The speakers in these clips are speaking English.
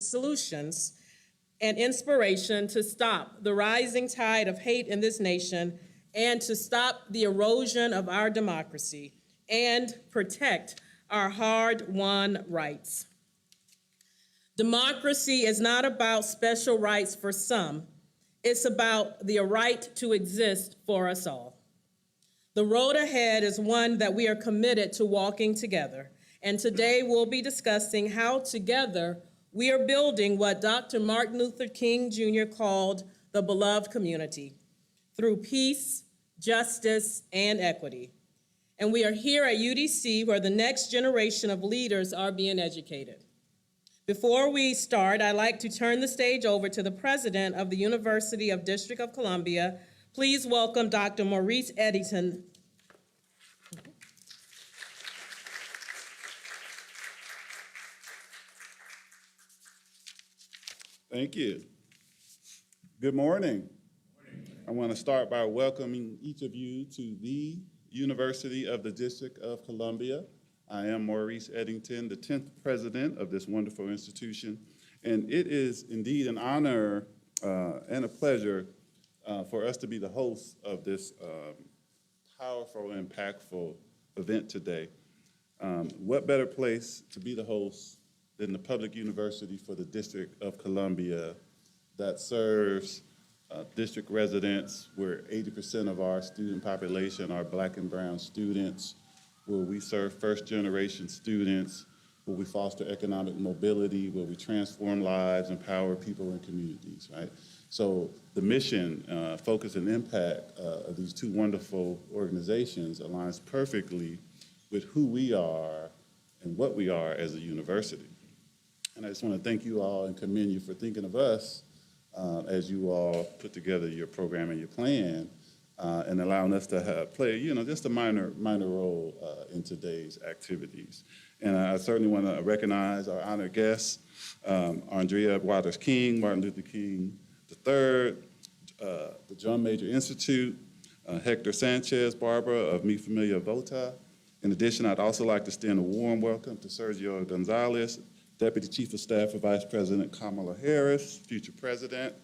solutions and inspiration to stop the rising tide of hate in this nation and to stop the erosion of our democracy and protect our hard-won rights. Democracy is not about special rights for some. It's about the right to exist for us all. The road ahead is one that we are committed to walking together. And today we'll be discussing how together we are building what Dr. Martin Luther King Jr. called the beloved community through peace, justice, and equity. And we are here at UDC where the next generation of leaders are being educated. Before we start, I'd like to turn the stage over to the president of the University of District of Columbia. Please welcome Dr. Maurice Eddington. Thank you. Good morning. I want to start by welcoming each of you to the University of the District of Columbia. I am Maurice Eddington, the 10th president of this wonderful institution, and it is indeed an honor and a pleasure for us to be the host of this powerful and impactful event today. What better place to be the host than the public university for the District of Columbia that serves district residents, where 80% of our student population are Black and brown students, where we serve first-generation students, where we foster economic mobility, where we transform lives, empower people and communities, right? So the mission, focus, and impact of these two wonderful organizations aligns perfectly with who we are and what we are as a university. And I just want to thank you all and commend you for thinking of us as you all put together your program and your plan and allowing us to play, just a minor role in today's activities. And I certainly want to recognize our honored guests, Andrea Waters King, Martin Luther King III, the Drum Major Institute, Hector Sanchez Barbara of Mi Familia Vota. In addition, I'd also like to extend a warm welcome to Sergio Gonzalez, Deputy Chief of Staff for Vice President Kamala Harris, future President.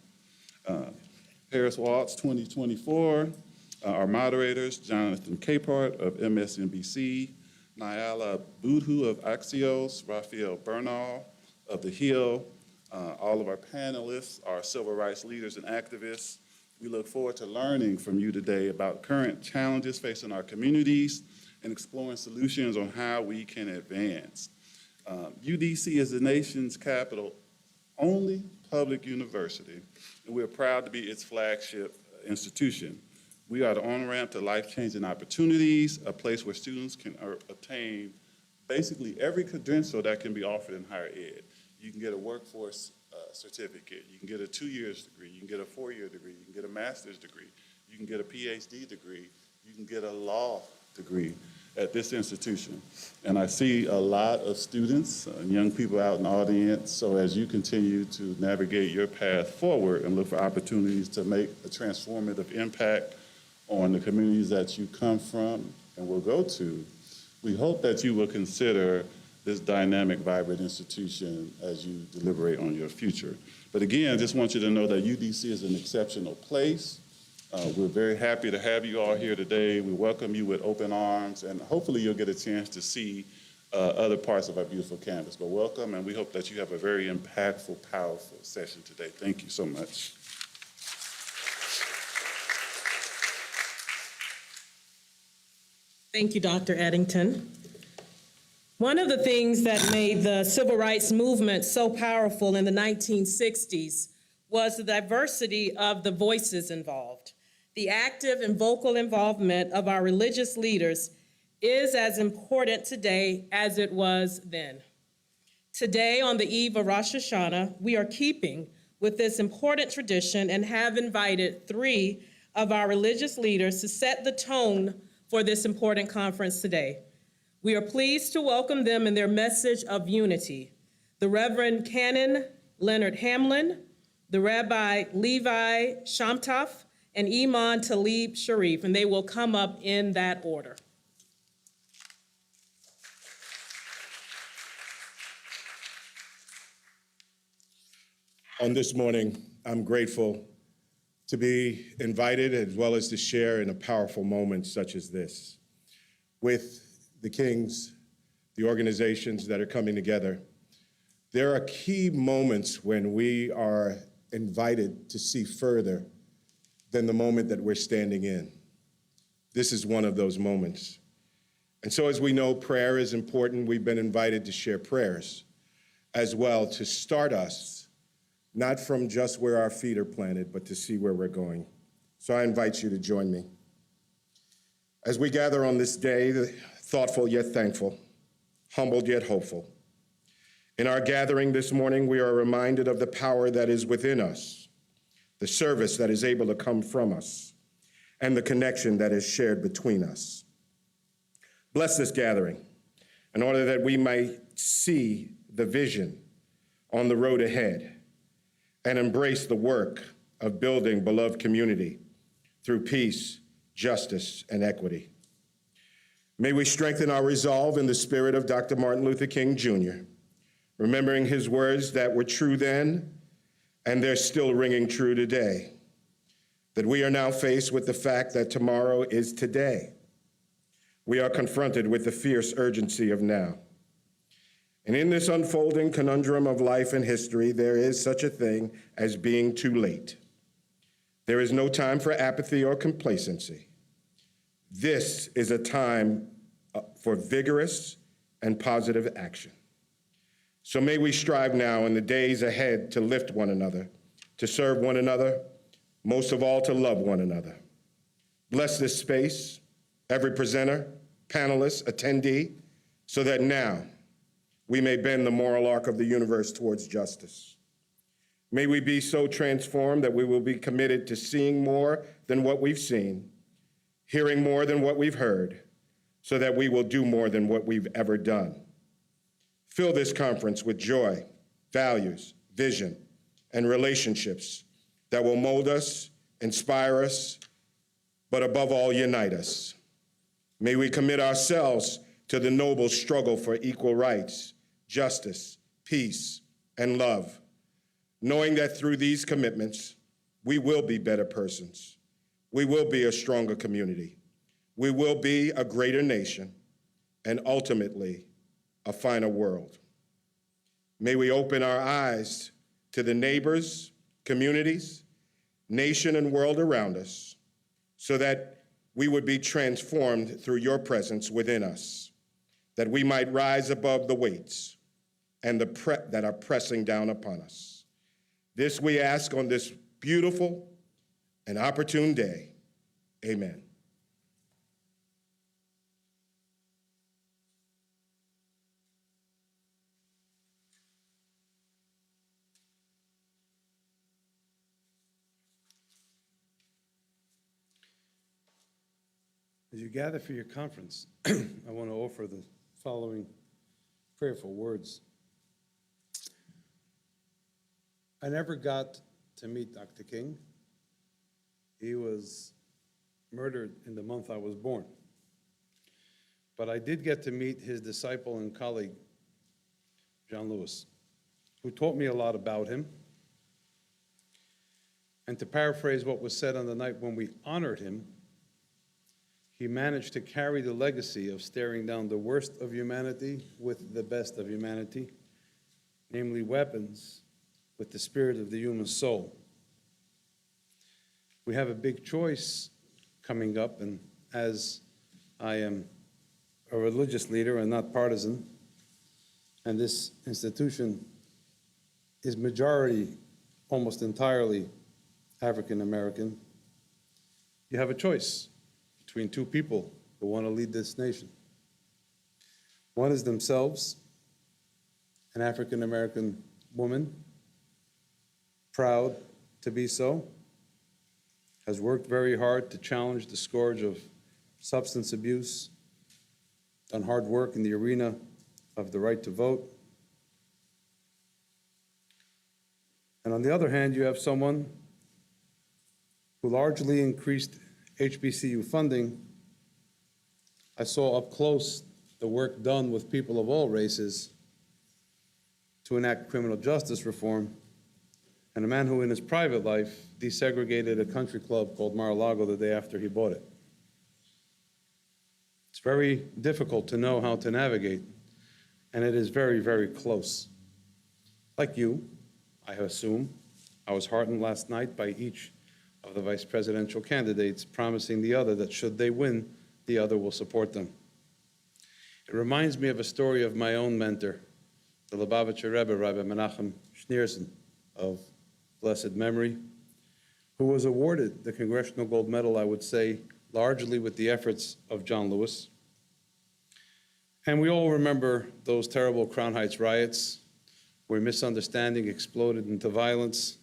Harris Waltz 2024. Our moderators, Jonathan Capehart of MSNBC, Nyala Budhu of Axios, Raphael Bernal of The Hill. All of our panelists are civil rights leaders and activists. We look forward to learning from you today about current challenges facing our communities and exploring solutions on how we can advance. UDC is the nation's capital only public university, and we're proud to be its flagship institution. We are the on-ramp to life-changing opportunities, a place where students can obtain basically every credential that can be offered in higher ed. You can get a workforce certificate, you can get a 2-year degree, you can get a 4-year degree, you can get a master's degree, you can get a PhD degree, you can get a law degree at this institution. And I see a lot of students and young people out in the audience, so as you continue to navigate your path forward and look for opportunities to make a transformative impact on the communities that you come from and will go to, we hope that you will consider this dynamic, vibrant institution as you deliberate on your future. But again, I just want you to know that UDC is an exceptional place. We're very happy to have you all here today. We welcome you with open arms, and hopefully you'll get a chance to see other parts of our beautiful campus. But welcome, and we hope that you have a very impactful, powerful session today. Thank you so much. Thank you, Dr. Eddington. One of the things that made the civil rights movement so powerful in the 1960s was the diversity of the voices involved. The active and vocal involvement of our religious leaders is as important today as it was then. Today, on the eve of Rosh Hashanah, we are keeping with this important tradition and have invited 3 of our religious leaders to set the tone for this important conference today. We are pleased to welcome them in their message of unity. The Reverend Canon Leonard Hamlin, the Rabbi Levi Shamtov, and Iman Talib Sharif, and they will come up in that order. On this morning, I'm grateful to be invited as well as to share in a powerful moment such as this with the Kings, the organizations that are coming together. There are key moments when we are invited to see further than the moment that we're standing in. This is one of those moments. And so as we know, prayer is important. We've been invited to share prayers as well to start us, not from just where our feet are planted, but to see where we're going. So I invite you to join me. As we gather on this day, thoughtful yet thankful, humbled yet hopeful. In our gathering this morning, we are reminded of the power that is within us, the service that is able to come from us, and the connection that is shared between us. Bless this gathering in order that we might see the vision on the road ahead and embrace the work of building beloved community through peace, justice, and equity. May we strengthen our resolve in the spirit of Dr. Martin Luther King, Jr., remembering his words that were true then and they're still ringing true today, that we are now faced with the fact that tomorrow is today. We are confronted with the fierce urgency of now. And in this unfolding conundrum of life and history, there is such a thing as being too late. There is no time for apathy or complacency. This is a time for vigorous and positive action. So may we strive now in the days ahead to lift one another, to serve one another, most of all to love one another. Bless this space, every presenter, panelist, attendee, so that now we may bend the moral arc of the universe towards justice. May we be so transformed that we will be committed to seeing more than what we've seen, hearing more than what we've heard, so that we will do more than what we've ever done. Fill this conference with joy, values, vision, and relationships that will mold us, inspire us, but above all, unite us. May we commit ourselves to the noble struggle for equal rights, justice, peace, and love, knowing that through these commitments, we will be better persons. We will be a stronger community. We will be a greater nation, and ultimately, a finer world. May we open our eyes to the neighbors, communities, nation, and world around us, so that we would be transformed through your presence within us, that we might rise above the weights and that are pressing down upon us. This we ask on this beautiful and opportune day. Amen. As you gather for your conference, I want to offer the following prayerful words. I never got to meet Dr. King. He was murdered in the month I was born. But I did get to meet his disciple and colleague, John Lewis, who taught me a lot about him. And to paraphrase what was said on the night when we honored him, he managed to carry the legacy of staring down the worst of humanity with the best of humanity, namely weapons, with the spirit of the human soul. We have a big choice coming up, and as I am a religious leader and not partisan, and this institution is majority, almost entirely African American, you have a choice between two people who want to lead this nation. One is themselves, an African American woman, proud to be so, has worked very hard to challenge the scourge of substance abuse, done hard work in the arena of the right to vote. And on the other hand, you have someone who largely increased HBCU funding. I saw up close the work done with people of all races to enact criminal justice reform, and a man who in his private life desegregated a country club called Mar-a-Lago the day after he bought it. It's very difficult to know how to navigate, and it is very, very close. Like you, I assume, I was heartened last night by each of the vice presidential candidates promising the other that should they win, the other will support them. It reminds me of a story of my own mentor, the Lubavitcher Rebbe, Rabbi Menachem Schneerson, of blessed memory, who was awarded the Congressional Gold Medal, I would say, largely with the efforts of John Lewis. And we all remember those terrible Crown Heights riots where misunderstanding exploded into violence.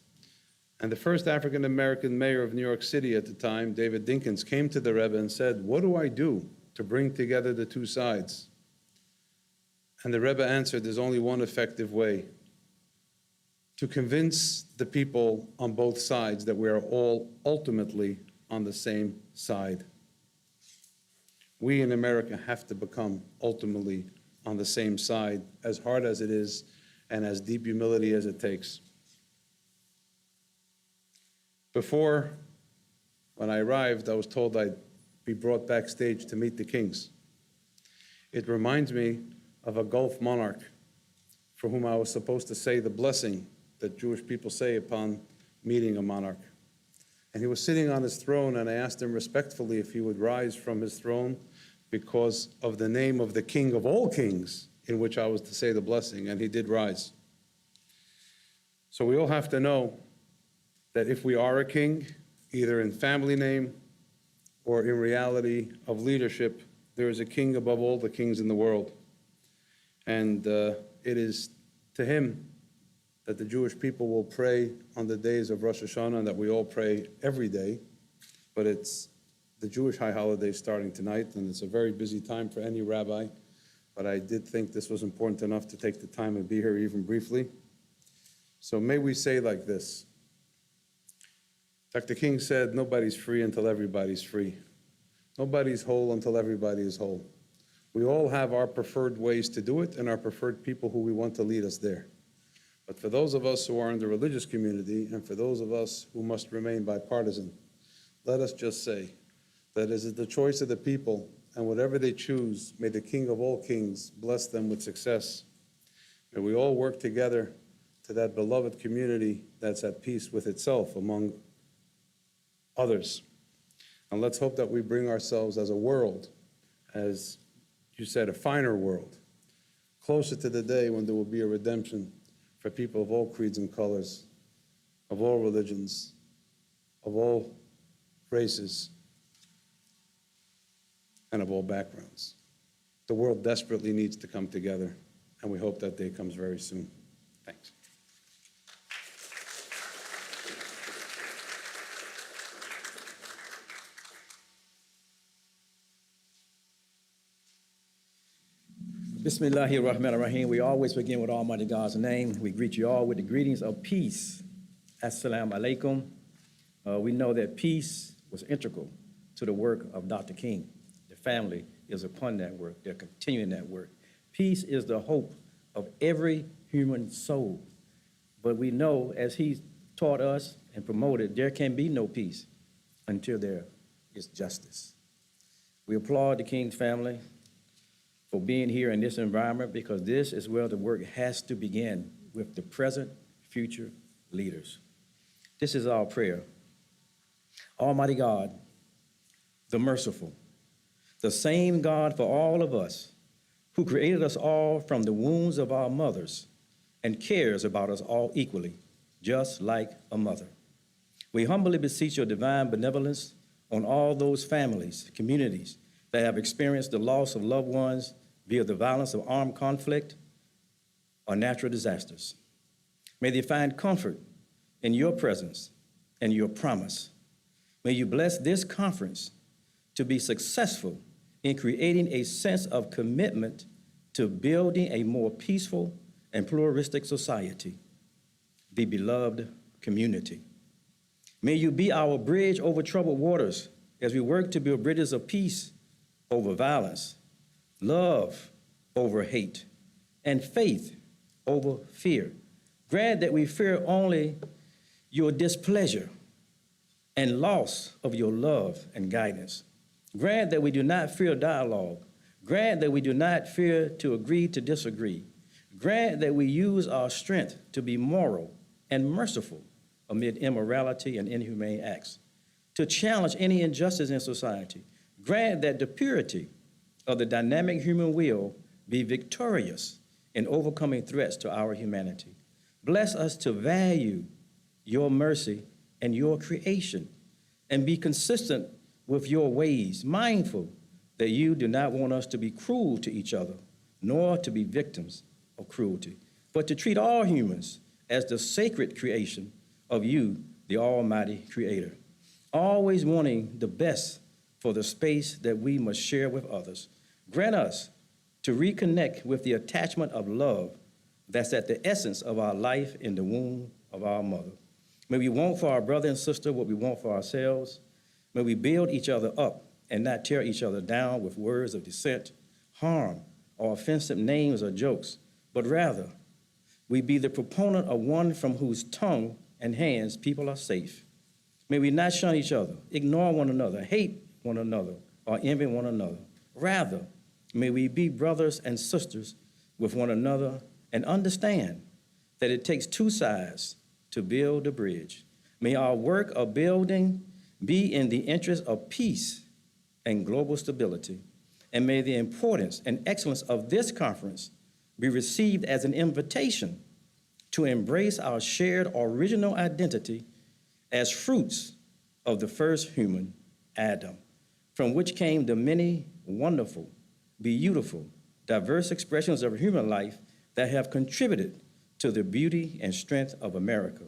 And the first African-American mayor of New York City at the time, David Dinkins, came to the Rebbe and said, "What do I do to bring together the two sides?" And the Rebbe answered, "There's only one effective way: to convince the people on both sides that we are all ultimately on the same side. We in America have to become ultimately on the same side, as hard as it is and as deep humility as it takes." Before, when I arrived, I was told I'd be brought backstage to meet the kings. It reminds me of a Gulf monarch for whom I was supposed to say the blessing that Jewish people say upon meeting a monarch. And he was sitting on his throne, and I asked him respectfully if he would rise from his throne because of the name of the King of all kings in which I was to say the blessing, and he did rise. So we all have to know that if we are a king, either in family name or in reality of leadership, there is a king above all the kings in the world. And it is to him that the Jewish people will pray on the days of Rosh Hashanah, and that we all pray every day. But it's the Jewish high holiday starting tonight, and it's a very busy time for any rabbi. But I did think this was important enough to take the time and be here even briefly. So may we say like this: Dr. King said, nobody's free until everybody's free. Nobody's whole until everybody is whole. We all have our preferred ways to do it and our preferred people who we want to lead us there. But for those of us who are in the religious community, and for those of us who must remain bipartisan, let us just say that it is the choice of the people, and whatever they choose, may the King of all kings bless them with success. May we all work together to that beloved community that's at peace with itself, among others. And let's hope that we bring ourselves as a world, as you said, a finer world, closer to the day when there will be a redemption for people of all creeds and colors, of all religions, of all races, and of all backgrounds. The world desperately needs to come together, and we hope that day comes very soon. Thanks. Bismillahir Rahmanir Rahim. We always begin with Almighty God's name. We greet you all with the greetings of peace. Assalamu alaikum. We know that peace was integral to the work of Dr. King. The family is upon that work. They're continuing that work. Peace is the hope of every human soul. But we know, as he taught us and promoted, there can be no peace until there is justice. We applaud the King's family for being here in this environment, because this is where the work has to begin, with the present, future leaders. This is our prayer. Almighty God, the merciful, the same God for all of us, who created us all from the wombs of our mothers and cares about us all equally, just like a mother. We humbly beseech your divine benevolence on all those families, communities that have experienced the loss of loved ones via the violence of armed conflict or natural disasters. May they find comfort in your presence and your promise. May you bless this conference to be successful in creating a sense of commitment to building a more peaceful and pluralistic society, the beloved community. May you be our bridge over troubled waters as we work to build bridges of peace over violence, love over hate, and faith over fear. Grant that we fear only your displeasure and loss of your love and guidance. Grant that we do not fear dialogue. Grant that we do not fear to agree to disagree. Grant that we use our strength to be moral and merciful amid immorality and inhumane acts, to challenge any injustice in society. Grant that the purity of the dynamic human will be victorious in overcoming threats to our humanity. Bless us to value your mercy and your creation, and be consistent with your ways, mindful that you do not want us to be cruel to each other, nor to be victims of cruelty, but to treat all humans as the sacred creation of you, the Almighty Creator, always wanting the best for the space that we must share with others. Grant us to reconnect with the attachment of love that's at the essence of our life in the womb of our mother. May we want for our brother and sister what we want for ourselves. May we build each other up and not tear each other down with words of dissent, harm, or offensive names or jokes, but rather we be the proponent of one from whose tongue and hands people are safe. May we not shun each other, ignore one another, hate one another, or envy one another. Rather, may we be brothers and sisters with one another and understand that it takes two sides to build a bridge. May our work of building be in the interest of peace and global stability, and may the importance and excellence of this conference be received as an invitation to embrace our shared original identity as fruits of the first human, Adam, from which came the many wonderful, beautiful, diverse expressions of human life that have contributed to the beauty and strength of America,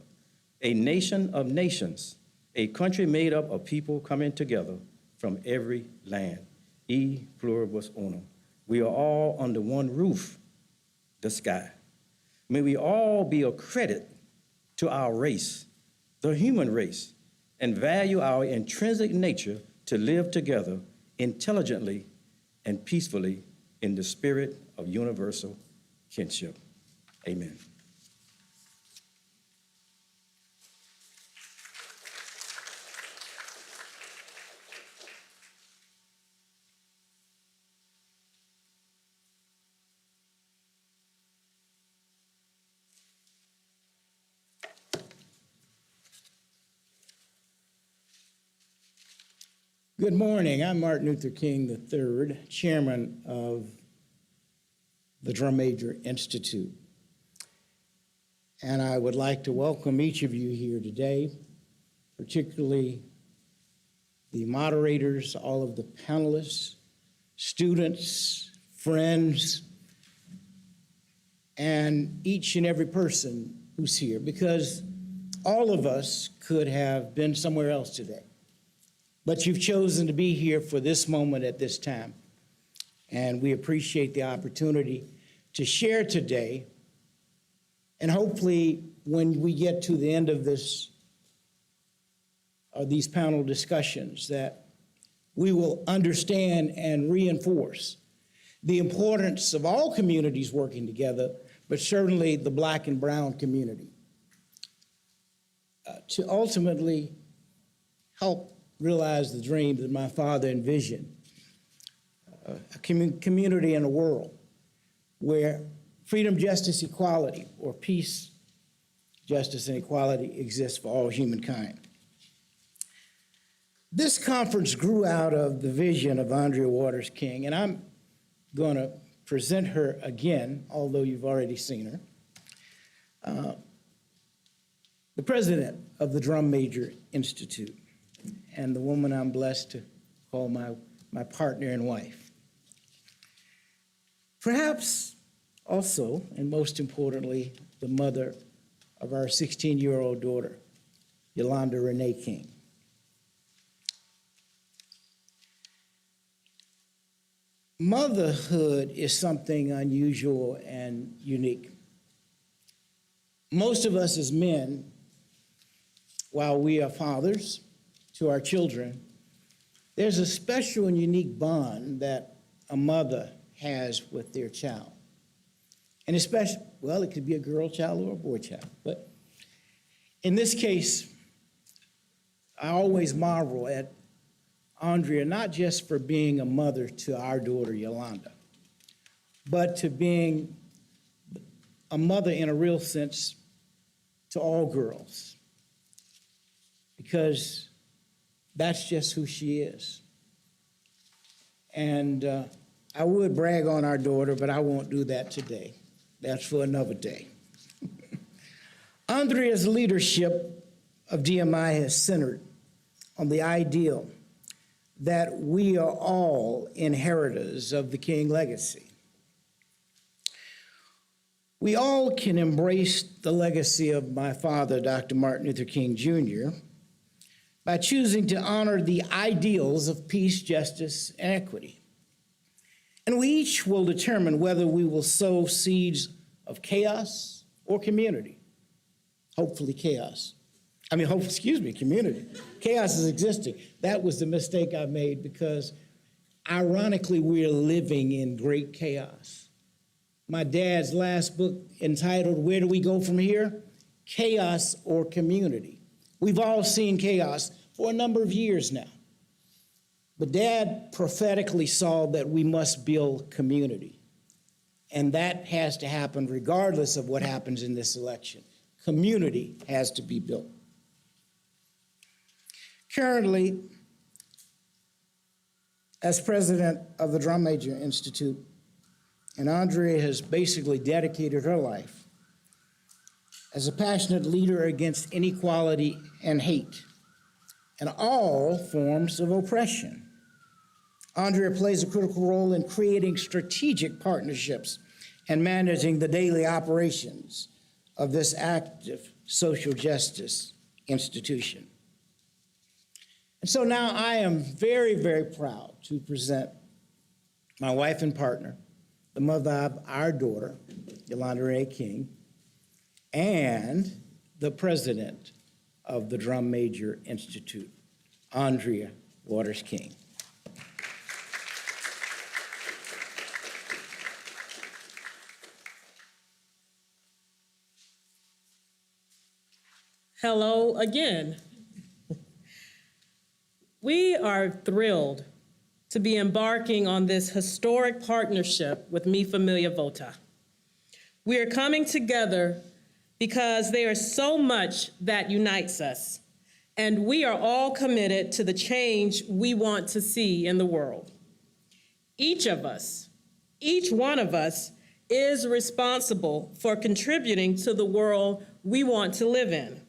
a nation of nations, a country made up of people coming together from every land. E pluribus unum. We are all under one roof, the sky. May we all be a credit to our race, the human race, and value our intrinsic nature to live together intelligently and peacefully in the spirit of universal kinship. Amen. Good morning. I'm Martin Luther King III, chairman of the Drum Major Institute. And I would like to welcome each of you here today, particularly the moderators, all of the panelists, students, friends, and each and every person who's here, because all of us could have been somewhere else today. But you've chosen to be here for this moment at this time. And we appreciate the opportunity to share today. And hopefully, when we get to the end of these panel discussions, that we will understand and reinforce the importance of all communities working together, but certainly the Black and brown community, to ultimately help realize the dream that my father envisioned, a community and a world where freedom, justice, equality, or peace, justice, and equality exists for all humankind. This conference grew out of the vision of Andrea Waters King, and I'm going to present her again, although you've already seen her, the president of the Drum Major Institute, and the woman I'm blessed to call my partner and wife. Perhaps also, and most importantly, the mother of our 16-year-old daughter, Yolanda Renee King. Motherhood is something unusual and unique. Most of us as men, while we are fathers to our children, there's a special and unique bond that a mother has with their child. And especially, well, it could be a girl child or a boy child, but In this case, I always marvel at Andrea, not just for being a mother to our daughter, Yolanda, but to being a mother in a real sense to all girls, because that's just who she is. And I would brag on our daughter, but I won't do that today. That's for another day. Andrea's leadership of DMI has centered on the ideal that we are all inheritors of the King legacy. We all can embrace the legacy of my father, Dr. Martin Luther King Jr., by choosing to honor the ideals of peace, justice, and equity. And we each will determine whether we will sow seeds of chaos or community. Hopefully chaos. Community. Chaos is existing. That was the mistake I made because, ironically, we're living in great chaos. My dad's last book entitled, Where Do We Go From Here? Chaos or Community. We've all seen chaos for a number of years now. But Dad prophetically saw that we must build community. And that has to happen regardless of what happens in this election. Community has to be built. Currently, as president of the Drum Major Institute, and Andrea has basically dedicated her life as a passionate leader against inequality and hate and all forms of oppression. Andrea plays a critical role in creating strategic partnerships and managing the daily operations of this active social justice institution. And so now I am very, very proud to present my wife and partner, the mother of our daughter, Yolanda Ray King, and the president of the Drum Major Institute, Andrea Waters King. Hello again. We are thrilled to be embarking on this historic partnership with Mi Familia Vota. We are coming together because there is so much that unites us, and we are all committed to the change we want to see in the world. Each of us, each one of us, is responsible for contributing to the world we want to live in.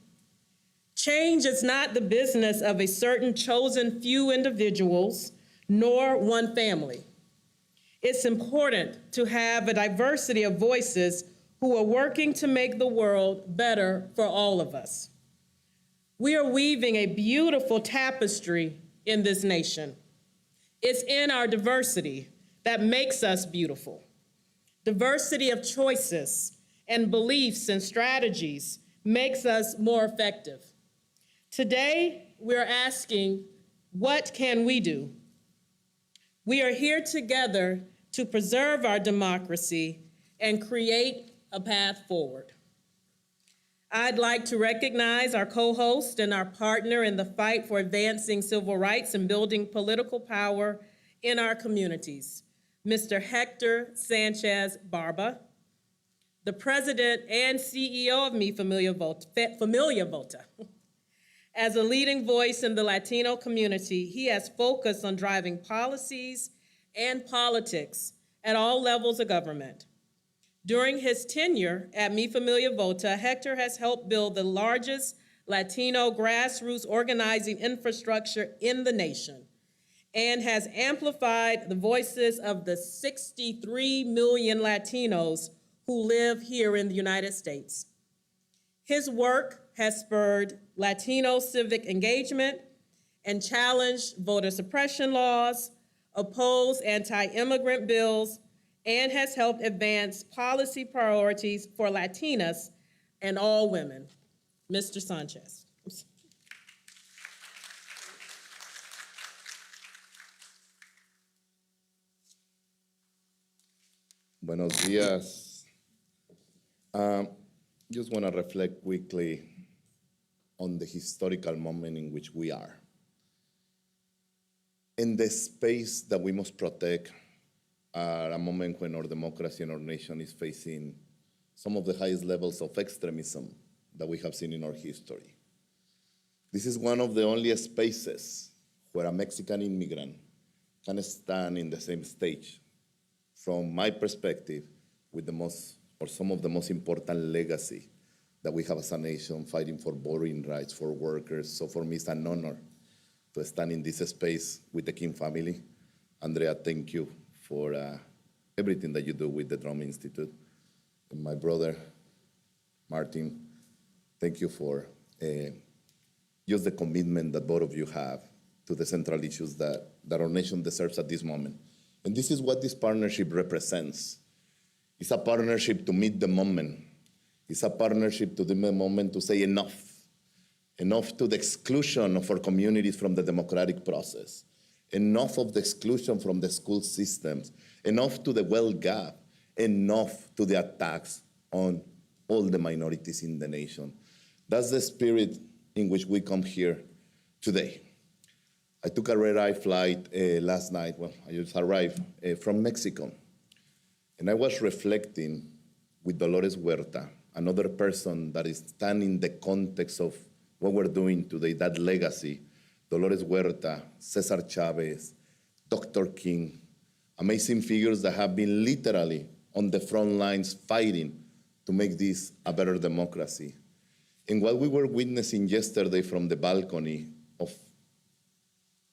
Change is not the business of a certain chosen few individuals, nor one family. It's important to have a diversity of voices who are working to make the world better for all of us. We are weaving a beautiful tapestry in this nation. It's in our diversity that makes us beautiful. Diversity of choices and beliefs and strategies makes us more effective. Today, we're asking, what can we do? We are here together to preserve our democracy and create a path forward. I'd like to recognize our co-host and our partner in the fight for advancing civil rights and building political power in our communities, Mr. Hector Sanchez Barba, the president and CEO of Mi Familia Vota. As a leading voice in the Latino community, he has focused on driving policies and politics at all levels of government. During his tenure at Mi Familia Vota, Hector has helped build the largest Latino grassroots organizing infrastructure in the nation and has amplified the voices of the 63 million Latinos who live here in the United States. His work has spurred Latino civic engagement and challenged voter suppression laws, opposed anti-immigrant bills, and has helped advance policy priorities for Latinas and all women. Mr. Sanchez. Buenos días. Just want to reflect quickly on the historical moment in which we are. In the space that we must protect at a moment when our democracy and our nation is facing some of the highest levels of extremism that we have seen in our history. This is one of the only spaces where a Mexican immigrant can stand in the same stage, from my perspective, with the most, or some of the most important legacy that we have as a nation, fighting for voting rights for workers. So for me, it's an honor to stand in this space with the King family. Andrea, thank you for everything that you do with the Drum Institute. And my brother, Martin, thank you for just the commitment that both of you have to the central issues that our nation deserves at this moment. And this is what this partnership represents. It's a partnership to meet the moment. It's a partnership to the moment to say enough. Enough to the exclusion of our communities from the democratic process. Enough of the exclusion from the school systems. Enough to the wealth gap. Enough to the attacks on all the minorities in the nation. That's the spirit in which we come here today. I took a red-eye flight last night. Well, I just arrived from Mexico. And I was reflecting with Dolores Huerta, another person that is standing in the context of what we're doing today, that legacy. Dolores Huerta, Cesar Chavez, Dr. King, amazing figures that have been literally on the front lines fighting to make this a better democracy. And what we were witnessing yesterday from the balcony of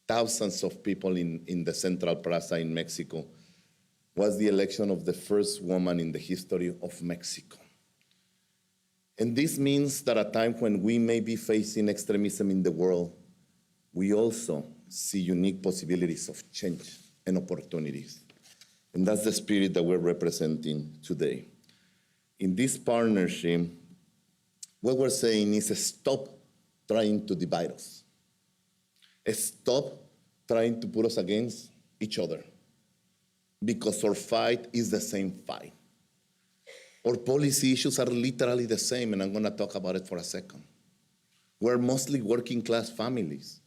thousands of people in the Central Plaza in Mexico was the election of the first woman in the history of Mexico. And this means that at a time when we may be facing extremism in the world, we also see unique possibilities of change and opportunities. And that's the spirit that we're representing today. In this partnership, what we're saying is stop trying to divide us. Stop trying to put us against each other, because our fight is the same fight. Our policy issues are literally the same, and I'm going to talk about it for a second. We're mostly working class families,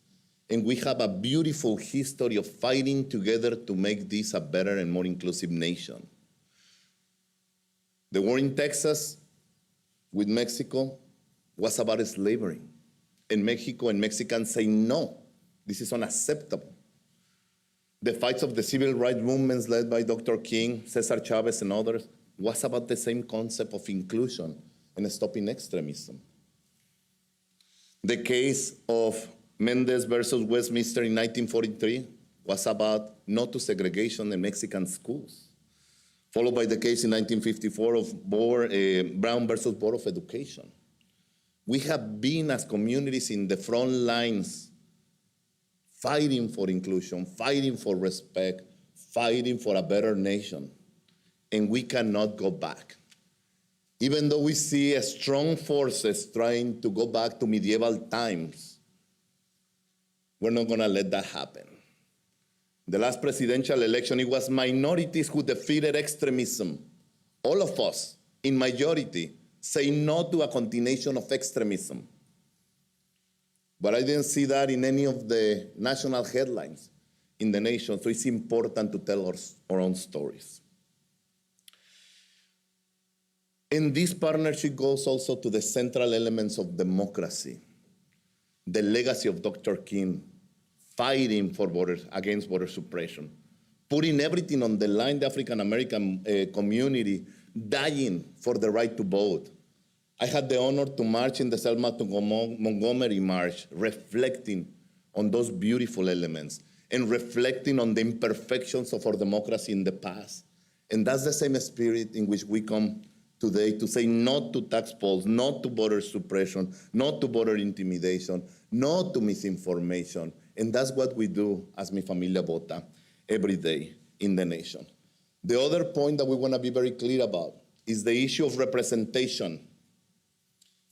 and we have a beautiful history of fighting together to make this a better and more inclusive nation. The war in Texas with Mexico was about slavery, and Mexico and Mexicans say no. This is unacceptable. The fights of the civil rights movements led by Dr. King, Cesar Chavez, and others was about the same concept of inclusion and stopping extremism. The case of Mendez versus Westminster in 1943 was about no to segregation in Mexican schools, followed by the case in 1954 of Brown versus Board of Education. We have been as communities in the front lines fighting for inclusion, fighting for respect, fighting for a better nation. And we cannot go back. Even though we see strong forces trying to go back to medieval times, we're not going to let that happen. The last presidential election, it was minorities who defeated extremism. All of us, in majority, say no to a continuation of extremism. But I didn't see that in any of the national headlines in the nation, so it's important to tell our own stories. And this partnership goes also to the central elements of democracy, the legacy of Dr. King, fighting for against voter suppression, putting everything on the line, the African-American community dying for the right to vote. I had the honor to march in the Selma to Montgomery March, reflecting on those beautiful elements and reflecting on the imperfections of our democracy in the past. And that's the same spirit in which we come today to say no to tax polls, no to voter suppression, no to voter intimidation, no to misinformation. And that's what we do as Mi Familia Vota every day in the nation. The other point that we want to be very clear about is the issue of representation.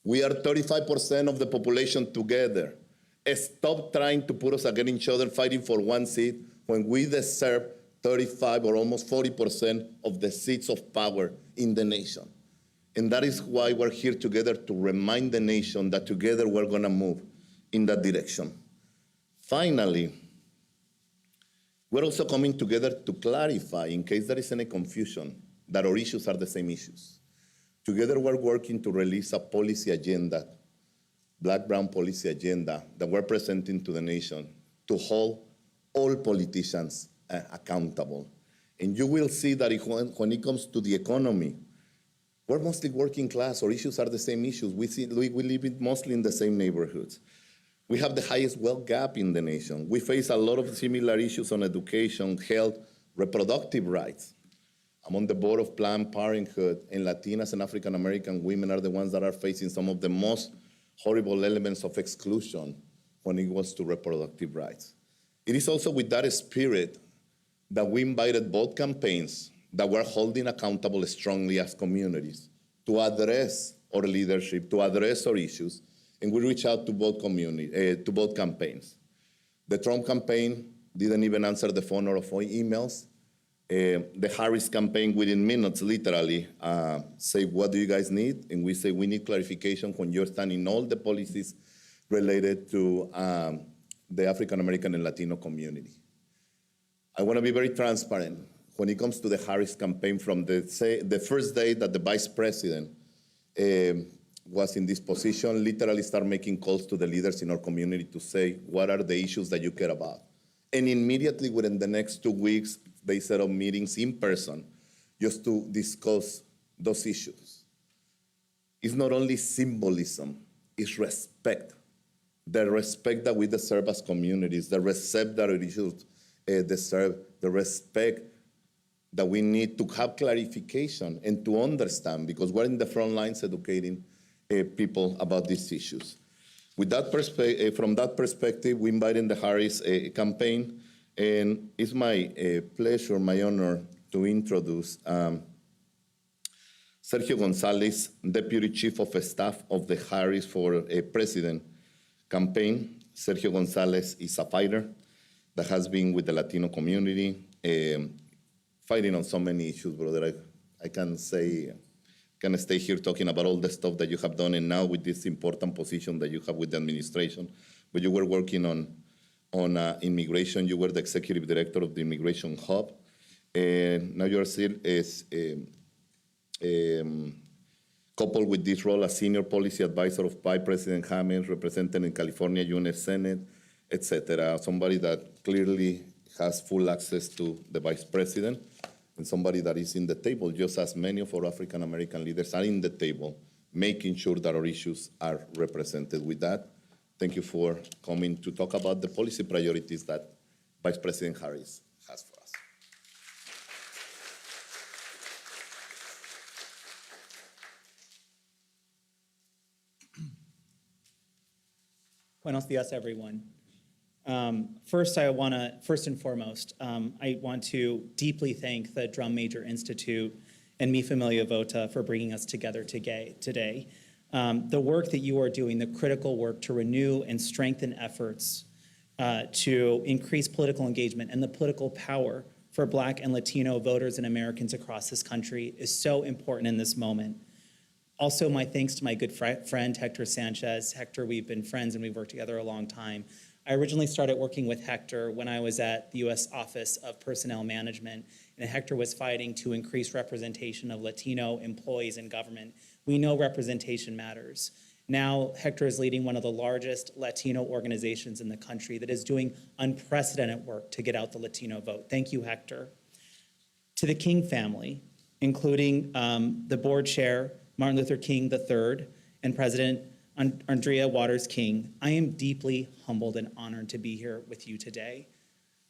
We are 35% of the population together. Stop trying to put us against each other, fighting for one seat, when we deserve 35 or almost 40% of the seats of power in the nation. And that is why we're here together to remind the nation that together we're gonna move in that direction. Finally, we're also coming together to clarify, in case there is any confusion, that our issues are the same issues. Together we're working to release a policy agenda, black-brown policy agenda, that we're presenting to the nation to hold all politicians accountable. And you will see that when it comes to the economy, we're mostly working class. Our issues are the same issues. We live mostly in the same neighborhoods. We have the highest wealth gap in the nation. We face a lot of similar issues on education, health, reproductive rights. I'm on the board of Planned Parenthood, and Latinas and African American women are the ones that are facing some of the most horrible elements of exclusion when it comes to reproductive rights. It is also with that spirit that we invited both campaigns that we're holding accountable strongly as communities to address our leadership, to address our issues, and we reach out to both campaigns. The Trump campaign didn't even answer the phone or emails. The Harris campaign, within minutes, literally, say, what do you guys need? And we say, we need clarification when you're standing all the policies related to the African American and Latino community. I want to be very transparent. When it comes to the Harris campaign, from the first day that the vice president was in this position, literally start making calls to the leaders in our community to say, what are the issues that you care about? And immediately within the next 2 weeks, they set up meetings in person just to discuss those issues. It's not only symbolism, it's respect. The respect that we deserve as communities, the respect that our issues deserve, the respect that we need to have clarification and to understand, because we're in the front lines educating people about these issues. With that from that perspective, we invited the Harris campaign, and it's my pleasure, my honor to introduce Sergio Gonzalez, Deputy Chief of Staff of the Harris for President campaign. Sergio Gonzalez is a fighter that has been with the Latino community, fighting on so many issues, brother. I can stay here talking about all the stuff that you have done, and now with this important position that you have with the administration. But you were working on immigration. You were the executive director of the Immigration Hub. And now you are still coupled with this role as senior policy advisor of Vice President James, representing in California U.S. Senate, etc. Somebody that clearly has full access to the vice president, and somebody that is in the table, just as many of our African American leaders are in the table, making sure that our issues are represented. With that, thank you for coming to talk about the policy priorities that Vice President Harris has for us. Buenos dias, everyone. First and foremost, I want to deeply thank the Drum Major Institute and Mi Familia Vota for bringing us together today. The work that you are doing, the critical work to renew and strengthen efforts to increase political engagement and the political power for Black and Latino voters and Americans across this country is so important in this moment. Also, my thanks to my good friend, Hector Sanchez. Hector, we've been friends and we've worked together a long time. I originally started working with Hector when I was at the U.S. Office of Personnel Management, and Hector was fighting to increase representation of Latino employees in government. We know representation matters. Now, Hector is leading one of the largest Latino organizations in the country that is doing unprecedented work to get out the Latino vote. Thank you, Hector. To the King family, including the board chair, Martin Luther King III, and President Andrea Waters King, I am deeply humbled and honored to be here with you today.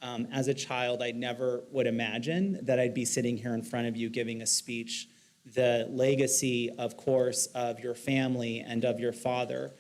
As a child, I never would imagine that I'd be sitting here in front of you giving a speech. The legacy, of course, of your family and of your father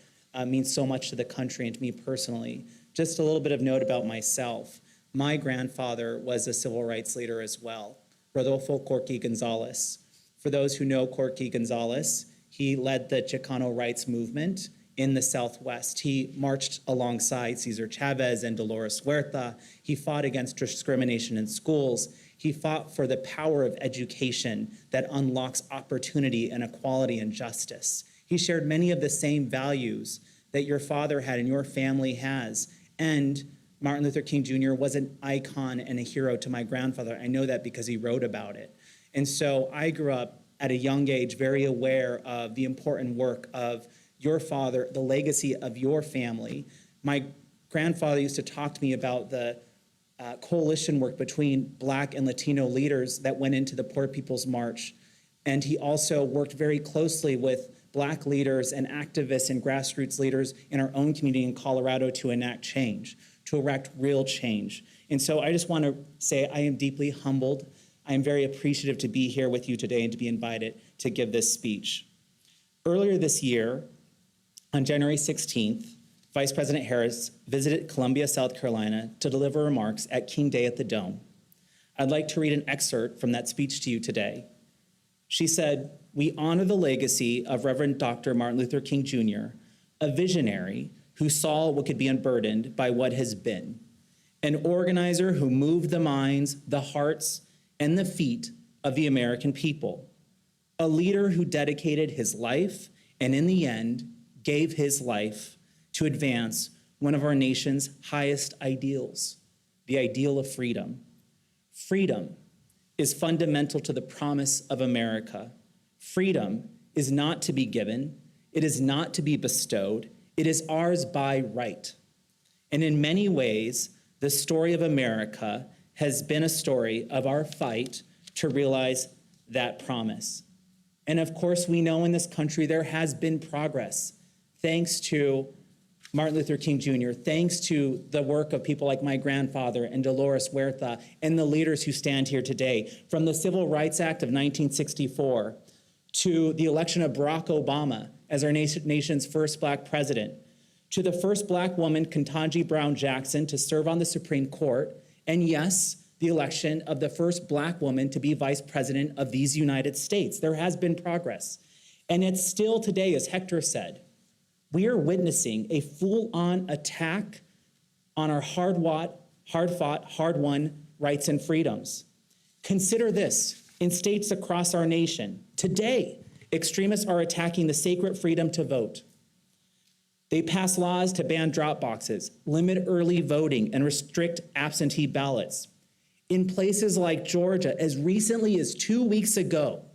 means so much to the country and to me personally. Just a little bit of note about myself. My grandfather was a civil rights leader as well, Rodolfo Corky Gonzalez. For those who know Corky Gonzalez, he led the Chicano rights movement in the Southwest. He marched alongside Cesar Chavez and Dolores Huerta. He fought against discrimination in schools. He fought for the power of education that unlocks opportunity and equality and justice. He shared many of the same values that your father had and your family has. And Martin Luther King Jr. was an icon and a hero to my grandfather. I know that because he wrote about it. And so I grew up at a young age very aware of the important work of your father, the legacy of your family. My grandfather used to talk to me about the coalition work between Black and Latino leaders that went into the Poor People's March. And he also worked very closely with Black leaders and activists and grassroots leaders in our own community in Colorado to enact change, to enact real change. And so I just want to say I am deeply humbled. I am very appreciative to be here with you today and to be invited to give this speech. Earlier this year, on January 16th, Vice President Harris visited Columbia, South Carolina to deliver remarks at King Day at the Dome. I'd like to read an excerpt from that speech to you today. She said, "We honor the legacy of Reverend Dr. Martin Luther King Jr., a visionary who saw what could be unburdened by what has been, an organizer who moved the minds, the hearts, and the feet of the American people, a leader who dedicated his life and in the end gave his life to advance one of our nation's highest ideals, the ideal of freedom. Freedom is fundamental to the promise of America. Freedom is not to be given, it is not to be bestowed, it is ours by right. And in many ways, the story of America has been a story of our fight to realize that promise. And of course, we know in this country there has been progress, thanks to Martin Luther King Jr., thanks to the work of people like my grandfather and Dolores Huerta and the leaders who stand here today, from the Civil Rights Act of 1964 to the election of Barack Obama as our nation's first Black president, to the first Black woman, Ketanji Brown Jackson, to serve on the Supreme Court, and yes, the election of the first Black woman to be vice president of these United States. There has been progress. And it's still today, as Hector said, we are witnessing a full-on attack on our hard-fought, hard-won rights and freedoms. Consider this, in states across our nation, today, extremists are attacking the sacred freedom to vote. They pass laws to ban drop boxes, limit early voting, and restrict absentee ballots. In places like Georgia, as recently as 2 weeks ago,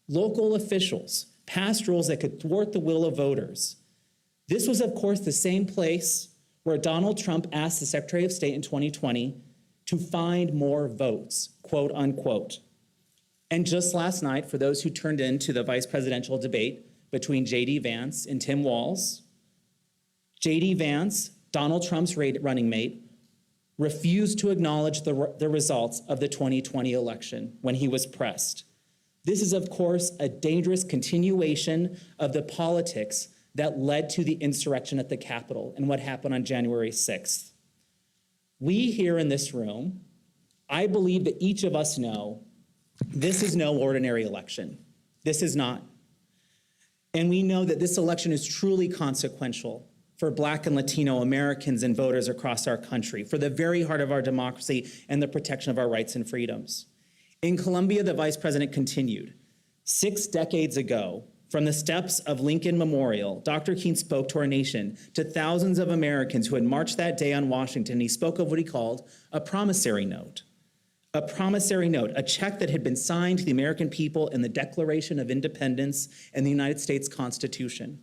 local officials passed rules that could thwart the will of voters. This was, of course, the same place where Donald Trump asked the Secretary of State in 2020 to find more votes, quote unquote. And just last night, for those who tuned in to the vice presidential debate between J.D. Vance and Tim Walz, J.D. Vance, Donald Trump's running mate, refused to acknowledge the results of the 2020 election when he was pressed. This is, of course, a dangerous continuation of the politics that led to the insurrection at the Capitol and what happened on January 6th. We here in this room, I believe that each of us know this is no ordinary election. This is not. And we know that this election is truly consequential for Black and Latino Americans and voters across our country, for the very heart of our democracy and the protection of our rights and freedoms. In Columbia, the vice president continued, 6 decades ago, from the steps of Lincoln Memorial, Dr. King spoke to our nation, to thousands of Americans who had marched that day on Washington. He spoke of what he called a promissory note. A promissory note, a check that had been signed to the American people in the Declaration of Independence and the United States Constitution.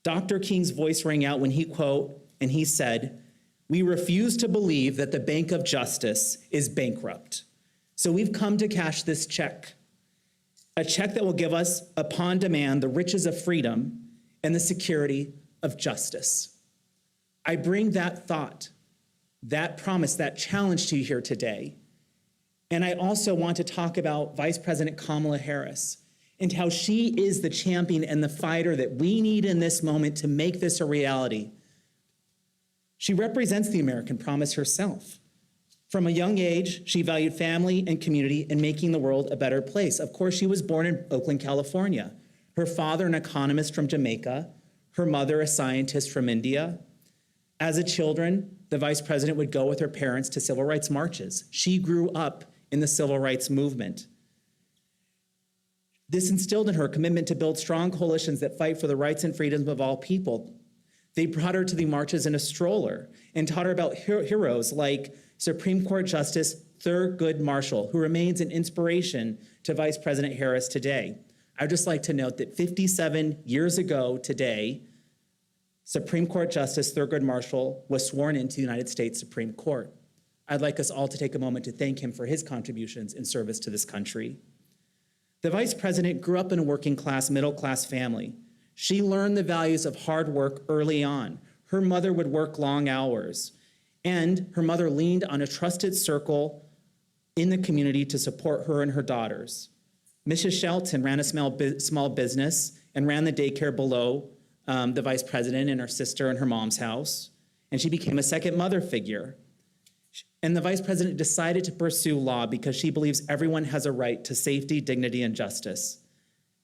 Dr. King's voice rang out when he quote, and he said, "We refuse to believe that the Bank of Justice is bankrupt. So we've come to cash this check. A check that will give us, upon demand, the riches of freedom and the security of justice." I bring that thought, that promise, that challenge to you here today. And I also want to talk about Vice President Kamala Harris and how she is the champion and the fighter that we need in this moment to make this a reality. She represents the American promise herself. From a young age, she valued family and community and making the world a better place. Of course, she was born in Oakland, California. Her father, an economist from Jamaica, her mother, a scientist from India. As a children, the vice president would go with her parents to civil rights marches. She grew up in the civil rights movement. This instilled in her a commitment to build strong coalitions that fight for the rights and freedoms of all people. They brought her to the marches in a stroller and taught her about heroes like Supreme Court Justice Thurgood Marshall, who remains an inspiration to Vice President Harris today. I'd just like to note that 57 years ago today, Supreme Court Justice Thurgood Marshall was sworn into the United States Supreme Court. I'd like us all to take a moment to thank him for his contributions in service to this country. The Vice President grew up in a working class, middle class family. She learned the values of hard work early on. Her mother would work long hours, and her mother leaned on a trusted circle in the community to support her and her daughters. Mrs. Shelton ran a small business and ran the daycare below the Vice President and her sister and her mom's house, and she became a second mother figure. And the Vice President decided to pursue law because she believes everyone has a right to safety, dignity, and justice.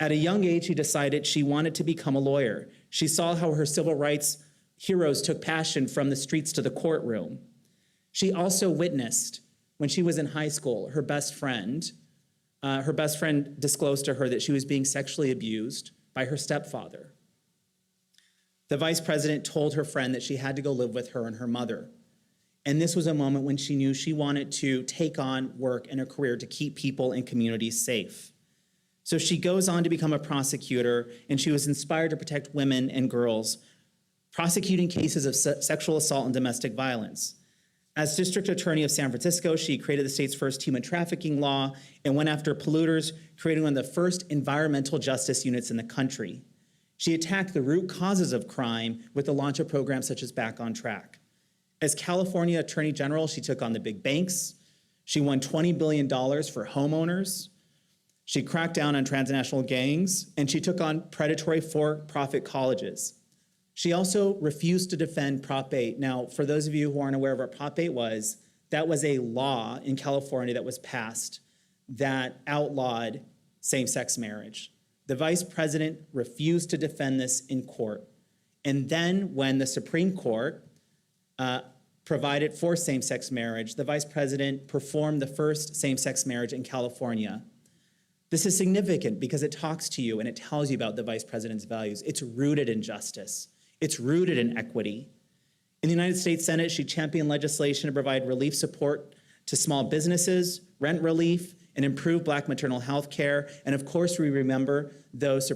At a young age, she decided she wanted to become a lawyer. She saw how her civil rights heroes took passion from the streets to the courtroom. She also witnessed, when she was in high school, her best friend disclosed to her that she was being sexually abused by her stepfather. The Vice President told her friend that she had to go live with her and her mother. And this was a moment when she knew she wanted to take on work and a career to keep people and communities safe. So she goes on to become a prosecutor, and she was inspired to protect women and girls, prosecuting cases of sexual assault and domestic violence. As District Attorney of San Francisco, she created the state's first human trafficking law and went after polluters, creating one of the first environmental justice units in the country. She attacked the root causes of crime with the launch of programs such as Back on Track. As California Attorney General, she took on the big banks. She won $20 billion for homeowners. She cracked down on transnational gangs, and she took on predatory for-profit colleges. She also refused to defend Prop 8. Now, for those of you who aren't aware of what Prop 8 was, that was a law in California that was passed that outlawed same-sex marriage. The Vice President refused to defend this in court. And then when the Supreme Court provided for same-sex marriage, the Vice President performed the first same-sex marriage in California. This is significant because it talks to you and it tells you about the Vice President's values. It's rooted in justice. It's rooted in equity. In the United States Senate, she championed legislation to provide relief support to small businesses, rent relief, and improve Black maternal health care. And of course, we remember those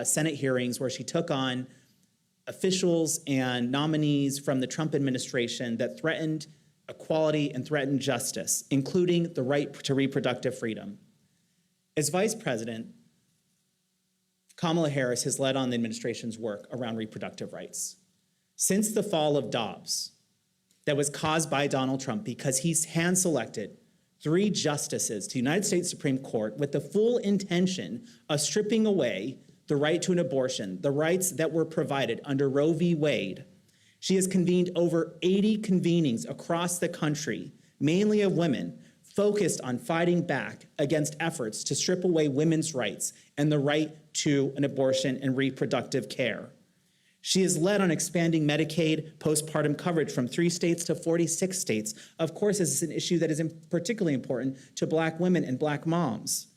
Senate hearings where she took on officials and nominees from the Trump administration that threatened equality and threatened justice, including the right to reproductive freedom. As Vice President, Kamala Harris has led on the administration's work around reproductive rights. Since the fall of Dobbs, that was caused by Donald Trump because he's hand-selected 3 justices to the United States Supreme Court with the full intention of stripping away the right to an abortion, the rights that were provided under Roe v. Wade. She has convened over 80 convenings across the country, mainly of women, focused on fighting back against efforts to strip away women's rights and the right to an abortion and reproductive care. She has led on expanding Medicaid postpartum coverage from 3 states to 46 states. Of course, this is an issue that is particularly important to Black women and Black moms.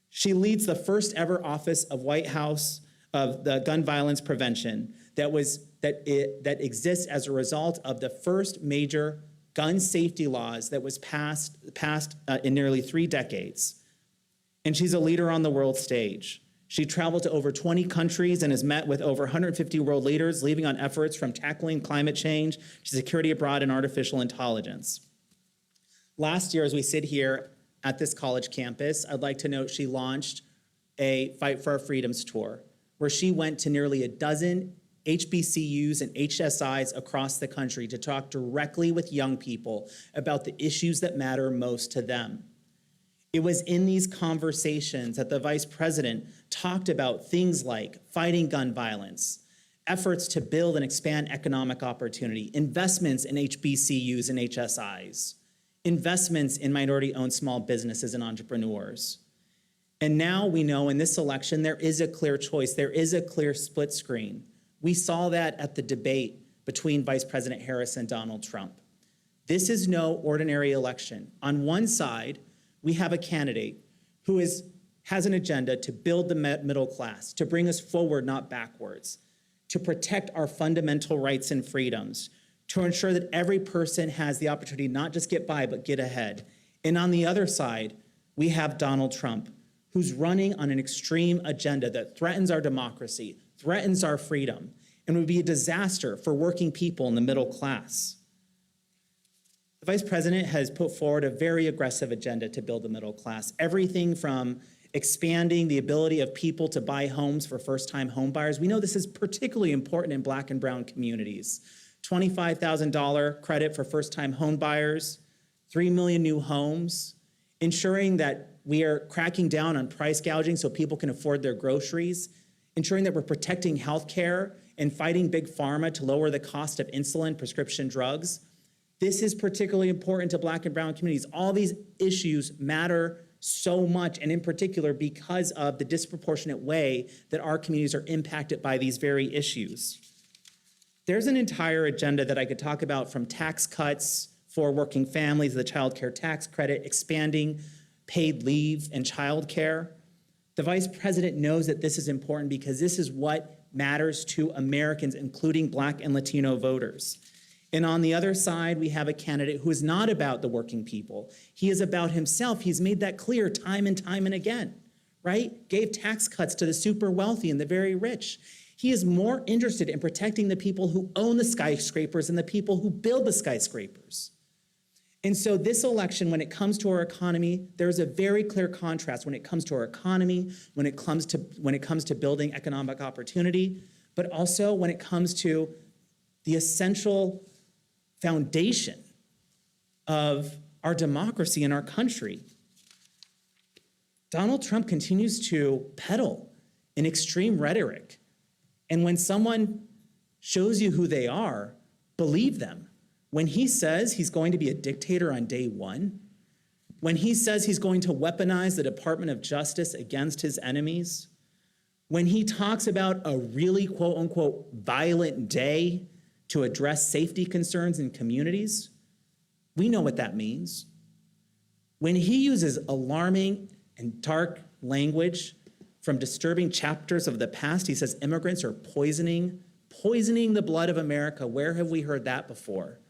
She leads the first ever Office of White House of the Gun Violence Prevention that exists as a result of the first major gun safety laws that was passed in nearly 3 decades. And she's a leader on the world stage. She traveled to over 20 countries and has met with over 150 world leaders, leading on efforts from tackling climate change to security abroad and artificial intelligence. Last year, as we sit here at this college campus, I'd like to note she launched a Fight for Our Freedoms tour, where she went to nearly a dozen HBCUs and HSIs across the country to talk directly with young people about the issues that matter most to them. It was in these conversations that the Vice President talked about things like fighting gun violence, efforts to build and expand economic opportunity, investments in HBCUs and HSIs, investments in minority-owned small businesses and entrepreneurs. And now we know in this election there is a clear choice, there is a clear split screen. We saw that at the debate between Vice President Harris and Donald Trump. This is no ordinary election. On one side, we have a candidate who has an agenda to build the middle class, to bring us forward, not backwards, to protect our fundamental rights and freedoms, to ensure that every person has the opportunity not just get by, but get ahead. And on the other side, we have Donald Trump, who's running on an extreme agenda that threatens our democracy, threatens our freedom, and would be a disaster for working people in the middle class. The Vice President has put forward a very aggressive agenda to build the middle class. Everything from expanding the ability of people to buy homes for first-time home buyers. We know this is particularly important in Black and brown communities. $25,000 credit for first-time home buyers, 3 million new homes, ensuring that we are cracking down on price gouging so people can afford their groceries, ensuring that we're protecting healthcare and fighting big pharma to lower the cost of insulin, prescription drugs. This is particularly important to Black and brown communities. All these issues matter so much, and in particular because of the disproportionate way that our communities are impacted by these very issues. There's an entire agenda that I could talk about, from tax cuts for working families, the child care tax credit, expanding paid leave and child care. The Vice President knows that this is important because this is what matters to Americans, including Black and Latino voters. And on the other side, we have a candidate who is not about the working people. He is about himself. He's made that clear time and again, right? Gave tax cuts to the super wealthy and the very rich. He is more interested in protecting the people who own the skyscrapers and the people who build the skyscrapers. And so this election, when it comes to our economy, there's a very clear contrast when it comes to our economy, when it comes to building economic opportunity, but also when it comes to the essential foundation of our democracy in our country. Donald Trump continues to peddle an extreme rhetoric. And when someone shows you who they are, believe them. When he says he's going to be a dictator on day one, when he says he's going to weaponize the Department of Justice against his enemies, when he talks about a really quote unquote violent day to address safety concerns in communities, we know what that means. When he uses alarming and dark language from disturbing chapters of the past, he says immigrants are poisoning the blood of America. Where have we heard that before?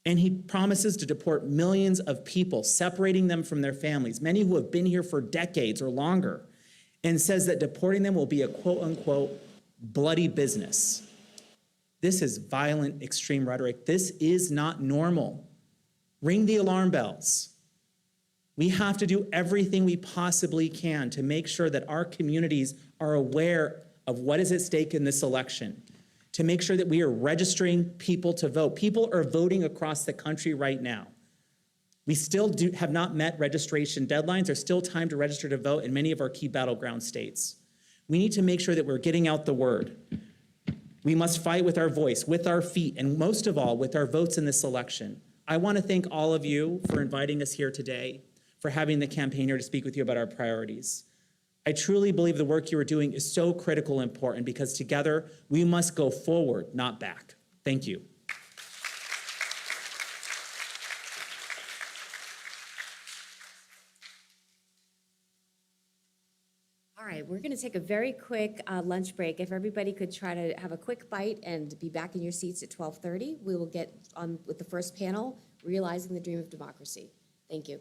And he promises to deport millions of people, separating them from their families, many who have been here for decades or longer, and says that deporting them will be a quote unquote bloody business. This is violent, extreme rhetoric. This is not normal. Ring the alarm bells. We have to do everything we possibly can to make sure that our communities are aware of what is at stake in this election, to make sure that we are registering people to vote. People are voting across the country right now. We still have not met registration deadlines. There's still time to register to vote in many of our key battleground states. We need to make sure that we're getting out the word. We must fight with our voice, with our feet, and most of all, with our votes in this election. I want to thank all of you for inviting us here today, for having the campaign here to speak with you about our priorities. I truly believe the work you are doing is so critical and important because together we must go forward, not back. Thank you. All right, we're going to take a very quick lunch break. If everybody could try to have a quick bite and be back in your seats at 12:30, we will get on with the first panel, Realizing the Dream of Democracy. Thank you.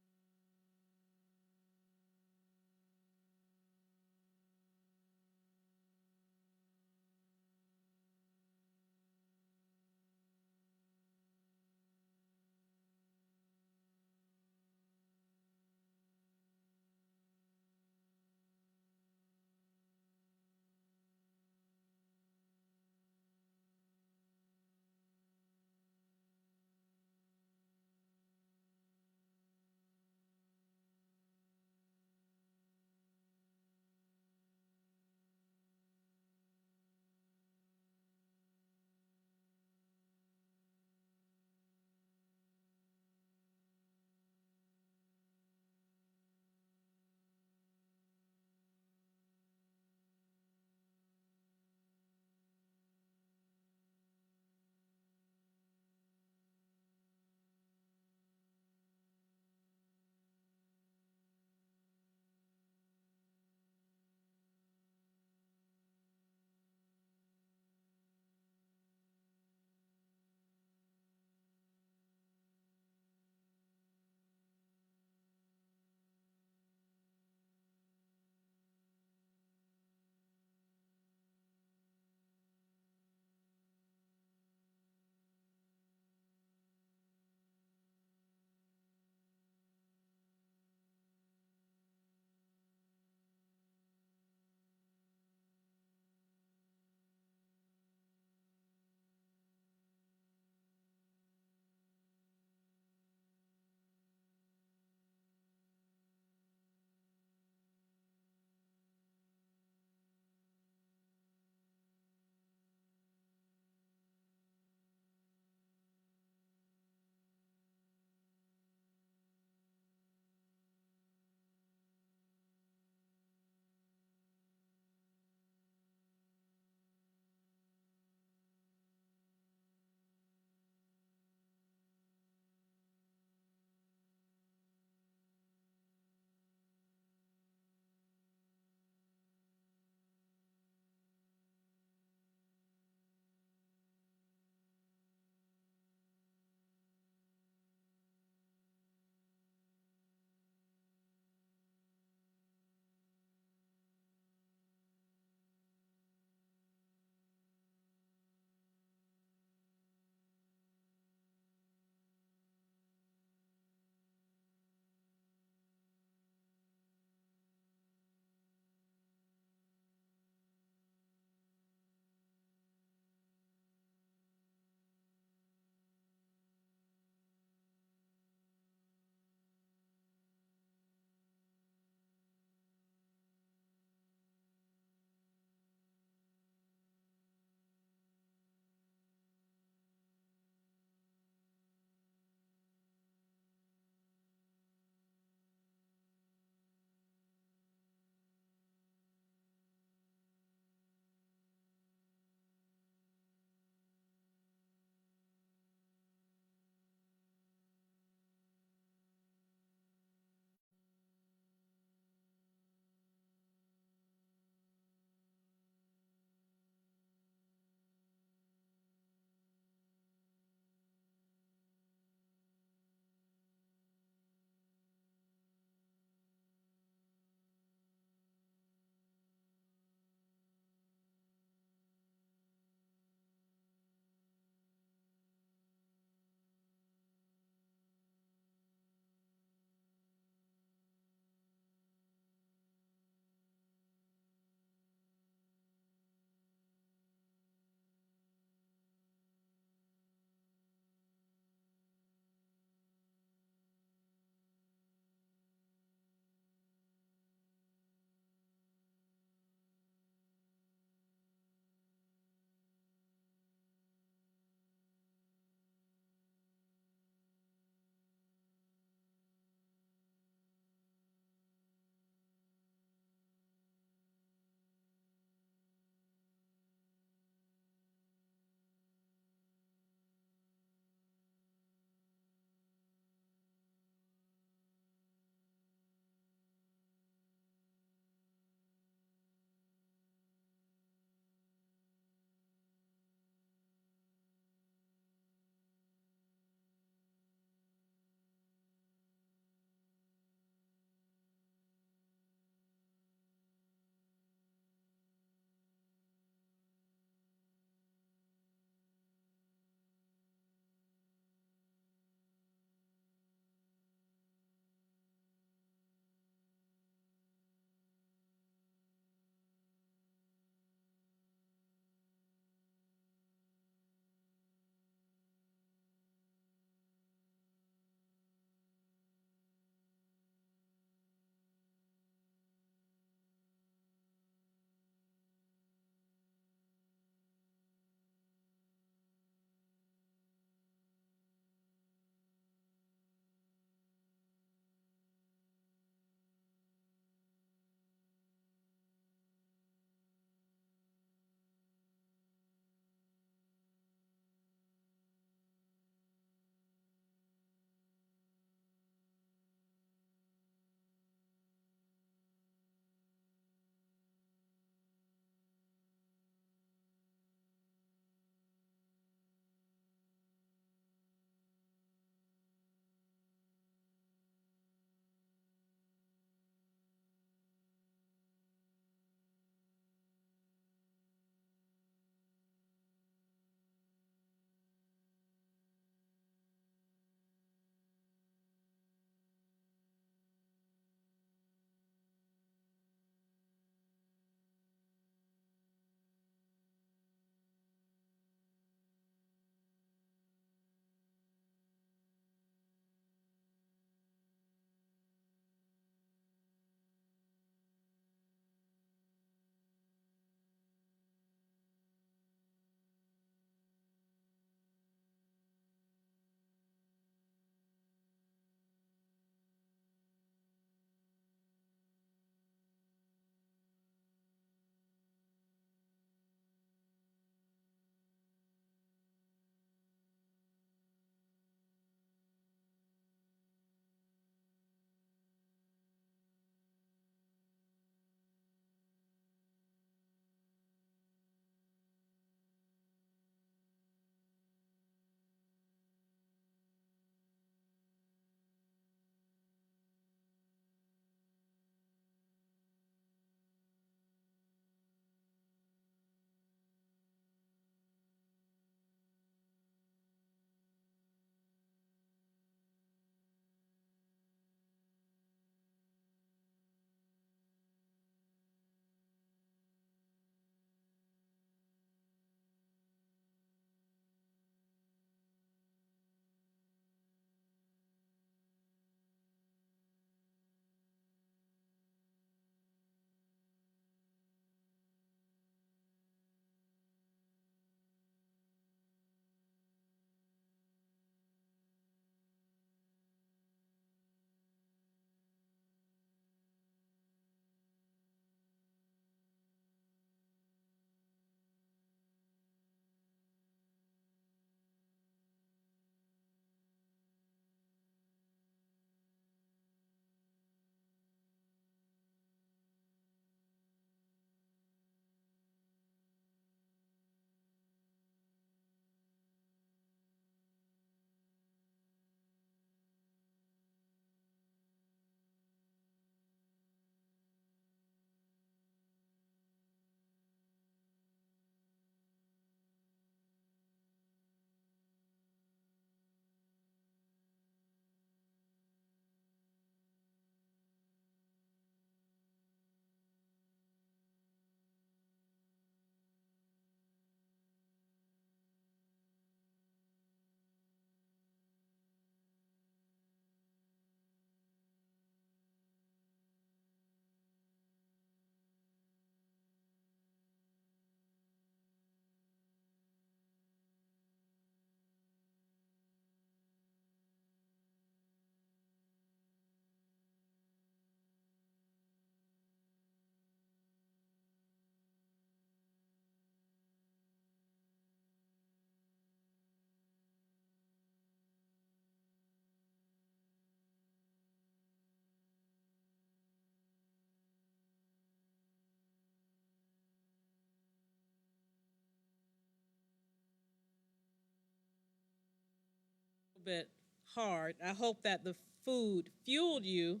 bit hard. I hope that the food fueled you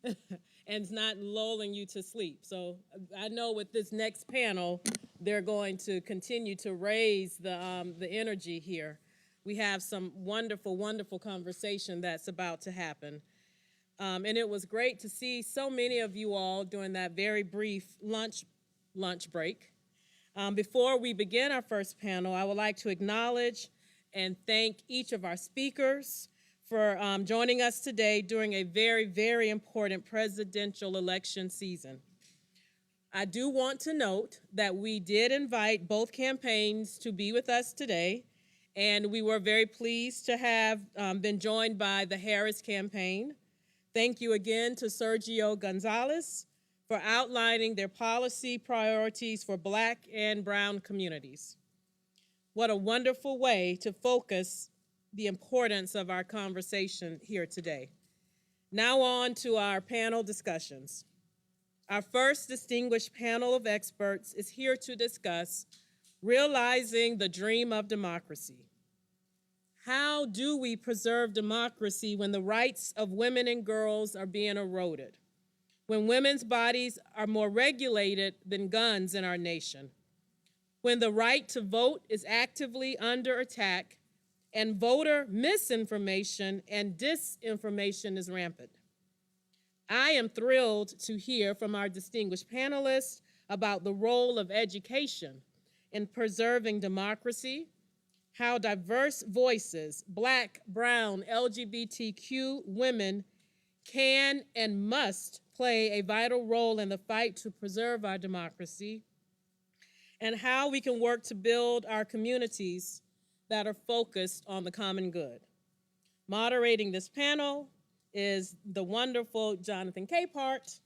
and it's not lulling you to sleep. So I know with this next panel, they're going to continue to raise the energy here. We have some wonderful, wonderful conversation that's about to happen. And it was great to see so many of you all during that very brief lunch break. Before we begin our first panel, I would like to acknowledge and thank each of our speakers for joining us today during a very, very important presidential election season. I do want to note that we did invite both campaigns to be with us today, and we were very pleased to have been joined by the Harris campaign. Thank you again to Sergio Gonzalez for outlining their policy priorities for Black and Brown communities. What a wonderful way to focus the importance of our conversation here today. Now on to our panel discussions. Our first distinguished panel of experts is here to discuss realizing the dream of democracy. How do we preserve democracy when the rights of women and girls are being eroded? When women's bodies are more regulated than guns in our nation? When the right to vote is actively under attack and voter misinformation and disinformation is rampant? I am thrilled to hear from our distinguished panelists about the role of education in preserving democracy, how diverse voices, Black, Brown, LGBTQ women can and must play a vital role in the fight to preserve our democracy, and how we can work to build our communities that are focused on the common good. Moderating this panel is the wonderful Jonathan Capehart,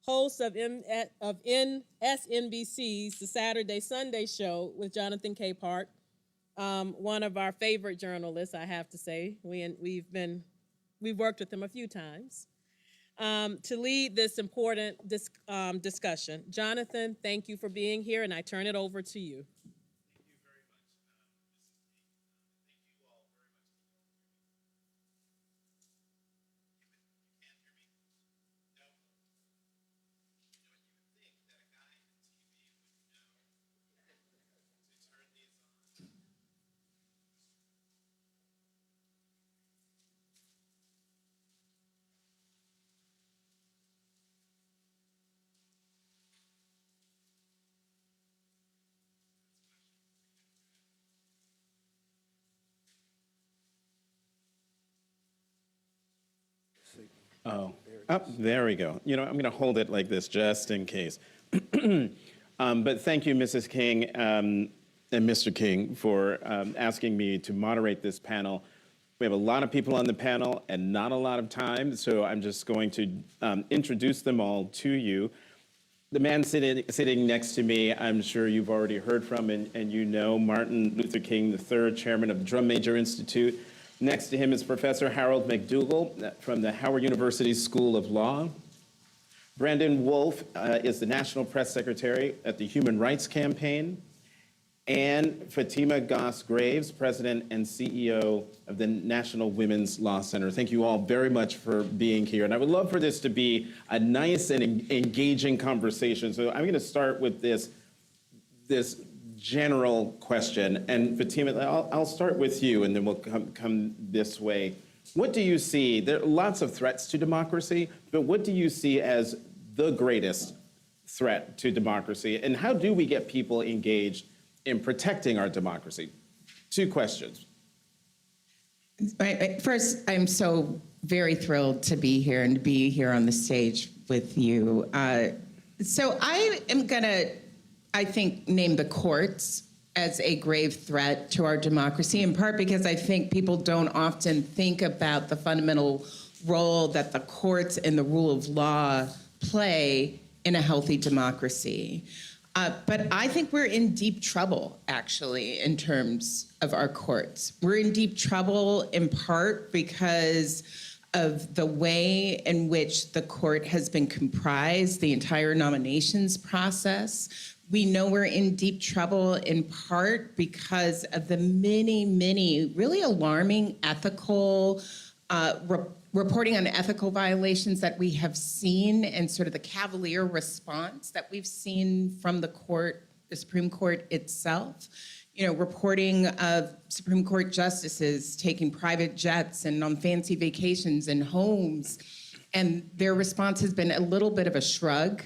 host of MSNBC's The Saturday Sunday Show with Jonathan Capehart, one of our favorite journalists, I have to say. We've worked with him a few times. To lead this important discussion. Jonathan, thank you for being here, and I turn it over to you. Oh, there we go. You know, I'm going to hold it like this just in case. But thank you, Mrs. King and Mr. King, for asking me to moderate this panel. We have a lot of people on the panel and not a lot of time, so I'm just going to introduce them all to you. The man sitting next to me, I'm sure you've already heard from, and you know, Martin Luther King III, chairman of the Drum Major Institute. Next to him is Professor Harold McDougall from the Howard University School of Law. Brandon Wolf is the National Press Secretary at the Human Rights Campaign. And Fatima Goss-Graves, President and CEO of the National Women's Law Center. Thank you all very much for being here. And I would love for this to be a nice and engaging conversation. So I'm going to start with this general question. And Fatima, I'll start with you, and then we'll come this way. What do you see? There are lots of threats to democracy, but what do you see as the greatest threat to democracy? And how do we get people engaged in protecting our democracy? Two questions. First, I'm so very thrilled to be here and to be here on the stage with you. So I am going to, I think, name the courts as a grave threat to our democracy, in part because I think people don't often think about the fundamental role that the courts and the rule of law play in a healthy democracy. But I think we're in deep trouble, actually, in terms of our courts. We're in deep trouble in part because of the way in which the court has been comprised, the entire nominations process, We know we're in deep trouble in part because of the many, many really alarming ethical reporting on ethical violations that we have seen and sort of the cavalier response that we've seen from the Supreme Court itself. You know, reporting of Supreme Court justices taking private jets and on fancy vacations and homes, and their response has been a little bit of a shrug,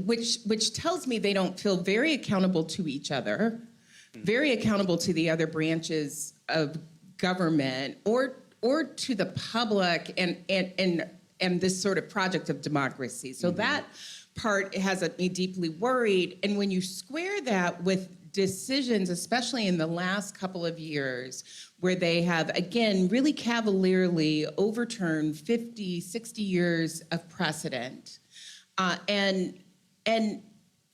which tells me they don't feel very accountable to each other, very accountable to the other branches of government, or to the public and this sort of project of democracy. So that part has me deeply worried. And when you square that with decisions, especially in the last couple of years, where they have, again, really cavalierly overturned 50, 60 years of precedent, and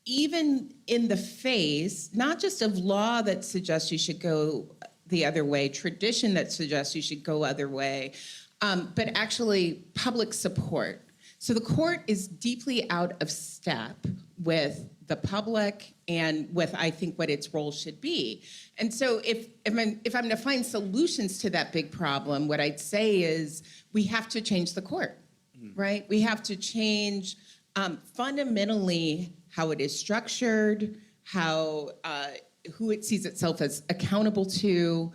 even in the face, not just of law that suggests you should go the other way, tradition that suggests you should go other way, but actually public support. So the court is deeply out of step with the public and with, I think, what its role should be. And so if I'm to find solutions to that big problem, what I'd say is we have to change the court, right? We have to change fundamentally how it is structured, who it sees itself as accountable to,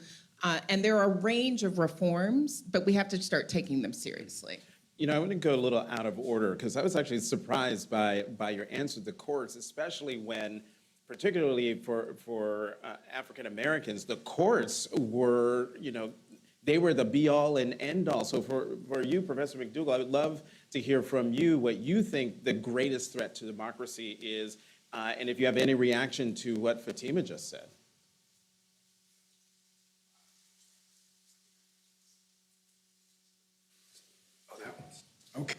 and there are a range of reforms, but we have to start taking them seriously. You know, I want to go a little out of order because I was actually surprised by your answer to the courts, especially when, particularly for African Americans, the courts were, they were the be all and end all. So for you, Professor McDougall, I would love to hear from you what you think the greatest threat to democracy is, and if you have any reaction to what Fatima just said. Okay.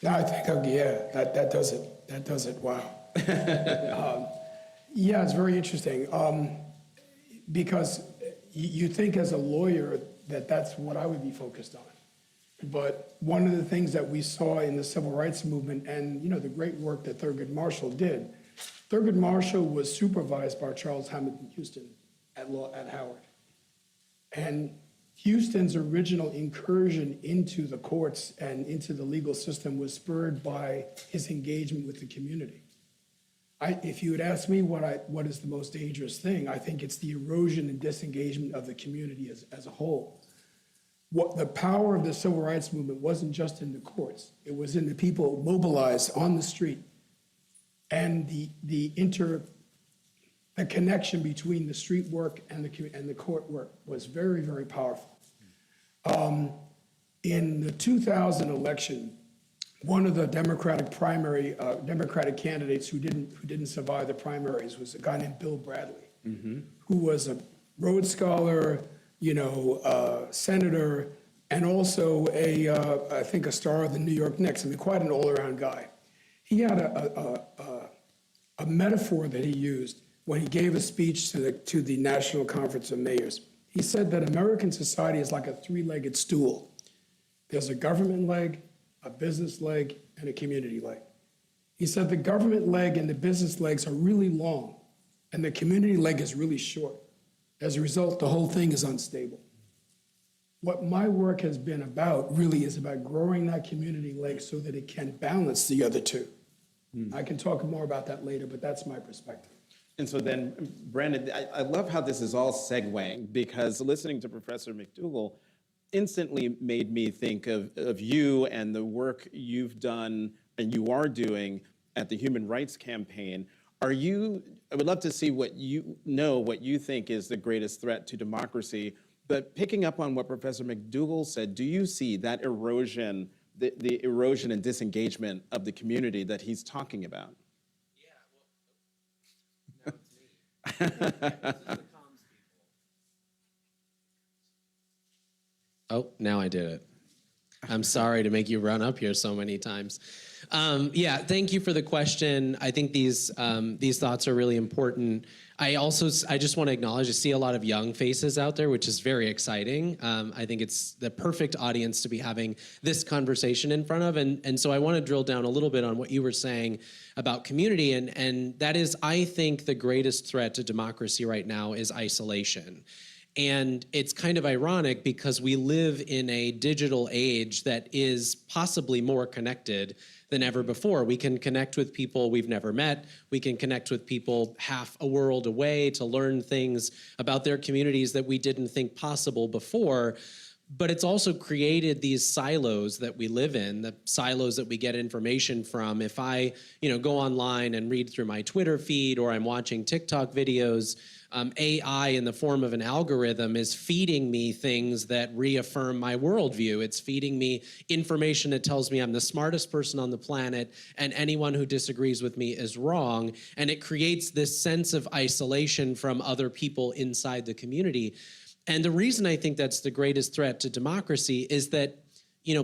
No, I think, that does it. That does it. Wow. Yeah, it's very interesting. Because you think as a lawyer that that's what I would be focused on. But one of the things that we saw in the civil rights movement and, the great work that Thurgood Marshall did, Thurgood Marshall was supervised by Charles Hamilton Houston at Howard. And Houston's original incursion into the courts and into the legal system was spurred by his engagement with the community. If you had asked me what is the most dangerous thing, I think it's the erosion and disengagement of the community as a whole. What the power of the civil rights movement wasn't just in the courts, it was in the people mobilized on the street. And the connection between the street work and the court work was very, very powerful. In the 2000 election, one of the Democratic candidates who didn't survive the primaries was a guy named Bill Bradley, who was a Rhodes Scholar, senator, and also I think a star of the New York Knicks. I mean, quite an all-around guy. He had a metaphor that he used when he gave a speech to the National Conference of Mayors. He said that American society is like a three-legged stool. There's a government leg, a business leg, and a community leg. He said the government leg and the business legs are really long, and the community leg is really short. As a result, the whole thing is unstable. What my work has been about really is about growing that community leg so that it can balance the other two. I can talk more about that later, but that's my perspective. And so then, Brandon, I love how this is all segueing, because listening to Professor McDougall instantly made me think of you and the work you've done and you are doing at the Human Rights Campaign. I would love to see what you think is the greatest threat to democracy, but picking up on what Professor McDougall said, do you see that erosion, the erosion and disengagement of the community that he's talking about? Oh, now I did it. I'm sorry to make you run up here so many times. Yeah, thank you for the question. I think these thoughts are really important. I just want to acknowledge, I see a lot of young faces out there, which is very exciting. I think it's the perfect audience to be having this conversation in front of. And so I want to drill down a little bit on what you were saying about community. And that is, I think the greatest threat to democracy right now is isolation. And it's kind of ironic because we live in a digital age that is possibly more connected than ever before. We can connect with people we've never met. We can connect with people half a world away to learn things about their communities that we didn't think possible before. But it's also created these silos that we live in, the silos that we get information from. If I, go online and read through my Twitter feed, or I'm watching TikTok videos, AI in the form of an algorithm is feeding me things that reaffirm my worldview. It's feeding me information that tells me I'm the smartest person on the planet and anyone who disagrees with me is wrong. And it creates this sense of isolation from other people inside the community. And the reason I think that's the greatest threat to democracy is that,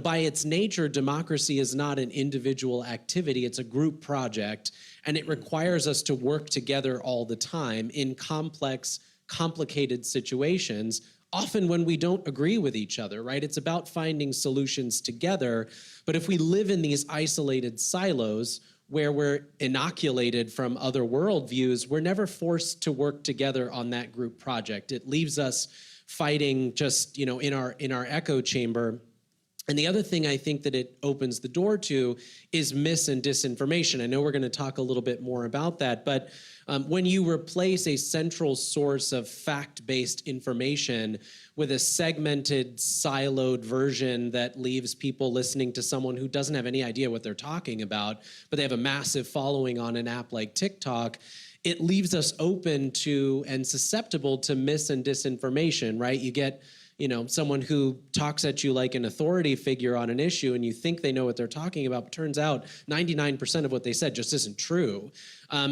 by its nature, democracy is not an individual activity, it's a group project, and it requires us to work together all the time in complex, complicated situations, often when we don't agree with each other, right? It's about finding solutions together, but if we live in these isolated silos, where we're inoculated from other worldviews, we're never forced to work together on that group project. It leaves us fighting just, in our echo chamber. And the other thing I think that it opens the door to is mis and disinformation. I know we're going to talk a little bit more about that, but when you replace a central source of fact-based information with a segmented, siloed version that leaves people listening to someone who doesn't have any idea what they're talking about, but they have a massive following on an app like TikTok, it leaves us open to and susceptible to mis and disinformation, right? You get someone who talks at you like an authority figure on an issue and you think they know what they're talking about, but turns out 99% of what they said just isn't true.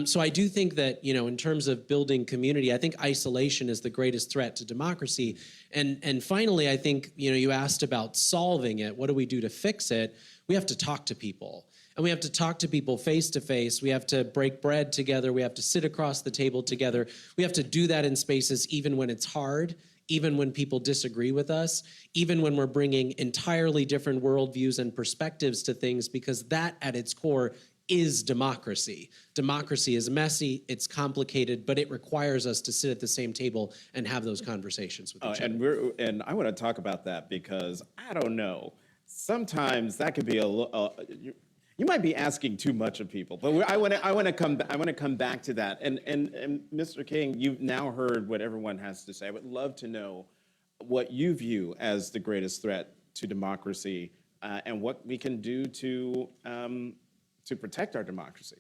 So I do think that, in terms of building community, I think isolation is the greatest threat to democracy. And finally, I think, you asked about solving it. What do we do to fix it? We have to talk to people. And we have to talk to people face to face. We have to break bread together. We have to sit across the table together. We have to do that in spaces even when it's hard, even when people disagree with us, even when we're bringing entirely different worldviews and perspectives to things, because that at its core is democracy. Democracy is messy, it's complicated, but it requires us to sit at the same table and have those conversations with each other. And I want to talk about that because I don't know. Sometimes that could be you might be asking too much of people, but I want to come back to that. And Mr. King, you've now heard what everyone has to say. I would love to know what you view as the greatest threat to democracy, and what we can do to protect our democracy.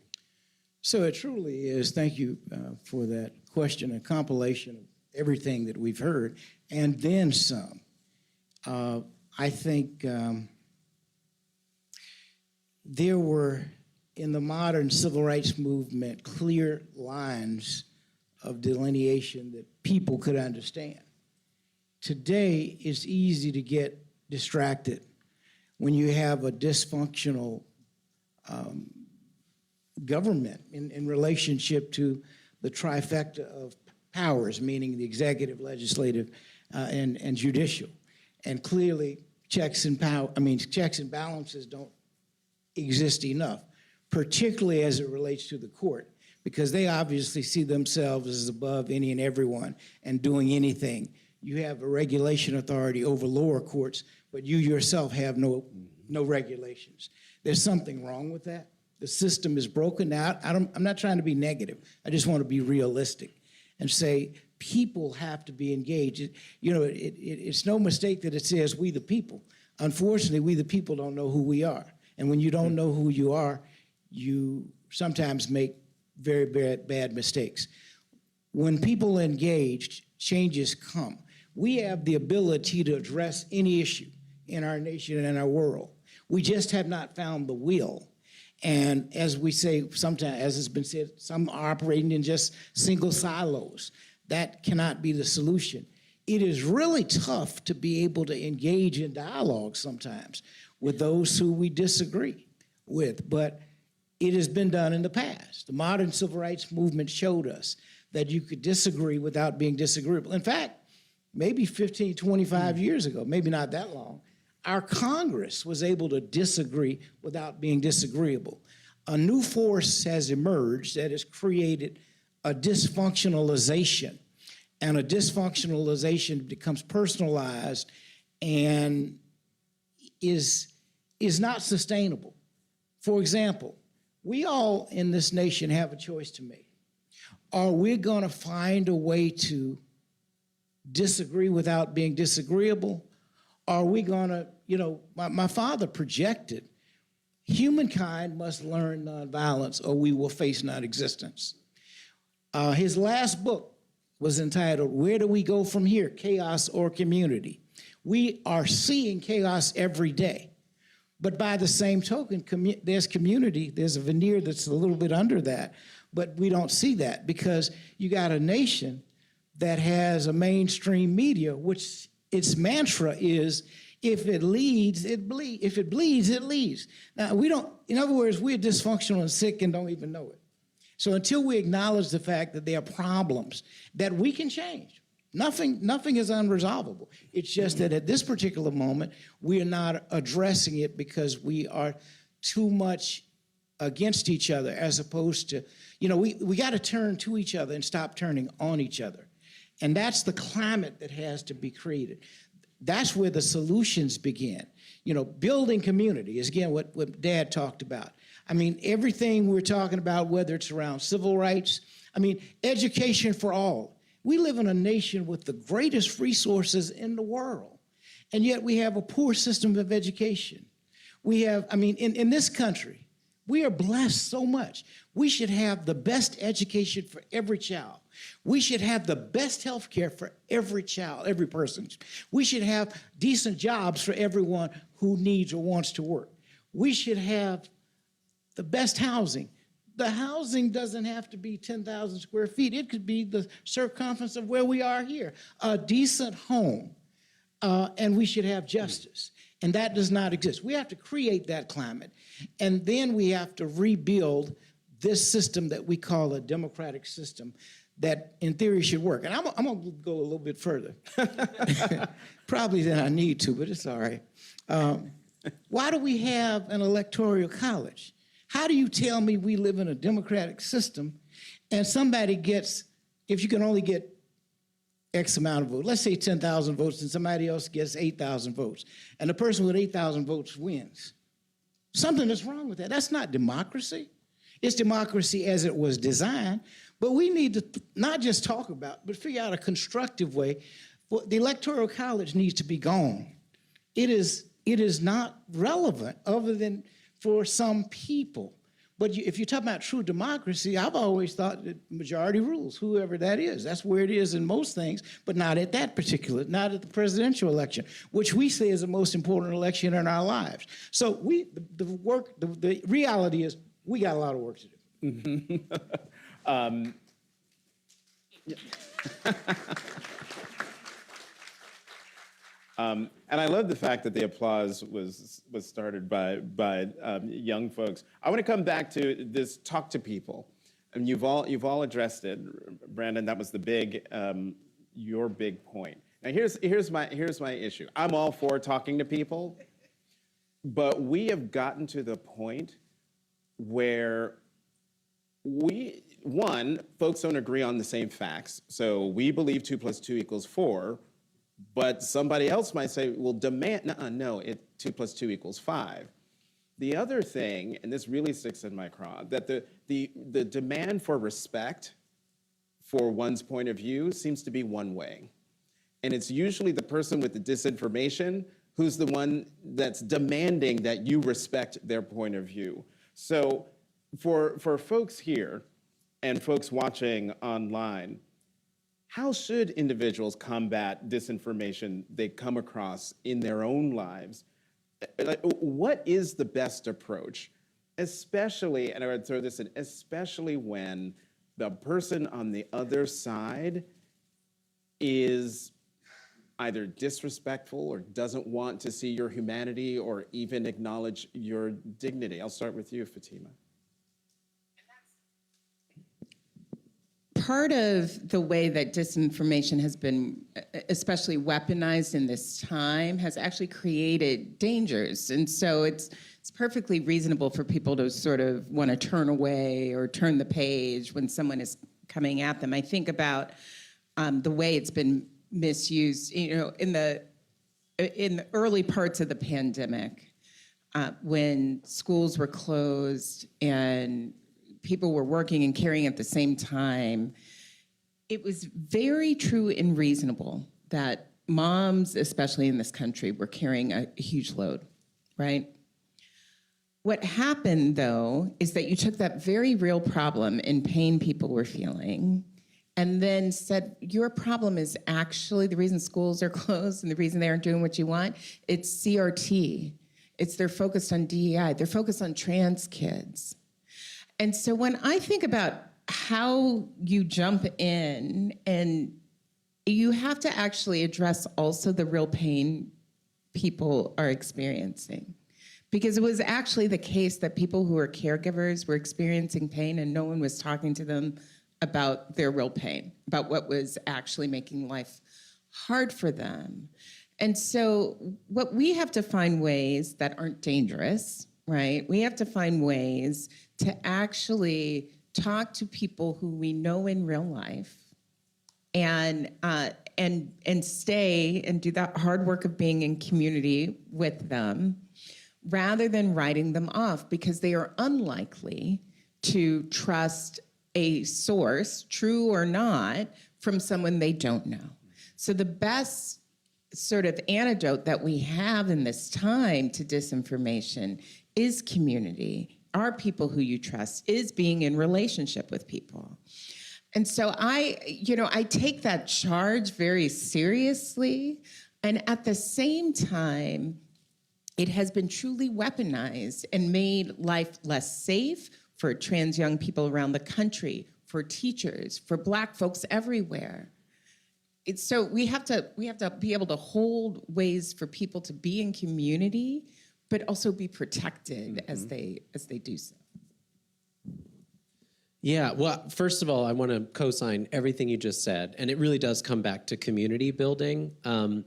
So it truly is, thank you for that question, a compilation of everything that we've heard, and then some. I think there were, in the modern civil rights movement, clear lines of delineation that people could understand. Today, it's easy to get distracted when you have a dysfunctional government in relationship to the trifecta of powers, meaning the executive, legislative, and judicial. And clearly, checks and balances don't exist enough, particularly as it relates to the court, because they obviously see themselves as above any and everyone and doing anything. You have a regulation authority over lower courts, but you yourself have no regulations. There's something wrong with that. The system is broken out. I'm not trying to be negative. I just want to be realistic and say people have to be engaged. It's no mistake that it says we the people. Unfortunately, we the people don't know who we are. And when you don't know who you are, you sometimes make very bad mistakes. When people engage, changes come. We have the ability to address any issue in our nation and in our world. We just have not found the will. And as we say sometimes, as it's been said, some are operating in just single silos. That cannot be the solution. it is really tough to be able to engage in dialogue sometimes with those who we disagree with, but it has been done in the past. The modern civil rights movement showed us that you could disagree without being disagreeable. In fact, maybe 15, 25 years ago, maybe not that long, our Congress was able to disagree without being disagreeable. A new force has emerged that has created a dysfunctionalization, and a dysfunctionalization becomes personalized and is not sustainable. For example, we all in this nation have a choice to make. Are we going to find a way to disagree without being disagreeable? Are we going to, my father projected, humankind must learn nonviolence or we will face non-existence. His last book was entitled, Where Do We Go From Here, Chaos or Community? We are seeing chaos every day. But by the same token, there's community, there's a veneer that's a little bit under that, but we don't see that because you got a nation that has a mainstream media, which its mantra is, if it leads, it bleeds. If it bleeds, it leads. Now, we don't, in other words, we're dysfunctional and sick and don't even know it. So until we acknowledge the fact that there are problems that we can change, nothing is unresolvable. It's just that at this particular moment, we are not addressing it because we are too much against each other as opposed to, we got to turn to each other and stop turning on each other. And that's the climate that has to be created. That's where the solutions begin. Building community is, again, what Dad talked about. I mean, everything we're talking about, whether it's around civil rights, education for all. We live in a nation with the greatest resources in the world, and yet we have a poor system of education. We have, in this country, we are blessed so much. We should have the best education for every child. We should have the best health care for every child, every person. We should have decent jobs for everyone who needs or wants to work. We should have the best housing. The housing doesn't have to be 10,000 square feet. It could be the circumference of where we are here, a decent home, and we should have justice. And that does not exist. We have to create that climate, and then we have to rebuild this system that we call a democratic system that in theory should work. And I'm going to go a little bit further, probably than I need to, but it's all right. Why do we have an electoral college? How do you tell me we live in a democratic system and somebody gets, if you can only get X amount of votes, let's say 10,000 votes, and somebody else gets 8,000 votes, and the person with 8,000 votes wins? Something is wrong with that. That's not democracy. It's democracy as it was designed, but we need to not just talk about, but figure out a constructive way. Well, the Electoral College needs to be gone. It is not relevant other than for some people. But if you talk about true democracy, I've always thought that majority rules, whoever that is. That's where it is in most things, but not at that particular, not at the presidential election, which we say is the most important election in our lives. So the reality is we got a lot of work to do. And I love the fact that the applause was started by young folks. I want to come back to this talk to people. And you've all addressed it, Brandon. That was your big point. Now here's my issue. I'm all for talking to people, but we have gotten to the point where folks don't agree on the same facts. So we believe 2 + 2 = 4. But somebody else might say, well, 2 + 2 = 5. The other thing, and this really sticks in my craw, that the demand for respect for one's point of view seems to be one way. And it's usually the person with the disinformation who's the one that's demanding that you respect their point of view. So for folks here and folks watching online, how should individuals combat disinformation they come across in their own lives? What is the best approach? Especially, and I would throw this in, especially when the person on the other side is either disrespectful or doesn't want to see your humanity or even acknowledge your dignity? I'll start with you, Fatima. Part of the way that disinformation has been especially weaponized in this time has actually created dangers. And so it's perfectly reasonable for people to sort of want to turn away or turn the page when someone is coming at them. I think about the way it's been misused, in the early parts of the pandemic, when schools were closed and people were working and caring at the same time. It was very true and reasonable that moms, especially in this country, were carrying a huge load, right? What happened, though, is that you took that very real problem and pain people were feeling and then said, your problem is actually the reason schools are closed and the reason they aren't doing what you want, it's CRT. They're focused on DEI. They're focused on trans kids. And so when I think about how you jump in, and you have to actually address also the real pain people are experiencing. Because it was actually the case that people who were caregivers were experiencing pain and no one was talking to them about their real pain, about what was actually making life hard for them. And so what we have to find ways that aren't dangerous, right? We have to find ways to actually talk to people who we know in real life and stay and do that hard work of being in community with them rather than writing them off because they are unlikely to trust a source, true or not, from someone they don't know. So the best sort of antidote that we have in this time to disinformation is community, are people who you trust, is being in relationship with people. And so I take that charge very seriously. And at the same time, it has been truly weaponized and made life less safe for trans young people around the country, for teachers, for Black folks everywhere. So we have to be able to hold ways for people to be in community, but also be protected as they do so. Yeah, well, first of all, I want to co-sign everything you just said, and it really does come back to community building.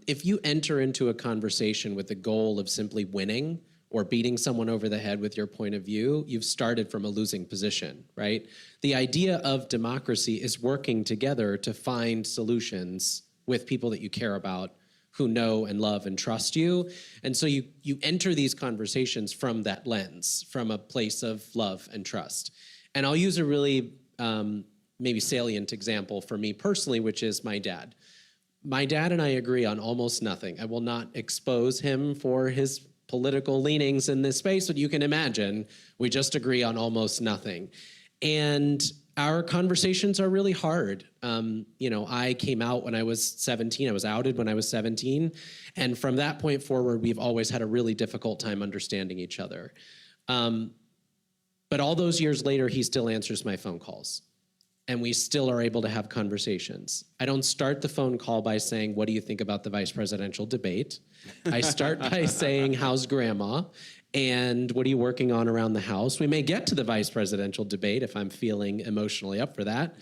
If you enter into a conversation with the goal of simply winning or beating someone over the head with your point of view, you've started from a losing position, right? The idea of democracy is working together to find solutions with people that you care about, who know and love and trust you. And so you enter these conversations from that lens, from a place of love and trust. And I'll use a really maybe salient example for me personally, which is my dad. My dad and I agree on almost nothing. I will not expose him for his political leanings in this space, but you can imagine we just agree on almost nothing. And our conversations are really hard. I came out when I was 17. I was outed when I was 17. And from that point forward, we've always had a really difficult time understanding each other. But all those years later, he still answers my phone calls. And we still are able to have conversations. I don't start the phone call by saying, what do you think about the vice presidential debate? I start by saying, how's grandma? And what are you working on around the house? We may get to the vice presidential debate if I'm feeling emotionally up for that.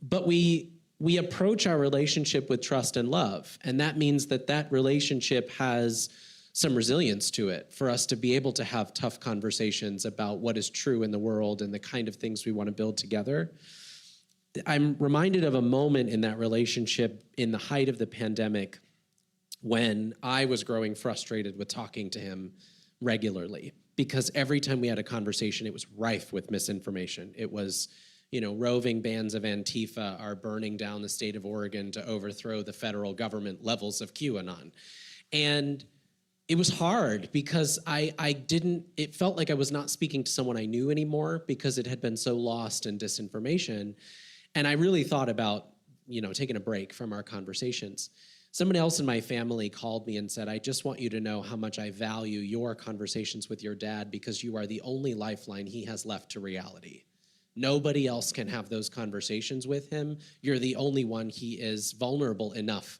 But we approach our relationship with trust and love. And that means that relationship has some resilience to it for us to be able to have tough conversations about what is true in the world and the kind of things we want to build together. I'm reminded of a moment in that relationship in the height of the pandemic when I was growing frustrated with talking to him regularly, because every time we had a conversation, it was rife with misinformation. It was, roving bands of Antifa are burning down the state of Oregon to overthrow the federal government levels of QAnon. And it was hard because it felt like I was not speaking to someone I knew anymore because it had been so lost in disinformation. And I really thought about, taking a break from our conversations. Someone else in my family called me and said, I just want you to know how much I value your conversations with your dad because you are the only lifeline he has left to reality. Nobody else can have those conversations with him. You're the only one he is vulnerable enough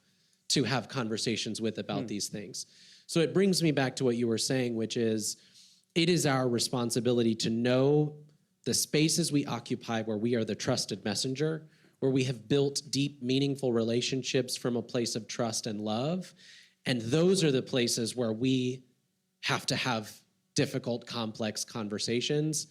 to have conversations with about these things. So it brings me back to what you were saying, which is it is our responsibility to know the spaces we occupy where we are the trusted messenger, where we have built deep, meaningful relationships from a place of trust and love. And those are the places where we have to have difficult, complex conversations.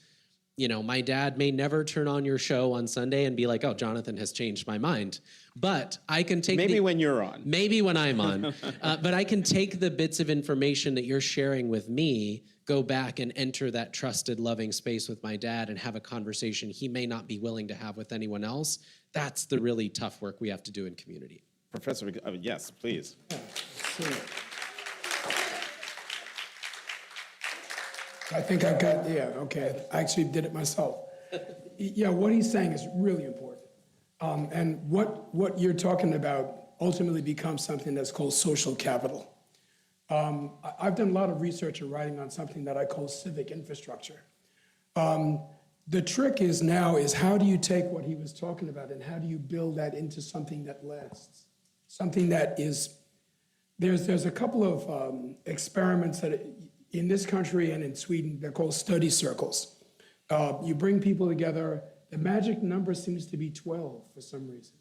You know, my dad may never turn on your show on Sunday and be like, oh, Jonathan has changed my mind. But I can take Maybe when you're on. Maybe when I'm on. But I can take the bits of information that you're sharing with me, go back and enter that trusted, loving space with my dad and have a conversation he may not be willing to have with anyone else. That's the really tough work we have to do in community. Professor, yes, please. I think I've got, yeah, okay, I actually did it myself. Yeah, what he's saying is really important. And what you're talking about ultimately becomes something that's called social capital. I've done a lot of research and writing on something that I call civic infrastructure. The trick is how do you take what he was talking about and how do you build that into something that lasts? Something that is, there's a couple of experiments that in this country and in Sweden, they're called study circles. You bring people together. The magic number seems to be 12 for some reason.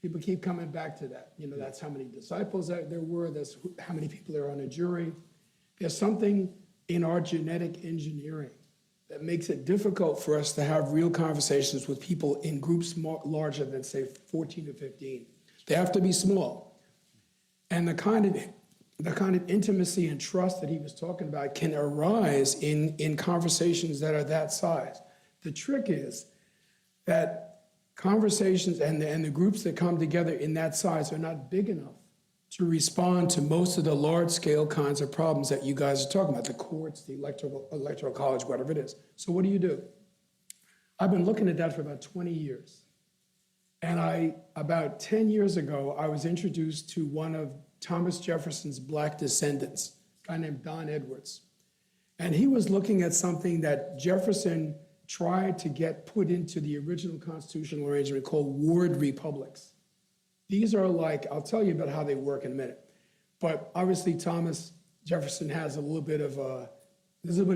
People keep coming back to that. You know, that's how many disciples there were. That's how many people are on a jury. There's something in our genetic engineering that makes it difficult for us to have real conversations with people in groups larger than, say, 14 or 15. They have to be small. And the kind of intimacy and trust that he was talking about can arise in conversations that are that size. The trick is that conversations and the groups that come together in that size are not big enough to respond to most of the large-scale kinds of problems that you guys are talking about, the courts, the electoral college, whatever it is. So what do? I've been looking at that for about 20 years. And about 10 years ago, I was introduced to one of Thomas Jefferson's black descendants, a guy named Don Edwards. And he was looking at something that Jefferson tried to get put into the original constitutional arrangement called ward republics. These are like, I'll tell you about how they work in a minute. But obviously Thomas Jefferson has a little bit of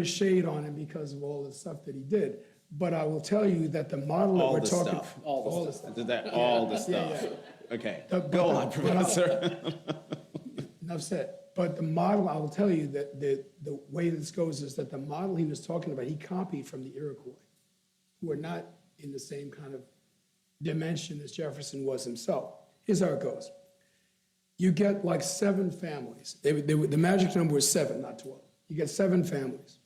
shade on him because of all the stuff that he did. But I will tell you that the model that we're talking. All the stuff. All the stuff. Okay, Go on, Professor. Enough said. But the model, I will tell you that the way this goes is that the model he was talking about, he copied from the Iroquois, who are not in the same kind of dimension as Jefferson was himself. Here's how it goes. You get like 7 families. The magic number was 7, not 12. You get 7 families.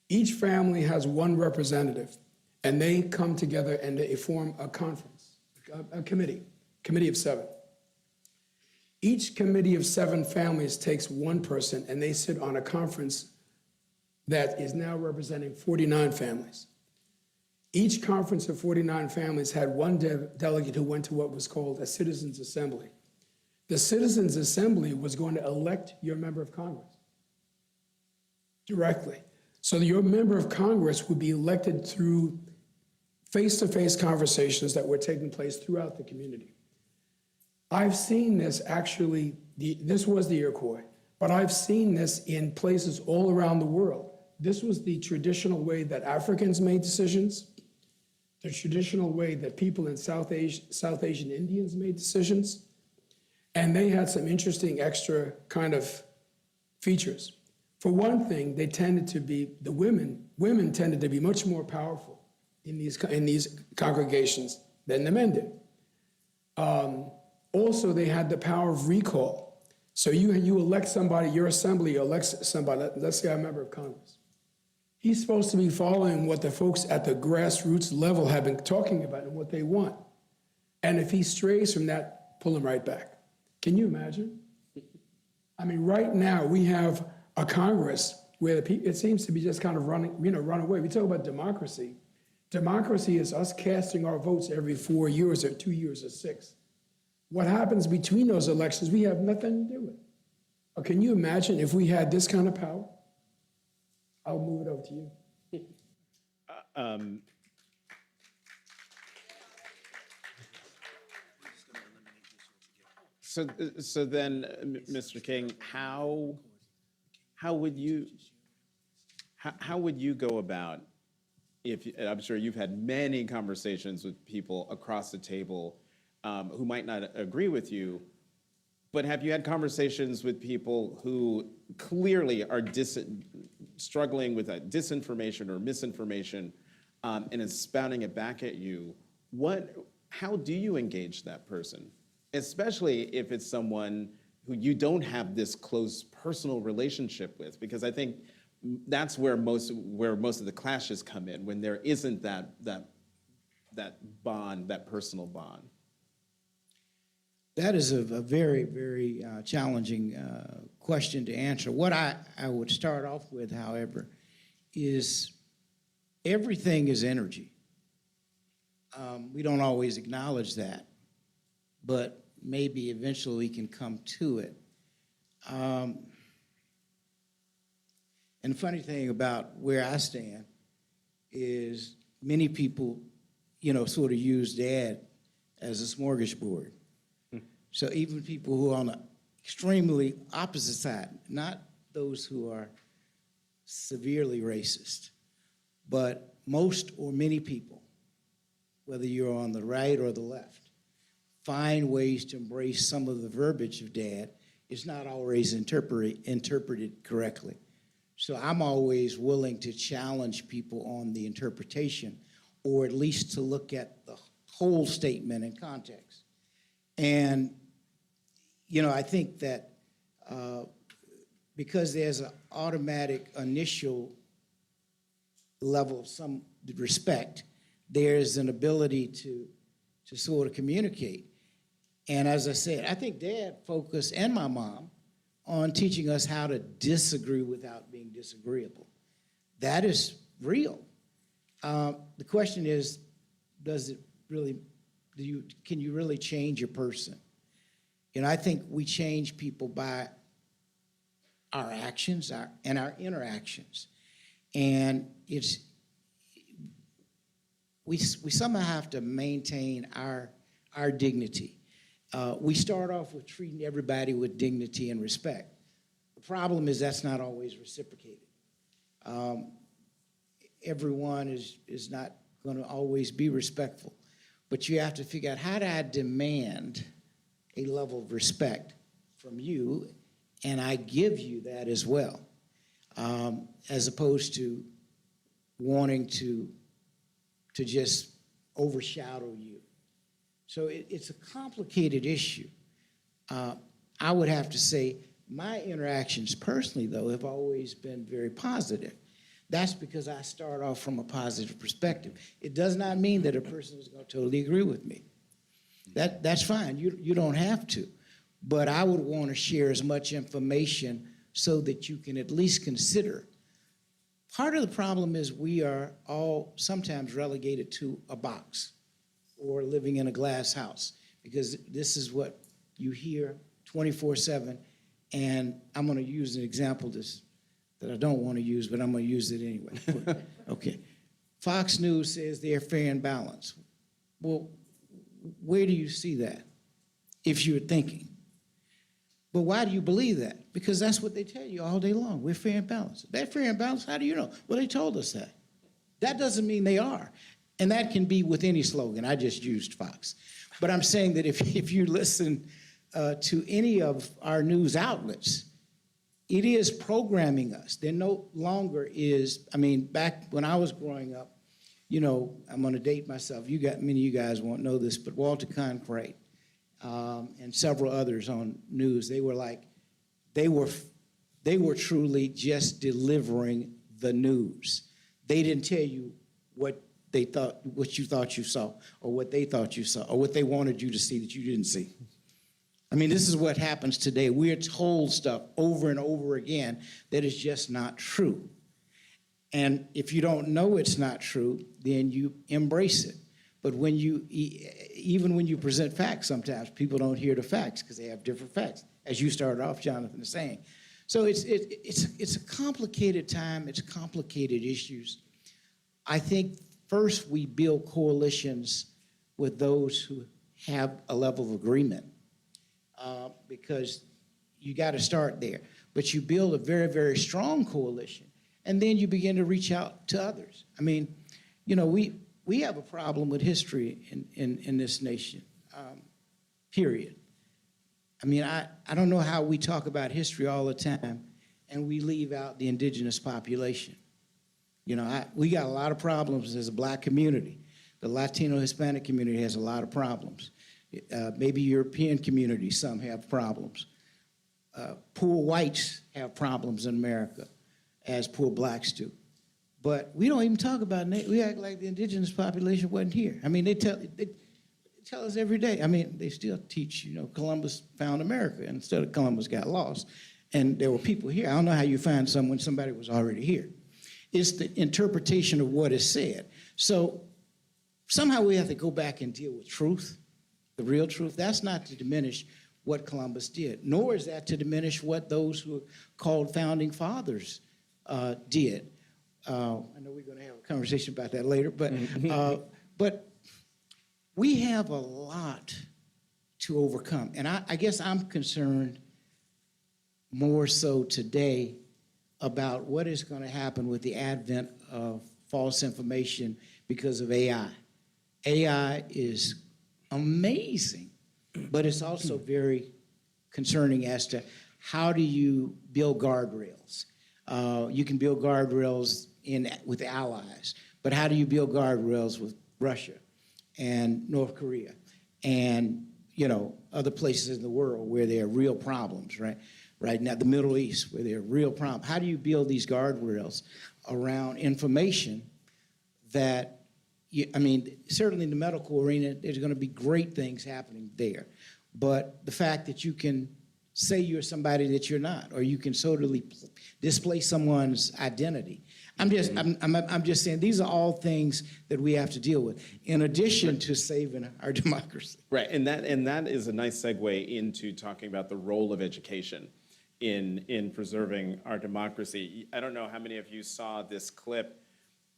Each family has 1 representative, and they come together and they form a conference, a committee of 7. Each committee of 7 families takes 1 person, and they sit on a conference that is now representing 49 families. Each conference of 49 families had 1 delegate who went to what was called a citizens' assembly. The citizens' assembly was going to elect your member of Congress directly. So your member of Congress would be elected through face-to-face conversations that were taking place throughout the community. I've seen this actually, this was the Iroquois, but I've seen this in places all around the world. This was the traditional way that Africans made decisions, the traditional way that people in South Asian Indians made decisions, and they had some interesting extra kind of features. For one thing, they tended to be, the women tended to be much more powerful in these congregations than the men did. Also, they had the power of recall. So you elect somebody, your assembly elects somebody, let's say a member of Congress. He's supposed to be following what the folks at the grassroots level have been talking about and what they want. And if he strays from that, pull him right back. Can you imagine? I mean, right now we have a Congress where it seems to be just kind of run away. We talk about democracy. Democracy is us casting our votes every 4 years or 2 years or 6. What happens between those elections, we have nothing to do with. Or can you imagine if we had this kind of power? I'll move it over to you. So then, Mr. King, how would you go about, I'm sure you've had many conversations with people across the table who might not agree with you, but have you had conversations with people who clearly are struggling with disinformation or misinformation and is spouting it back at you? How do you engage that person? Especially if it's someone who you don't have this close personal relationship with, because I think that's where most of the clashes come in, when there isn't that bond, that personal bond. That is a very, very challenging question to answer. What I would start off with, however, is everything is energy. We don't always acknowledge that, but maybe eventually we can come to it. And the funny thing about where I stand is many people, sort of use Dad as a smorgasbord. So even people who are on the extremely opposite side, not those who are severely racist, but most or many people, whether you're on the right or the left, find ways to embrace some of the verbiage of Dad. It's not always interpreted correctly. So I'm always willing to challenge people on the interpretation, or at least to look at the whole statement in context. And, I think that because there's an automatic initial level of some respect, there's an ability to sort of communicate. And as I said, I think Dad focused, and my mom, on teaching us how to disagree without being disagreeable. That is real. The question is, can you really change a person? And I think we change people by our actions and our interactions. And we somehow have to maintain our dignity. We start off with treating everybody with dignity and respect. The problem is that's not always reciprocated. Everyone is not going to always be respectful, but you have to figure out, how do I demand a level of respect from you, and I give you that as well, as opposed to wanting to just overshadow you. So it's a complicated issue. I would have to say my interactions personally, though, have always been very positive. That's because I start off from a positive perspective. It does not mean that a person is going to totally agree with me. That's fine. You don't have to. But I would want to share as much information so that you can at least consider. Part of the problem is we are all sometimes relegated to a box or living in a glass house, because this is what you hear 24/7. And I'm going to use an example that I don't want to use, but I'm going to use it anyway. Okay. Fox News says they're fair and balanced. Well, where do you see that, if you're thinking? But why do you believe that? Because that's what they tell you all day long. We're fair and balanced. They're fair and balanced? How do you know? Well, they told us that. That doesn't mean they are. And that can be with any slogan. I just used Fox. But I'm saying that if you listen to any of our news outlets, it is programming us. There no longer is, back when I was growing up, I'm going to date myself. Many of you guys won't know this, but Walter Cronkite and several others on news, they were truly just delivering the news. They didn't tell you what you thought you saw, or what they thought you saw, or what they wanted you to see that you didn't see. This is what happens today. We're told stuff over and over again that is just not true. And if you don't know it's not true, then you embrace it. But even when you present facts, sometimes people don't hear the facts because they have different facts, as you started off, Jonathan, saying. So it's a complicated time. It's complicated issues. I think first we build coalitions with those who have a level of agreement. because you got to start there. But you build a very, very strong coalition, and then you begin to reach out to others. I mean, you know, we have a problem with history in this nation, period. I mean, I don't know how we talk about history all the time and we leave out the indigenous population. You know, we got a lot of problems as a Black community. The Latino Hispanic community has a lot of problems. Maybe European communities, some have problems. Poor whites have problems in America, as poor Blacks do. But we don't even talk about it. We act like the indigenous population wasn't here. I mean, they tell us every day. I mean, they still teach, you know, Columbus found America instead of Columbus got lost. And there were people here. I don't know how you find some when somebody was already here. It's the interpretation of what is said. So somehow we have to go back and deal with truth, the real truth. That's not to diminish what Columbus did, nor is that to diminish what those who are called founding fathers did. I know we're going to have a conversation about that later, but we have a lot to overcome. And I guess I'm concerned more so today about what is going to happen with the advent of false information because of AI. AI is amazing, but it's also very concerning as to how do you build guardrails. You can build guardrails with allies, but how do you build guardrails with Russia and North Korea and, you know, other places in the world where there are real problems, right? Right now, the Middle East, where there are real problems. How do you build these guardrails around information that, I mean, certainly in the medical arena, there's going to be great things happening there. But the fact that you can say you're somebody that you're not, or you can totally displace someone's identity. I'm just saying these are all things that we have to deal with, in addition to saving our democracy. Right, and that is a nice segue into talking about the role of education in preserving our democracy. I don't know how many of you saw this clip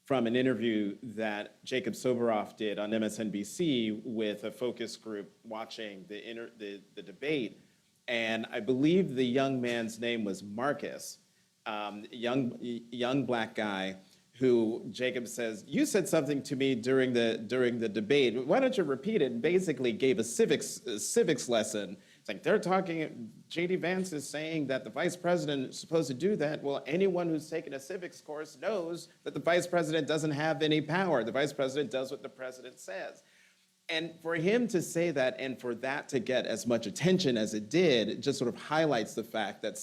from an interview that Jacob Soboroff did on MSNBC with a focus group watching the debate, and I believe the young man's name was Marcus, young Black guy, who Jacob says, "You said something to me during the debate. Why don't you repeat it?" And basically gave a civics lesson. It's like they're talking. J.D. Vance is saying that the vice president is supposed to do that. Well, anyone who's taken a civics course knows that the vice president doesn't have any power. The vice president does what the president says. And for him to say that, and for that to get as much attention as it did, it just sort of highlights the fact that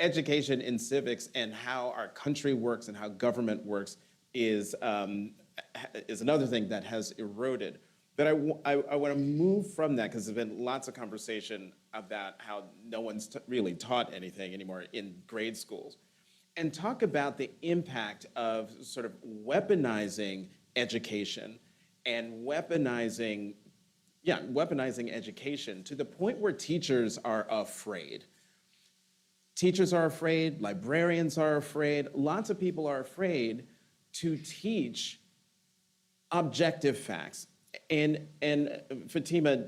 education in civics and how our country works and how government works is another thing that has eroded. But I want to move from that, because there's been lots of conversation about how no one's really taught anything anymore in grade schools, and talk about the impact of sort of weaponizing education and weaponizing education to the point where teachers are afraid. Teachers are afraid, librarians are afraid, lots of people are afraid to teach objective facts. And Fatima,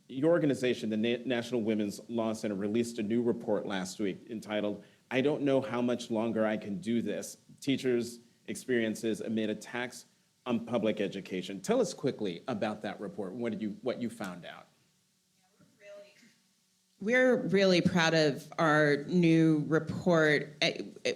your organization, the National Women's Law Center, released a new report last week entitled, "I Don't Know How Much Longer I Can Do This: Teachers' Experiences Amid Attacks on Public Education." Tell us quickly about that report, what you found out. We're really proud of our new report.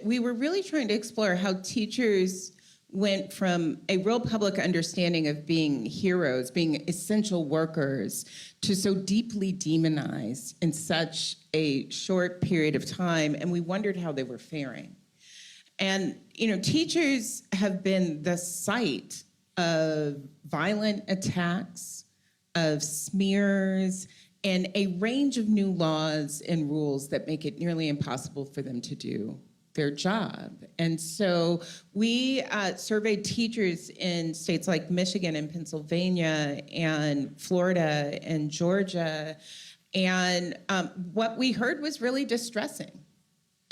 We were really trying to explore how teachers went from a real public understanding of being heroes, being essential workers, to so deeply demonized in such a short period of time, and we wondered how they were faring. And, you know, teachers have been the site of violent attacks, of smears, and a range of new laws and rules that make it nearly impossible for them to do their job. And so we surveyed teachers in states like Michigan and Pennsylvania and Florida and Georgia, and what we heard was really distressing.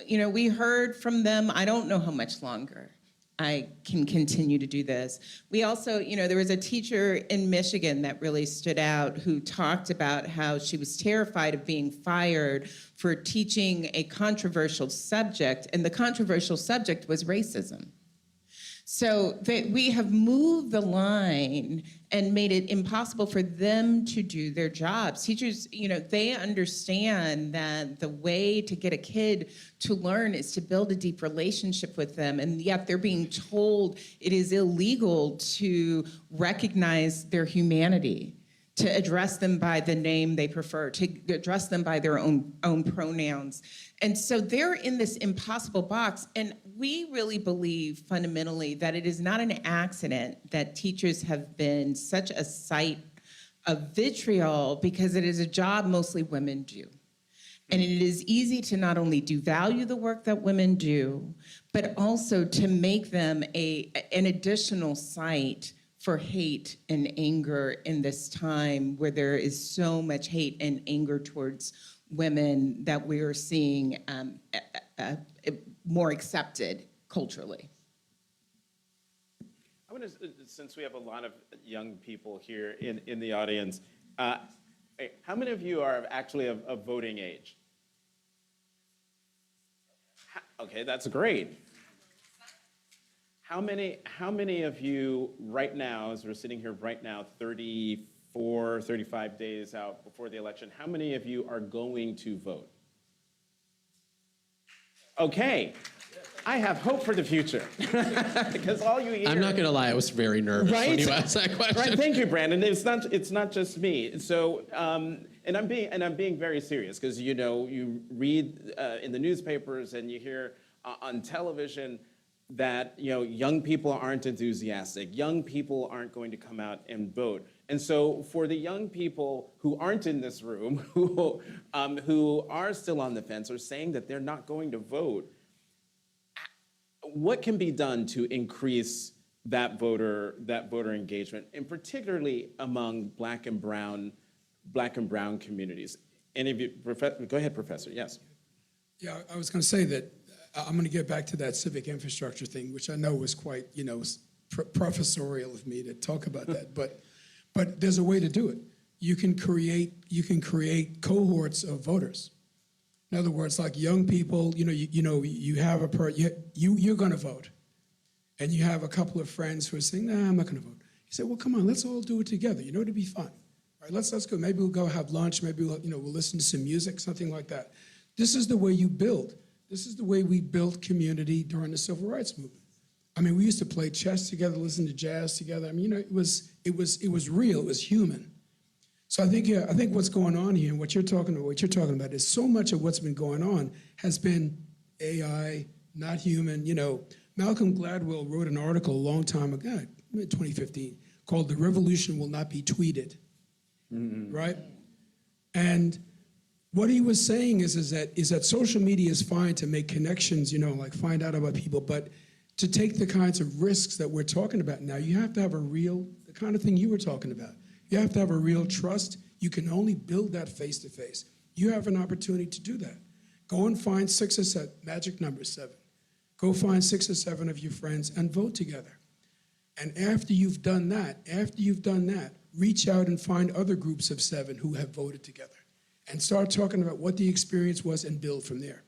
You know, we heard from them, "I don't know how much longer I can continue to do this. We also, there was a teacher in Michigan that really stood out who talked about how she was terrified of being fired for teaching a controversial subject, and the controversial subject was racism. So we have moved the line and made it impossible for them to do their jobs. Teachers, they understand that the way to get a kid to learn is to build a deep relationship with them, and yet they're being told it is illegal to recognize their humanity, to address them by the name they prefer, to address them by their own pronouns. And so they're in this impossible box. And we really believe fundamentally that it is not an accident that teachers have been such a site of vitriol, because it is a job mostly women do. And it is easy to not only devalue the work that women do, but also to make them an additional site for hate and anger in this time where there is so much hate and anger towards women that we are seeing more accepted culturally. I want to, since we have a lot of young people here in the audience, how many of you are actually of voting age? Okay, that's great. How many of you right now, as we're sitting here right now, 34, 35 days out before the election, how many of you are going to vote? Okay, I have hope for the future. Because all you hear... I'm not going to lie, I was very nervous when you asked that question. Right, thank you, Brandon. It's not just me. So, and I'm being very serious, because you read in the newspapers and you hear on television that young people aren't enthusiastic, young people aren't going to come out and vote. And so for the young people who aren't in this room, who are still on the fence or saying that they're not going to vote, what can be done to increase that voter engagement, and particularly among Black and Brown communities? Any of you, go ahead, Professor, yes. Yeah, I was going to say that I'm going to get back to that civic infrastructure thing, which I know was quite, professorial of me to talk about that. But there's a way to do it. You can create cohorts of voters. In other words, like young people, you have you're going to vote, and you have a couple of friends who are saying, "Nah, I'm not going to vote." You say, "Well, come on, let's all do it together. It'd be fun, right? Let's go. Maybe we'll go have lunch. Maybe we'll listen to some music, something like that." This is the way you build. This is the way we built community during the Civil Rights Movement. I mean, we used to play chess together, listen to jazz together. I mean, it was real. It was human. So I think what's going on here, and what you're talking about, is so much of what's been going on has been AI, not human. Malcolm Gladwell wrote an article a long time ago, 2015, called "The Revolution Will Not Be Tweeted," right? And what he was saying is that social media is fine to make connections, like find out about people, but to take the kinds of risks that we're talking about now, you have to have the kind of thing you were talking about. You have to have a real trust. You can only build that face to face. You have an opportunity to do that. Go and find 6 or 7, magic number 7. Go find 6 or 7 of your friends and vote together. And after you've done that, reach out and find other groups of 7 who have voted together, and start talking about what the experience was and build from there.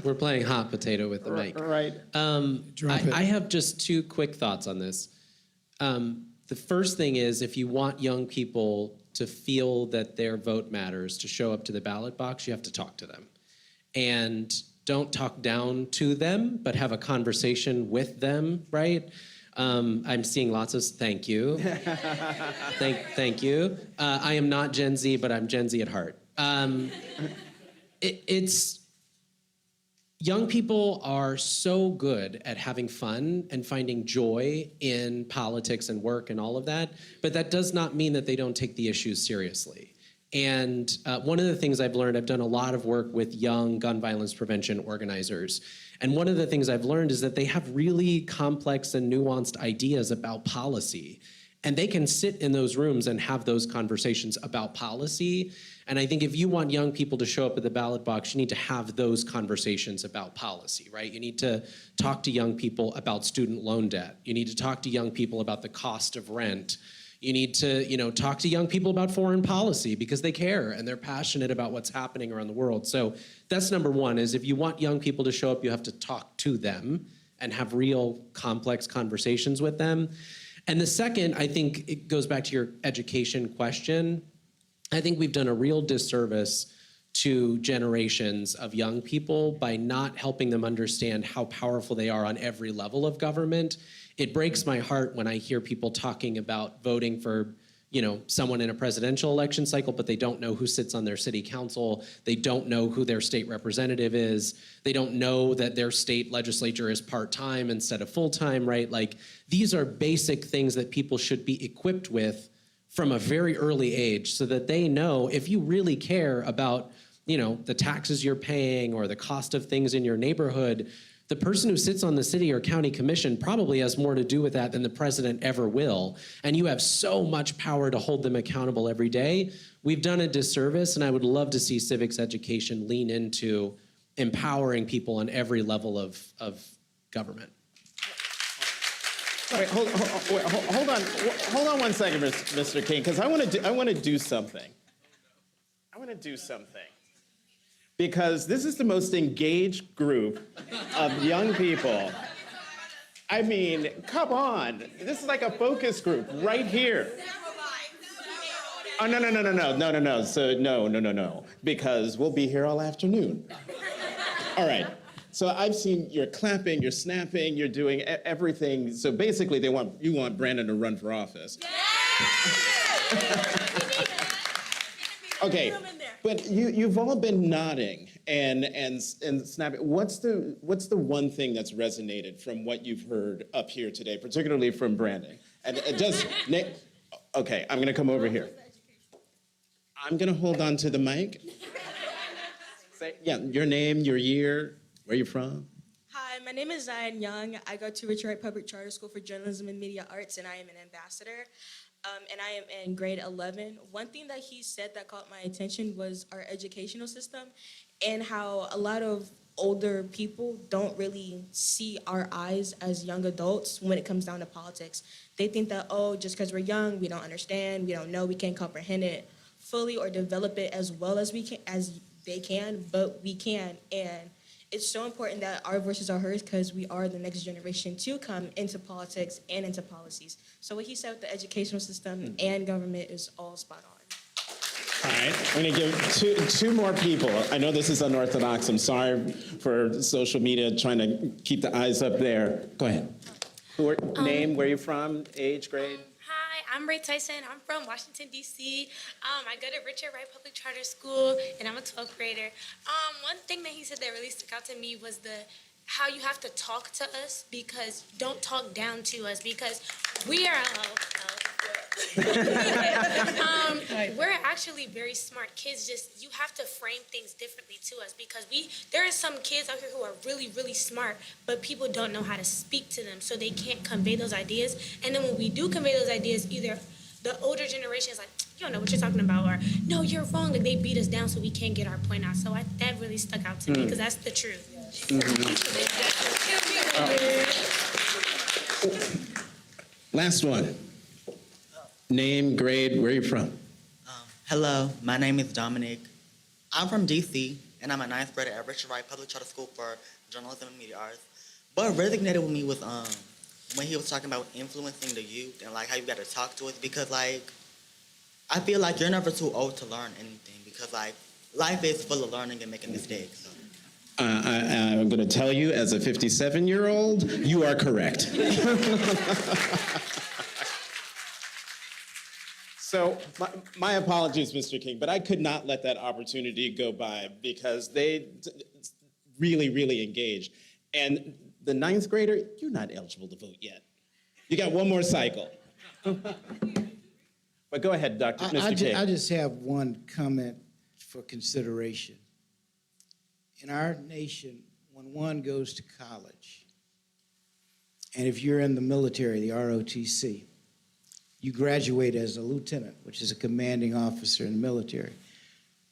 We're playing hot potato with the mic. Right. I have just 2 quick thoughts on this. The first thing is, if you want young people to feel that their vote matters, to show up to the ballot box, you have to talk to them. And don't talk down to them, but have a conversation with them, right? I'm seeing lots of thank you. Thank you. I am not Gen Z, but I'm Gen Z at heart. It's young people are so good at having fun and finding joy in politics and work and all of that, but that does not mean that they don't take the issues seriously. And one of the things I've learned, I've done a lot of work with young gun violence prevention organizers. And one of the things I've learned is that they have really complex and nuanced ideas about policy. And they can sit in those rooms and have those conversations about policy. And I think if you want young people to show up at the ballot box, you need to have those conversations about policy, right? You need to talk to young people about student loan debt. You need to talk to young people about the cost of rent. You need to, talk to young people about foreign policy because they care and they're passionate about what's happening around the world. So that's number one, is if you want young people to show up, you have to talk to them and have real complex conversations with them. And the second, I think it goes back to your education question. I think we've done a real disservice to generations of young people by not helping them understand how powerful they are on every level of government. It breaks my heart when I hear people talking about voting for, someone in a presidential election cycle, but they don't know who sits on their city council. They don't know who their state representative is. They don't know that their state legislature is part-time instead of full-time, right? Like, these are basic things that people should be equipped with from a very early age so that they know if you really care about, the taxes you're paying or the cost of things in your neighborhood, the person who sits on the city or county commission probably has more to do with that than the president ever will. And you have so much power to hold them accountable every day. We've done a disservice, and I would love to see civics education lean into empowering people on every level of government. Wait, hold on 1 second, Mr. King, because I want to do something. Because this is the most engaged group of young people. I mean, come on. This is like a focus group right here. Oh, no. So, no. Because we'll be here all afternoon. All right. So I've seen you're clapping, you're snapping, you're doing everything. So basically, you want Brandon to run for office. Okay, but you've all been nodding and snapping. What's the one thing that's resonated from what you've heard up here today, particularly from Brandon? And it does. Okay, I'm gonna come over here. I'm gonna hold on to the mic. Say, your name, your year, where you from? Hi, my name is Zion Young. I go to Richard Wright Public Charter School for Journalism and Media Arts, and I am an ambassador. And I am in grade 11. One thing that he said that caught my attention was our educational system and how a lot of older people don't really see our eyes as young adults when it comes down to politics. They think that, just because we're young, we don't understand, we don't know, we can't comprehend it fully or develop it as well as they can, but we can. And it's so important that our voices are heard because we are the next generation to come into politics and into policies. So what he said with the educational system and government is all spot on. All right, I'm going to give two more people. I know this is unorthodox. I'm sorry for social media trying to keep the eyes up there. Go ahead. Name, where you from, age, grade? Hi, I'm Ray Tyson. I'm from Washington, D.C. I go to Richard Wright Public Charter School, and I'm a 12th grader. One thing that he said that really stuck out to me was how you have to talk to us, because don't talk down to us, because we are we're actually very smart kids. Just you have to frame things differently to us, because there are some kids out here who are really, really smart, but people don't know how to speak to them, so they can't convey those ideas. And then when we do convey those ideas, either the older generation is like, you don't know what you're talking about, or no, you're wrong. Like, they beat us down so we can't get our point out. So that really stuck out to me, because that's the truth. Last one. Name, grade, where are you from? Hello, my name is Dominic. I'm from DC, and I'm a 9th grader at Richard Wright Public Charter School for Journalism and Media Arts. What resonated with me was when he was talking about influencing the youth and how you got to talk to us, because I feel like you're never too old to learn anything, because life is full of learning and making mistakes. So. I'm going to tell you, as a 57-year-old, you are correct. So my apologies, Mr. King, but I could not let that opportunity go by, because they really, really engaged. And the 9th grader, you're not eligible to vote yet. You got one more cycle. But go ahead, Mr. King. I just have one comment for consideration. In our nation, when one goes to college, and if you're in the military, the ROTC, you graduate as a lieutenant, which is a commanding officer in the military,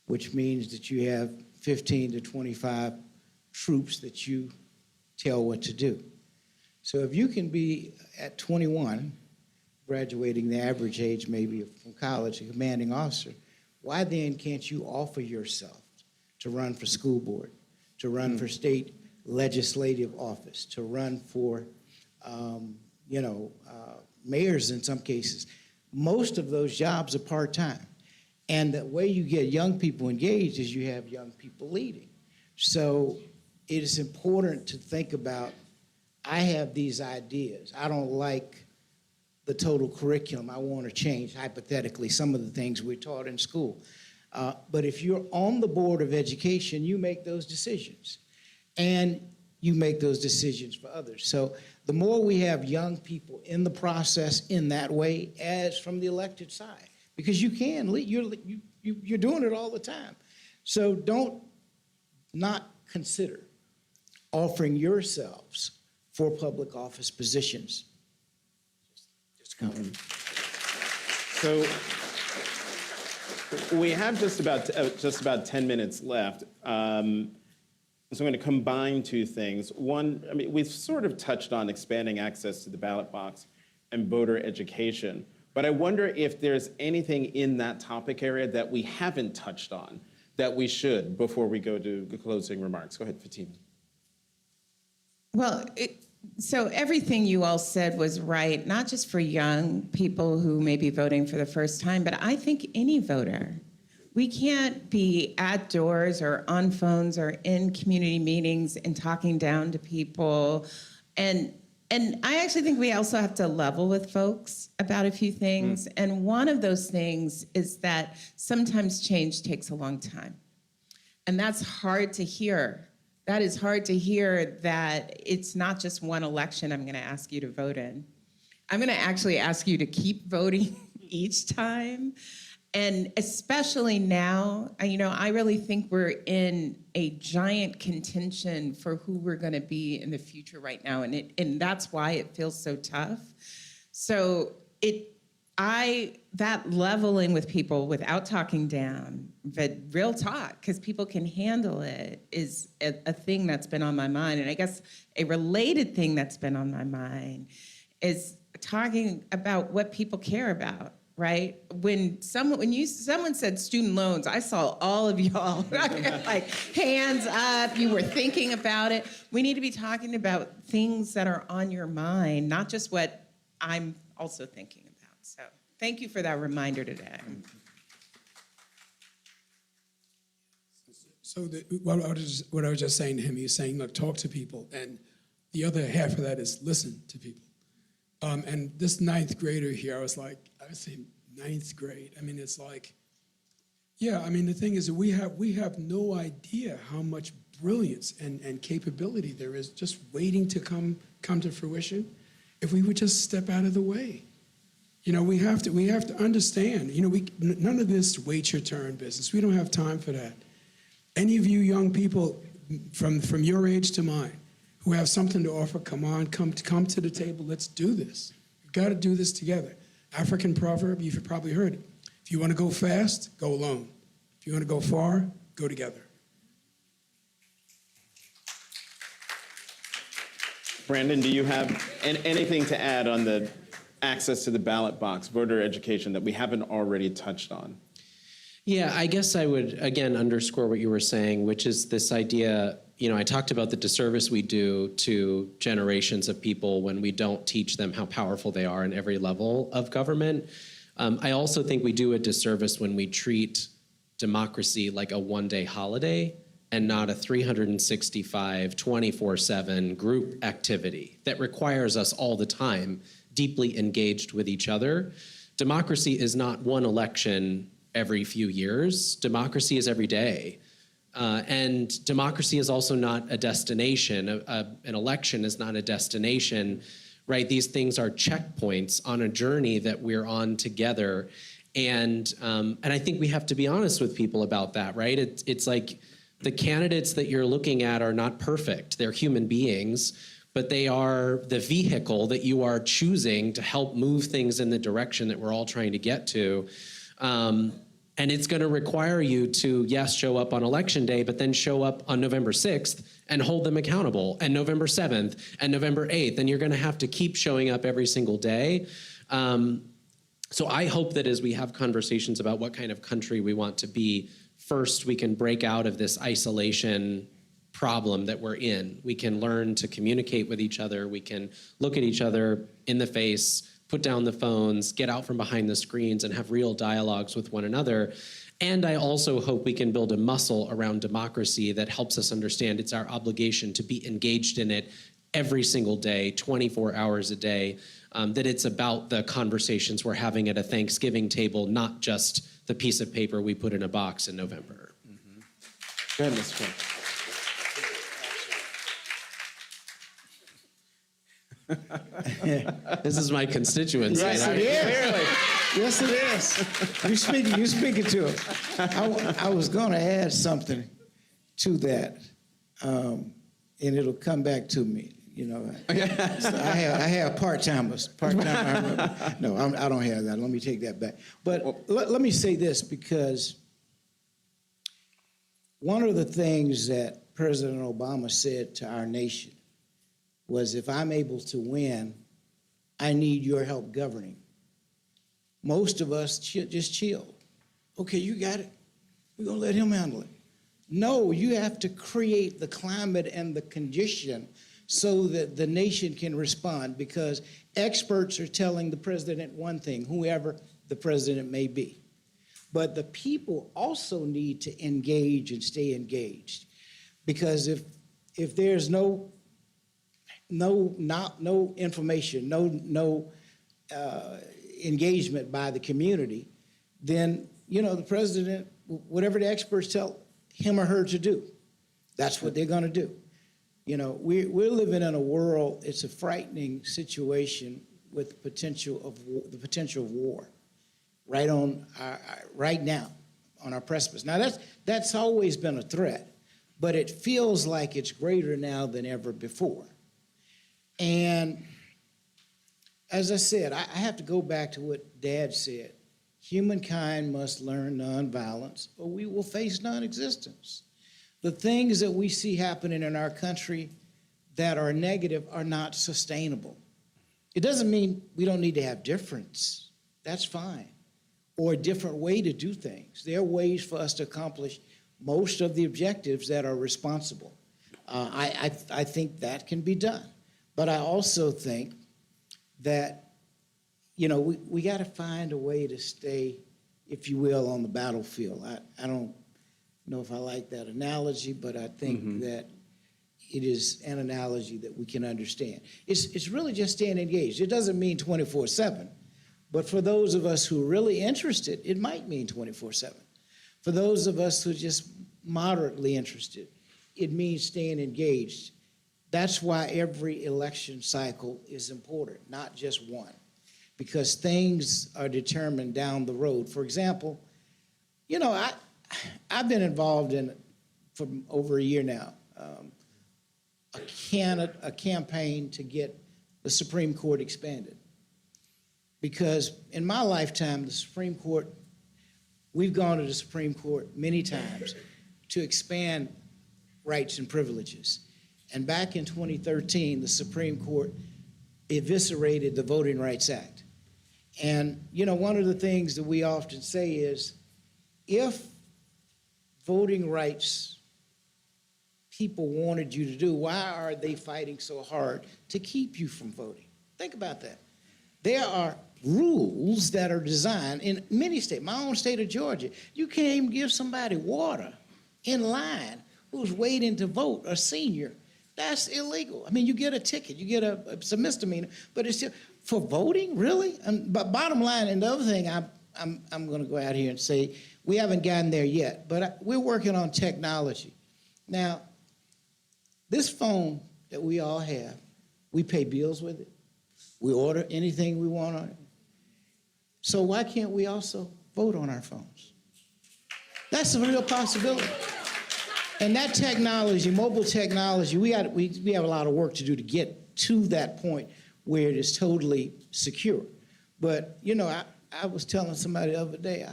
which means that you have 15 to 25 troops that you tell what to do. So if you can be at 21, graduating the average age maybe from college, a commanding officer, why then can't you offer yourself to run for school board, to run for state legislative office, to run for, mayors in some cases? Most of those jobs are part-time. And the way you get young people engaged is you have young people leading. So it is important to think about, I have these ideas. I don't like the total curriculum. I want to change, hypothetically, some of the things we're taught in school. But if you're on the Board of Education, you make those decisions. And you make those decisions for others. So the more we have young people in the process in that way, as from the elected side, because you can lead, you're doing it all the time. So don't not consider offering yourselves for public office positions. Just comment. So we have just about 10 minutes left. So I'm going to combine two things. One, I mean, we've sort of touched on expanding access to the ballot box and voter education, but I wonder if there's anything in that topic area that we haven't touched on that we should before we go to the closing remarks. Go ahead, Fatima. Well, so everything you all said was right, not just for young people who may be voting for the first time, but I think any voter. We can't be at doors or on phones or in community meetings and talking down to people. And I actually think we also have to level with folks about a few things. And one of those things is that sometimes change takes a long time. And that's hard to hear. That is hard to hear, that it's not just one election I'm going to ask you to vote in. I'm going to actually ask you to keep voting each time. And especially now, I really think we're in a giant contention for who we're going to be in the future right now, and that's why it feels so tough. So that leveling with people without talking down, but real talk, because people can handle it, is a thing that's been on my mind. And I guess a related thing that's been on my mind is talking about what people care about. Right? When someone said student loans, I saw all of y'all like hands up. You were thinking about it. We need to be talking about things that are on your mind, not just what I'm also thinking about. So thank you for that reminder today. So what I was just saying to him, he was saying, look, talk to people. And the other half of that is listen to people. And this ninth grader here, I was saying ninth grade. I mean, it's like, yeah, I mean, the thing is that we have no idea how much brilliance and capability there is just waiting to come to fruition if we would just step out of the way. We have to understand, none of this wait your turn business. We don't have time for that. Any of you young people from your age to mine who have something to offer, come to the table. Let's do this. We've got to do this together. African proverb, you've probably heard it. If you want to go fast, go alone. If you want to go far, go together. Brandon, do you have anything to add on the access to the ballot box, voter education, that we haven't already touched on? Yeah, I guess I would, again, underscore what you were saying, which is this idea, I talked about the disservice we do to generations of people when we don't teach them how powerful they are in every level of government. I also think we do a disservice when we treat democracy like a one-day holiday and not a 365, 24/7 group activity that requires us all the time deeply engaged with each other. Democracy is not one election every few years. Democracy is every day. And democracy is also not a destination. An election is not a destination, right? These things are checkpoints on a journey that we're on together. And I think we have to be honest with people about that, right? It's like the candidates that you're looking at are not perfect. They're human beings but they are the vehicle that you are choosing to help move things in the direction that we're all trying to get to. And it's going to require you to, yes, show up on Election Day, but then show up on November 6th and hold them accountable, and November 7th and November 8th. And you're going to have to keep showing up every single day. So I hope that as we have conversations about what kind of country we want to be, first we can break out of this isolation problem that we're in. We can learn to communicate with each other. We can look at each other in the face, put down the phones, get out from behind the screens, and have real dialogues with one another. And I also hope we can build a muscle around democracy that helps us understand it's our obligation to be engaged in it every single day, 24 hours a day, that it's about the conversations we're having at a Thanksgiving table, not just the piece of paper we put in a box in November. Goodness gracious. This is my constituency. Yes, it is. Yes, it is. You speaking to it. I was going to add something to that, and it'll come back to me. You know, so I have part-timers. No, I don't have that. Let me take that back. But let me say this, because one of the things that President Obama said to our nation was, if I'm able to win, I need your help governing. Most of us just chill. Okay, you got it. We're going to let him handle it. No, you have to create the climate and the condition so that the nation can respond, because experts are telling the president one thing, whoever the president may be. But the people also need to engage and stay engaged, because if there's no information, no engagement by the community, then, you know, the president, whatever the experts tell him or her to do, that's what they're going to do. You know, we're living in a world, it's a frightening situation with the potential of war right now on our precipice. Now, that's always been a threat, but it feels like it's greater now than ever before. And as I said, I have to go back to what Dad said. Humankind must learn nonviolence, or we will face non-existence. The things that we see happening in our country that are negative are not sustainable. It doesn't mean we don't need to have difference. That's fine. Or a different way to do things. There are ways for us to accomplish most of the objectives that are responsible. I think that can be done. But I also think that, you know, we got to find a way to stay, if you will, on the battlefield. I don't know if I like that analogy, but I think that it is an analogy that we can understand. It's really just staying engaged. It doesn't mean 24/7, but for those of us who are really interested, it might mean 24/7. For those of us who are just moderately interested, it means staying engaged. That's why every election cycle is important, not just one, because things are determined down the road. For example, you know, I've been involved in, for over a year now, a campaign to get the Supreme Court expanded. Because in my lifetime, the Supreme Court, we've gone to the Supreme Court many times to expand rights and privileges. And back in 2013, the Supreme Court eviscerated the Voting Rights Act. And, you know, one of the things that we often say is, if voting rights people wanted you to do, why are they fighting so hard to keep you from voting? Think about that. There are rules that are designed in many states. My own state of Georgia, you can't even give somebody water in line who's waiting to vote, a senior. That's illegal. I mean, you get a ticket, you get it's a misdemeanor, but it's still, for voting, really? But bottom line, and the other thing I'm going to go out here and say, we haven't gotten there yet, but we're working on technology. Now, this phone that we all have, we pay bills with it. We order anything we want on it. So why can't we also vote on our phones? That's a real possibility. And that technology, mobile technology, we have a lot of work to do to get to that point where it is totally secure. But, you know, I was telling somebody the other day,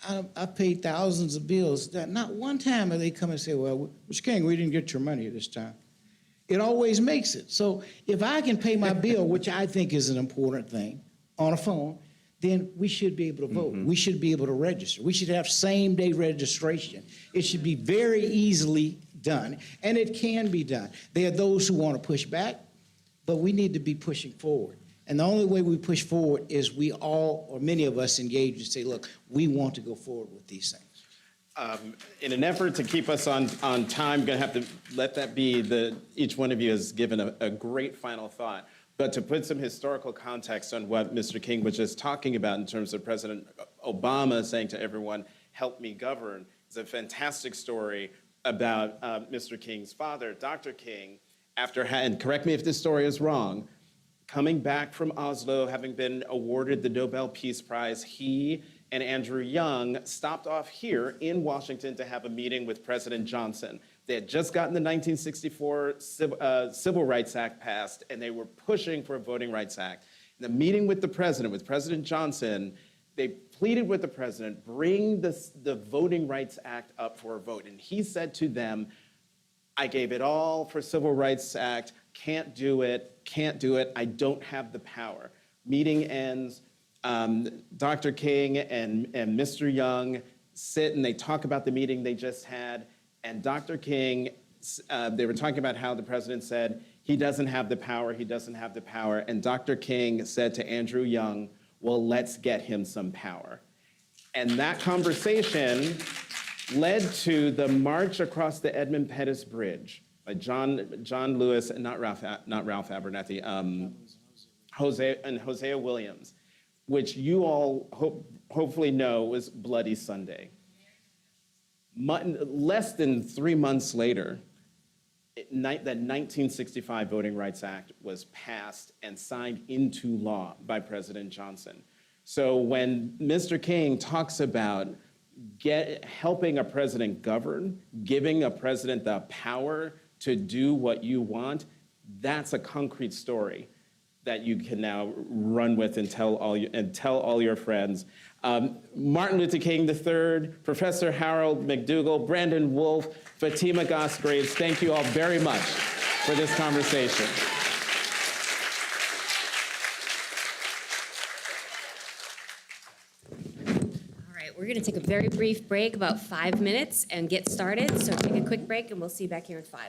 I paid thousands of bills. That not one time have they come and say, well, Mr. King, we didn't get your money this time. It always makes it. So if I can pay my bill, which I think is an important thing, on a phone, then we should be able to vote. We should be able to register. We should have same-day registration. It should be very easily done, and it can be done. There are those who want to push back, but we need to be pushing forward. And the only way we push forward is we all, or many of us, engage and say, look, we want to go forward with these things. In an effort to keep us on time, I'm going to have to let that be each one of you has given a great final thought. But to put some historical context on what Mr. King was just talking about in terms of President Obama saying to everyone, help me govern, is a fantastic story about Mr. King's father, Dr. King, and correct me if this story is wrong, coming back from Oslo, having been awarded the Nobel Peace Prize, he and Andrew Young stopped off here in Washington to have a meeting with President Johnson. They had just gotten the 1964 Civil Rights Act passed, and they were pushing for a Voting Rights Act. In the meeting with President Johnson, they pleaded with the president, bring the Voting Rights Act up for a vote. And he said to them, I gave it all for Civil Rights Act, can't do it, I don't have the power. Meeting ends, Dr. King and Mr. Young sit and they talk about the meeting they just had, and Dr. King, they were talking about how the president said, he doesn't have the power, and Dr. King said to Andrew Young, well, let's get him some power. And that conversation led to the March Across the Edmund Pettus Bridge by John Lewis, and not Ralph Abernathy, Hosea Williams, which you all hopefully know was Bloody Sunday. Less than 3 months later, the 1965 Voting Rights Act was passed and signed into law by President Johnson. So when Mr. King talks about helping a president govern, giving a president the power to do what you want, that's a concrete story that you can now run with and tell all your friends. Martin Luther King III, Professor Harold McDougall, Brandon Wolf, Fatima Gosgraves, thank you all very much for this conversation. All right, we're going to take a very brief break, about 5 minutes, and get started. So take a quick break, and we'll see you back here in 5.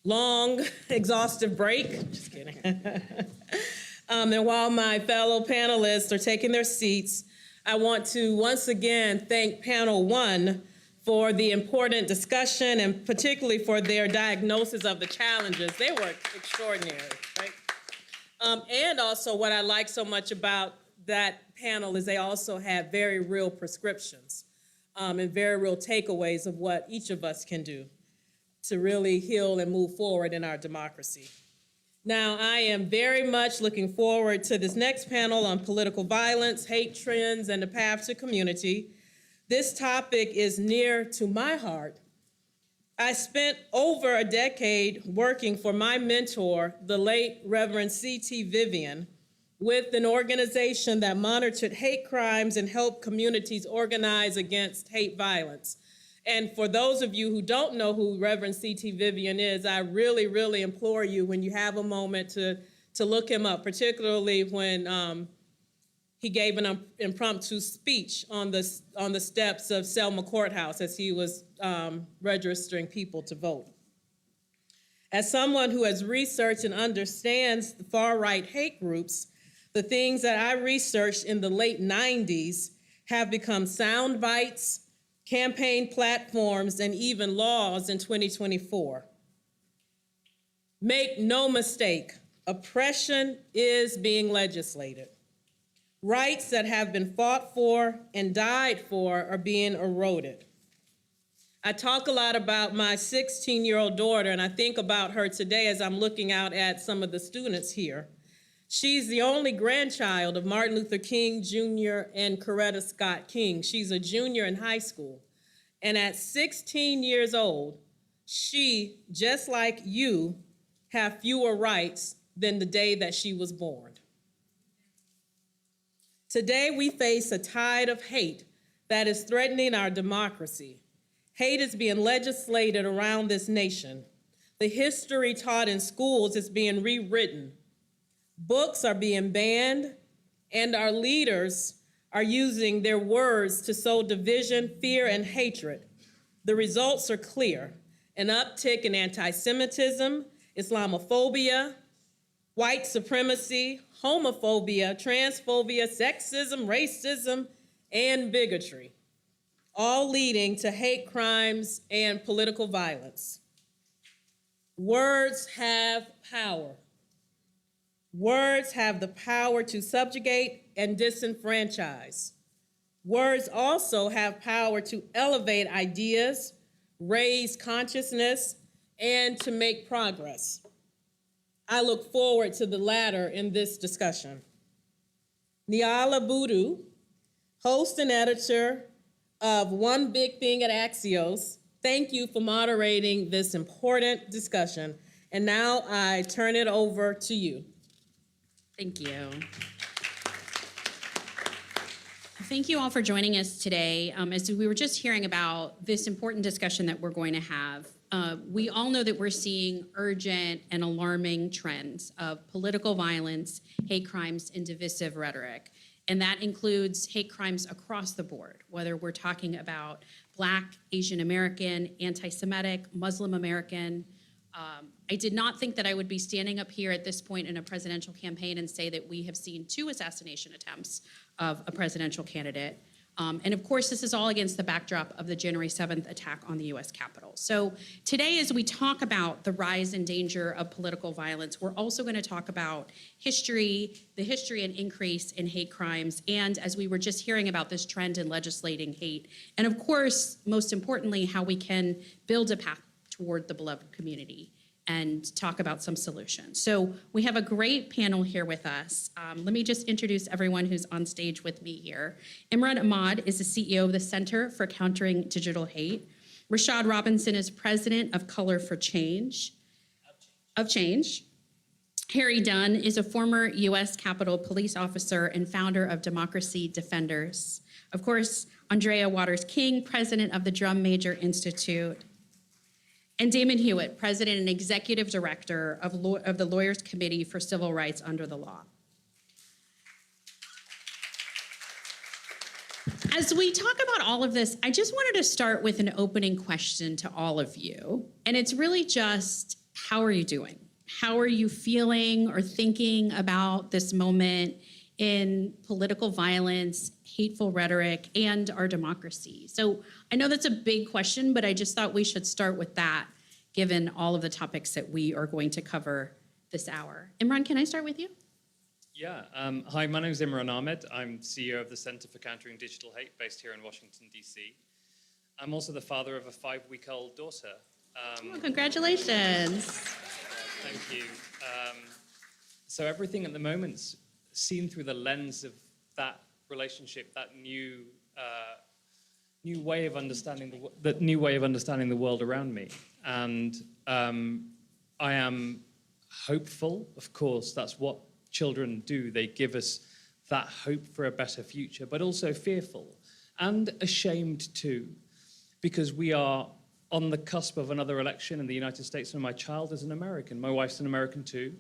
long, exhaustive break. Just kidding. And while my fellow panelists are taking their seats, I want to once again thank Panel 1 for the important discussion and particularly for their diagnosis of the challenges. They were extraordinary, right? And also what I like so much about that panel is they also have very real prescriptions and very real takeaways of what each of us can do to really heal and move forward in our democracy. Now, I am very much looking forward to this next panel on political violence, hate trends, and the path to community. This topic is near to my heart. I spent over a decade working for my mentor, the late Reverend C.T. Vivian, with an organization that monitored hate crimes and helped communities organize against hate violence. And for those of you who don't know who Reverend C.T. Vivian is, I really, really implore you when you have a moment to look him up, particularly when he gave an impromptu speech on the steps of Selma Courthouse as he was registering people to vote. As someone who has researched and understands the far-right hate groups, the things that I researched in the late 90s have become sound bites, campaign platforms, and even laws in 2024. Make no mistake, oppression is being legislated. Rights that have been fought for and died for are being eroded. I talk a lot about my 16-year-old daughter, and I think about her today as I'm looking out at some of the students here. She's the only grandchild of Martin Luther King Jr. and Coretta Scott King. She's a junior in high school. And at 16 years old, she, just like you, have fewer rights than the day that she was born. Today, we face a tide of hate that is threatening our democracy. Hate is being legislated around this nation. The history taught in schools is being rewritten. Books are being banned, and our leaders are using their words to sow division, fear, and hatred. The results are clear: an uptick in anti-Semitism, Islamophobia, white supremacy, homophobia, transphobia, sexism, racism, and bigotry, all leading to hate crimes and political violence. Words have power. Words have the power to subjugate and disenfranchise. Words also have power to elevate ideas, raise consciousness, and to make progress. I look forward to the latter in this discussion. Niala Budu, host and editor of One Big Thing at Axios, thank you for moderating this important discussion. And now I turn it over to you. Thank you. Thank you all for joining us today. As we were just hearing about this important discussion that we're going to have, we all know that we're seeing urgent and alarming trends of political violence, hate crimes, and divisive rhetoric. And that includes hate crimes across the board, whether we're talking about Black, Asian American, anti-Semitic, Muslim American. I did not think that I would be standing up here at this point in a presidential campaign and say that we have seen 2 assassination attempts of a presidential candidate. And of course, this is all against the backdrop of the January 7th attack on the US Capitol. So today, as we talk about the rise and danger of political violence, we're also going to talk about history, the history and increase in hate crimes, and as we were just hearing about this trend in legislating hate, and of course, most importantly, how we can build a path toward the beloved community and talk about some solutions. So we have a great panel here with us. Let me just introduce everyone who's on stage with me here. Imran Ahmad is the CEO of the Center for Countering Digital Hate. Rashad Robinson is president of Color for Change. Harry Dunn is a former U.S. Capitol police officer and founder of Democracy Defenders. Of course, Andrea Waters King, president of the Drum Major Institute. And Damon Hewitt, president and executive director of the Lawyers Committee for Civil Rights Under the Law. As we talk about all of this, I just wanted to start with an opening question to all of you. And it's really just, how are you doing? How are you feeling or thinking about this moment in political violence, hateful rhetoric, and our democracy? So I know that's a big question, but I just thought we should start with that, given all of the topics that we are going to cover this hour. Imran, can I start with you? Yeah. Hi, my name is Imran Ahmed. I'm CEO of the Center for Countering Digital Hate based here in Washington, D.C. I'm also the father of a 5-week-old daughter. Oh, congratulations. Thank you. So everything at the moment's seen through the lens of that relationship, that new way of understanding the world around me. And I am hopeful, of course, that's what children do. They give us that hope for a better future, but also fearful and ashamed too, because we are on the cusp of another election in the United States, and my child is an American. My wife's an American too,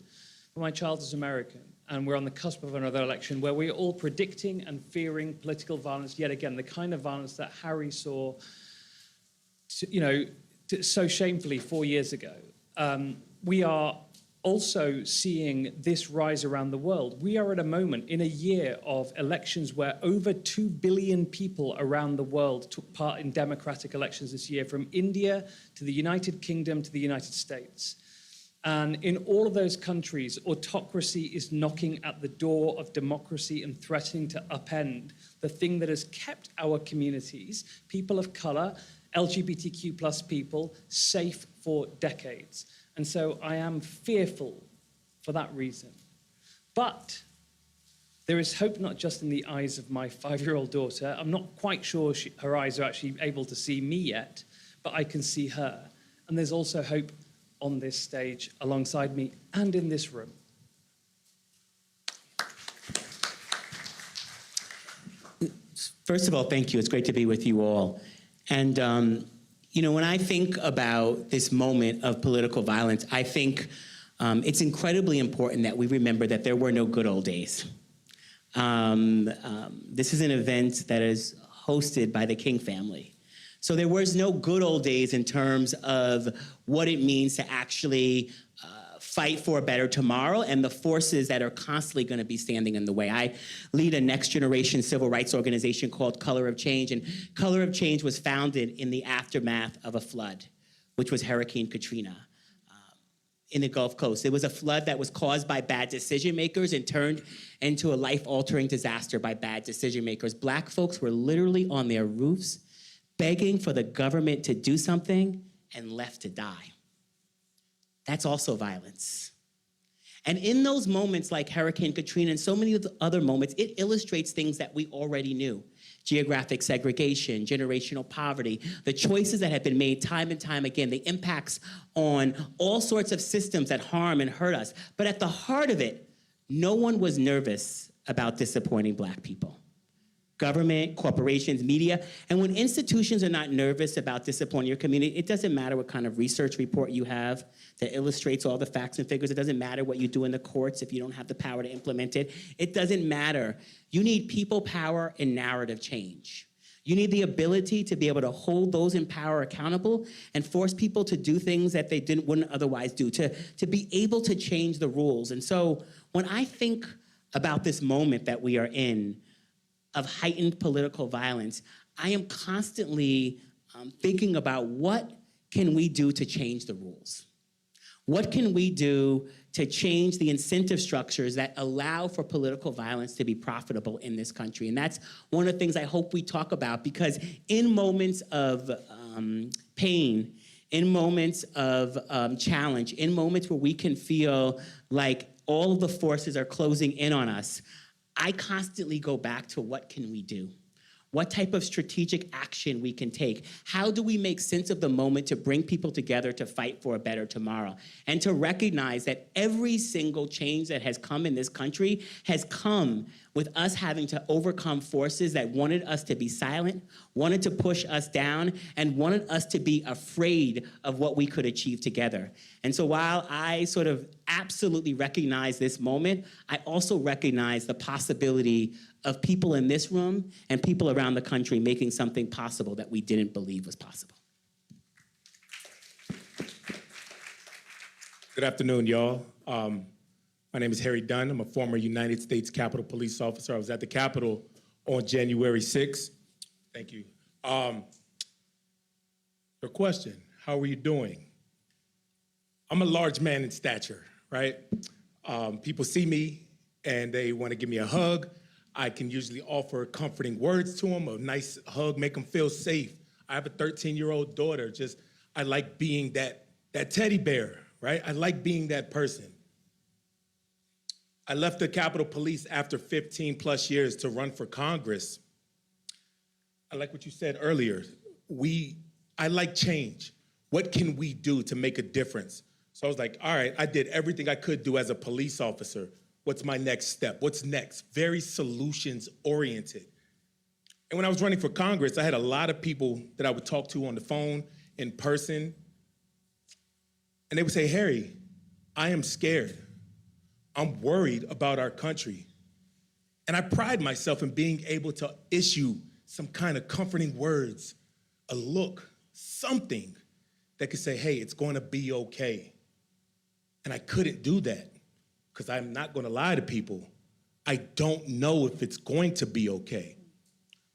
but my child is American. And we're on the cusp of another election where we're all predicting and fearing political violence, yet again, the kind of violence that Harry saw, so shamefully 4 years ago. We are also seeing this rise around the world. We are at a moment in a year of elections where over 2 billion people around the world took part in democratic elections this year, from India to the United Kingdom to the United States. And in all of those countries, autocracy is knocking at the door of democracy and threatening to upend the thing that has kept our communities, people of color, LGBTQ+ people, safe for decades. And so I am fearful for that reason. But there is hope not just in the eyes of my 5-year-old daughter. I'm not quite sure her eyes are actually able to see me yet, but I can see her. And there's also hope on this stage alongside me and in this room. First of all, thank you. It's great to be with you all. And, when I think about this moment of political violence, I think it's incredibly important that we remember that there were no good old days. This is an event that is hosted by the King family. So there was no good old days in terms of what it means to actually fight for a better tomorrow and the forces that are constantly going to be standing in the way. I lead a next generation civil rights organization called Color of Change, and Color of Change was founded in the aftermath of a flood, which was Hurricane Katrina in the Gulf Coast. It was a flood that was caused by bad decision makers and turned into a life-altering disaster by bad decision makers. Black folks were literally on their roofs begging for the government to do something and left to die. That's also violence. And in those moments like Hurricane Katrina and so many of the other moments, it illustrates things that we already knew. Geographic segregation, generational poverty, the choices that have been made time and time again, the impacts on all sorts of systems that harm and hurt us. But at the heart of it, no one was nervous about disappointing Black people. Government, corporations, media, and when institutions are not nervous about disappointing your community, it doesn't matter what kind of research report you have that illustrates all the facts and figures. It doesn't matter what you do in the courts if you don't have the power to implement it. It doesn't matter. You need people power and narrative change. You need the ability to be able to hold those in power accountable and force people to do things that they wouldn't otherwise do, to be able to change the rules. And so when I think about this moment that we are in, of heightened political violence, I am constantly thinking about what can we do to change the rules? What can we do to change the incentive structures that allow for political violence to be profitable in this country? And that's one of the things I hope we talk about, because in moments of pain, in moments of challenge, in moments where we can feel like all of the forces are closing in on us, I constantly go back to what can we do? What type of strategic action we can take? How do we make sense of the moment to bring people together to fight for a better tomorrow? And to recognize that every single change that has come in this country has come with us having to overcome forces that wanted us to be silent, wanted to push us down, and wanted us to be afraid of what we could achieve together. And so while I sort of absolutely recognize this moment, I also recognize the possibility of people in this room and people around the country making something possible that we didn't believe was possible. Good afternoon, y'all. My name is Harry Dunn. I'm a former United States Capitol Police officer. I was at the Capitol on January 6th. Thank you. Your question, how are you doing? I'm a large man in stature, right? People see me and they want to give me a hug. I can usually offer comforting words to them, a nice hug, make them feel safe. I have a 13-year-old daughter. I like being that teddy bear, right? I like being that person. I left the Capitol Police after 15 plus years to run for Congress. I like what you said earlier. I like change. What can we do to make a difference? So I was like, all right, I did everything I could do as a police officer. What's my next step? What's next? Very solutions oriented. And when I was running for Congress, I had a lot of people that I would talk to on the phone, in person. And they would say, Harry, I am scared. I'm worried about our country. And I pride myself in being able to issue some kind of comforting words, a look, something that could say, hey, it's going to be okay. And I couldn't do that because I'm not going to lie to people. I don't know if it's going to be okay.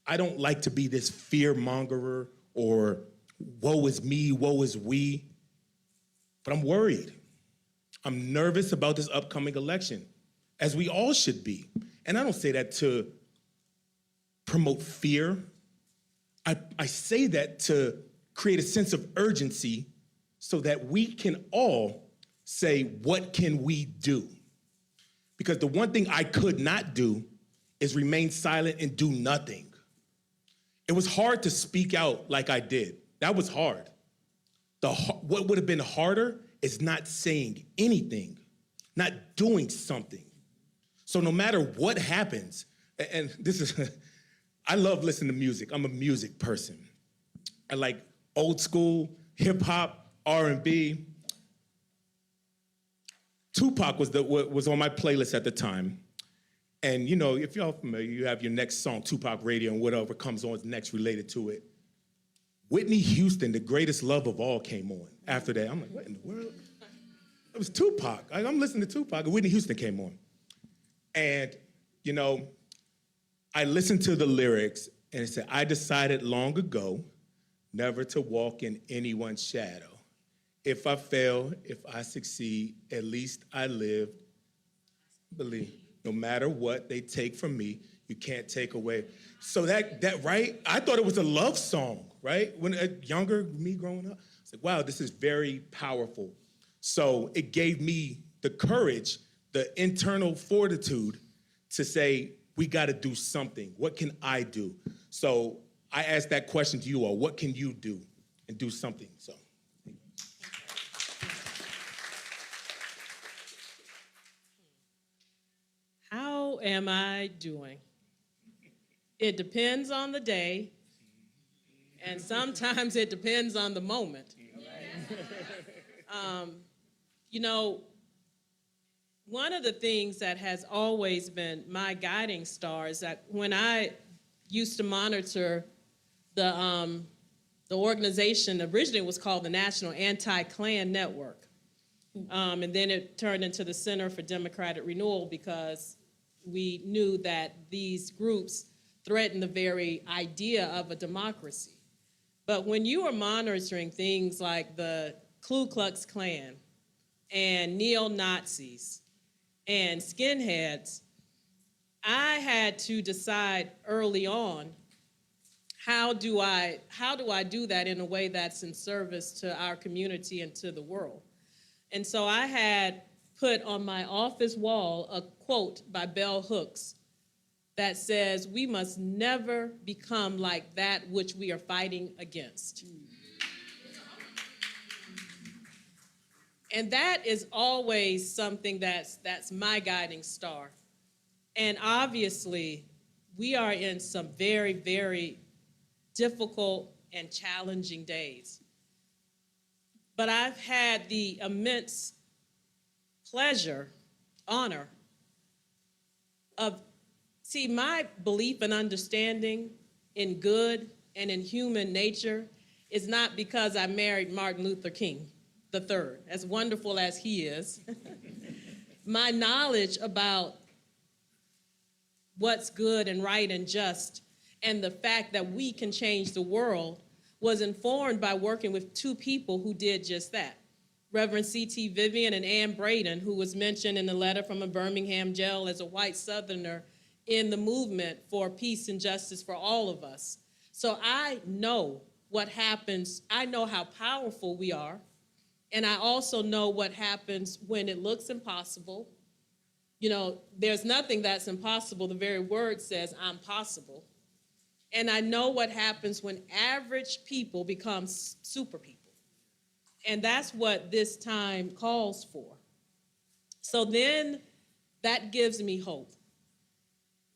I don't like to be this fear mongerer or woe is me, woe is we, but I'm worried. I'm nervous about this upcoming election, as we all should be. And I don't say that to promote fear. I say that to create a sense of urgency so that we can all say, what can we do? Because the one thing I could not do is remain silent and do nothing. It was hard to speak out like I did. That was hard. What would have been harder is not saying anything, not doing something. So no matter what happens, and this is, I love listening to music. I'm a music person. I like old school, hip hop, R&B. Tupac was on my playlist at the time. And you know, if y'all familiar, you have your next song, Tupac Radio, and whatever comes on is next related to it. Whitney Houston, The Greatest Love of All, came on after that. I'm like, what in the world? It was Tupac. I'm listening to Tupac, and Whitney Houston came on. And, you know, I listened to the lyrics, and it said, I decided long ago never to walk in anyone's shadow. If I fail, if I succeed, at least I lived. Believe, no matter what they take from me, you can't take away. So that right? I thought it was a love song, right? When younger me growing up, I was like, wow, this is very powerful. So it gave me the courage, the internal fortitude to say, we got to do something. What can I do? So I asked that question to you all. What can you do? And do something. So. How am I doing? It depends on the day, and sometimes it depends on the moment. You know, one of the things that has always been my guiding star is that when I used to monitor the organization, originally it was called the National Anti-Klan Network. And then it turned into the Center for Democratic Renewal because we knew that these groups threatened the very idea of a democracy. But when you are monitoring things like the Ku Klux Klan and neo-Nazis and skinheads, I had to decide early on, how do I do that in a way that's in service to our community and to the world? And so I had put on my office wall a quote by Bell Hooks that says, we must never become like that which we are fighting against. And that is always something that's my guiding star. And obviously, we are in some very, very difficult and challenging days. But I've had the immense pleasure, honor of, see, my belief and understanding in good and in human nature is not because I married Martin Luther King. III, as wonderful as he is, my knowledge about what's good and right and just, and the fact that we can change the world was informed by working with two people who did just that. Reverend C.T. Vivian and Ann Braden, who was mentioned in the letter from a Birmingham jail as a white Southerner in the movement for peace and justice for all of us. So I know what happens. I know how powerful we are. And I also know what happens when it looks impossible. You know, there's nothing that's impossible. The very word says, I'm possible. And I know what happens when average people become super people. And that's what this time calls for. So then that gives me hope.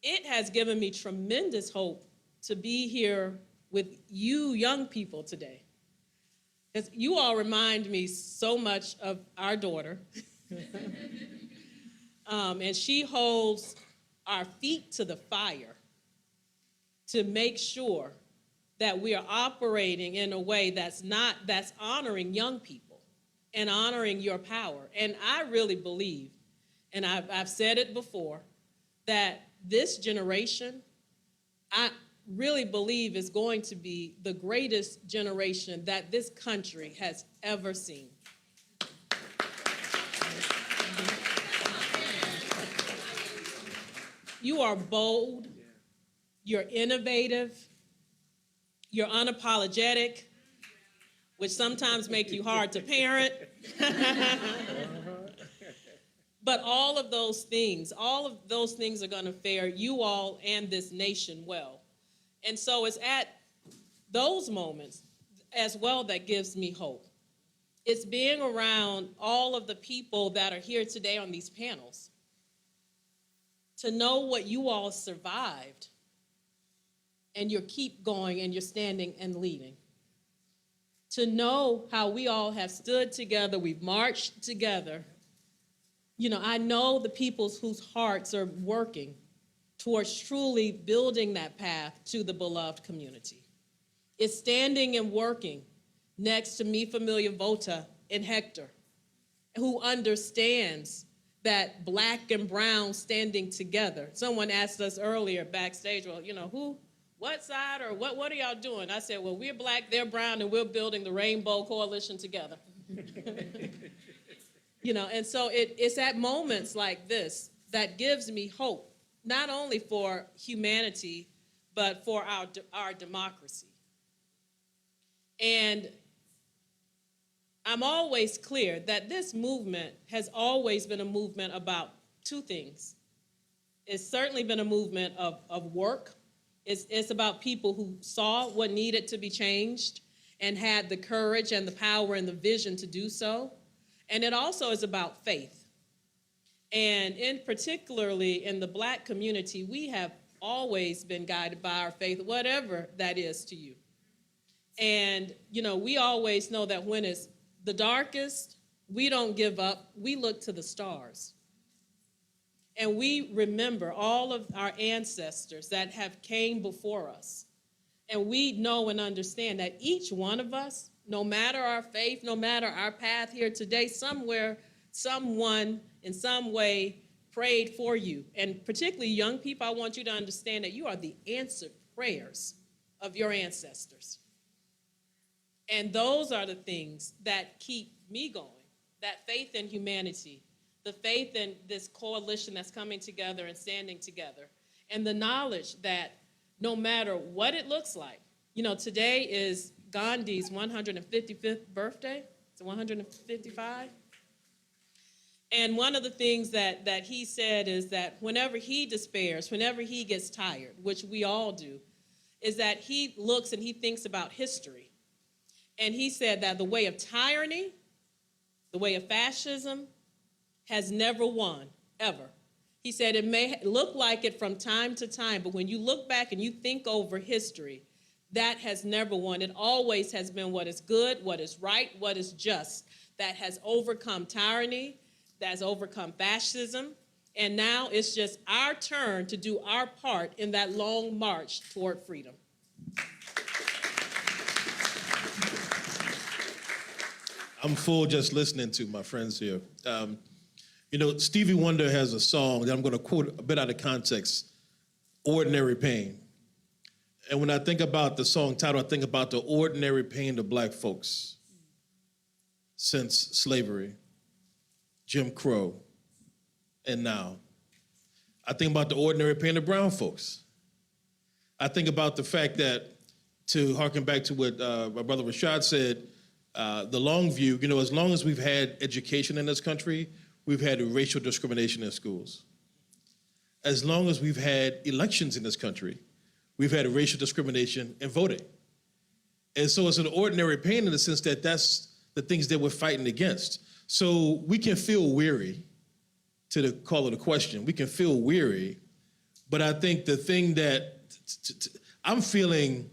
It has given me tremendous hope to be here with you young people today. Because you all remind me so much of our daughter. And she holds our feet to the fire to make sure that we are operating in a way that's honoring young people and honoring your power. And I really believe, and I've said it before, that this generation, I really believe is going to be the greatest generation that this country has ever seen. You are bold, you're innovative, you're unapologetic, which sometimes make you hard to parent. But all of those things are going to fare you all and this nation well. And so it's at those moments as well that gives me hope. It's being around all of the people that are here today on these panels to know what you all survived, and you keep going and you're standing and leading. To know how we all have stood together, we've marched together. You know, I know the people whose hearts are working towards truly building that path to the beloved community. It's standing and working next to Mi Familia Vota and Hector, who understands that Black and brown standing together. Someone asked us earlier backstage, well, you know, what side or what are y'all doing? I said, well, we're Black, they're brown, and we're building the Rainbow Coalition together. You know, and so it's at moments like this that gives me hope, not only for humanity, but for our democracy. And I'm always clear that this movement has always been a movement about two things. It's certainly been a movement of work. It's about people who saw what needed to be changed and had the courage and the power and the vision to do so. And it also is about faith. And particularly in the Black community, we have always been guided by our faith, whatever that is to you. And, you know, we always know that when it's the darkest, we don't give up. We look to the stars. And we remember all of our ancestors that have came before us. And we know and understand that each one of us, no matter our faith, no matter our path here today, somewhere, someone in some way prayed for you. And particularly young people, I want you to understand that you are the answered prayers of your ancestors. And those are the things that keep me going, that faith in humanity, the faith in this coalition that's coming together and standing together, and the knowledge that no matter what it looks like, you know, today is Gandhi's 155th birthday. It's 155. And one of the things that he said is that whenever he despairs, whenever he gets tired, which we all do, is that he looks and he thinks about history. And he said that the way of tyranny, the way of fascism, has never won, ever. He said it may look like it from time to time, but when you look back and you think over history, that has never won. It always has been what is good, what is right, what is just, that has overcome tyranny, that has overcome fascism, and now it's just our turn to do our part in that long march toward freedom. I'm full just listening to my friends here. You know, Stevie Wonder has a song that I'm going to quote a bit out of context, Ordinary Pain. And when I think about the song title, I think about the ordinary pain of black folks since slavery, Jim Crow, and now. I think about the ordinary pain of brown folks. I think about the fact that, to harken back to what my brother Rashad said, the long view, you know, as long as we've had education in this country, we've had racial discrimination in schools. As long as we've had elections in this country, we've had racial discrimination in voting. And so it's an ordinary pain in the sense that that's the things that we're fighting against. So we can feel weary, to call it a question, we can feel weary, but I think the thing that I'm feeling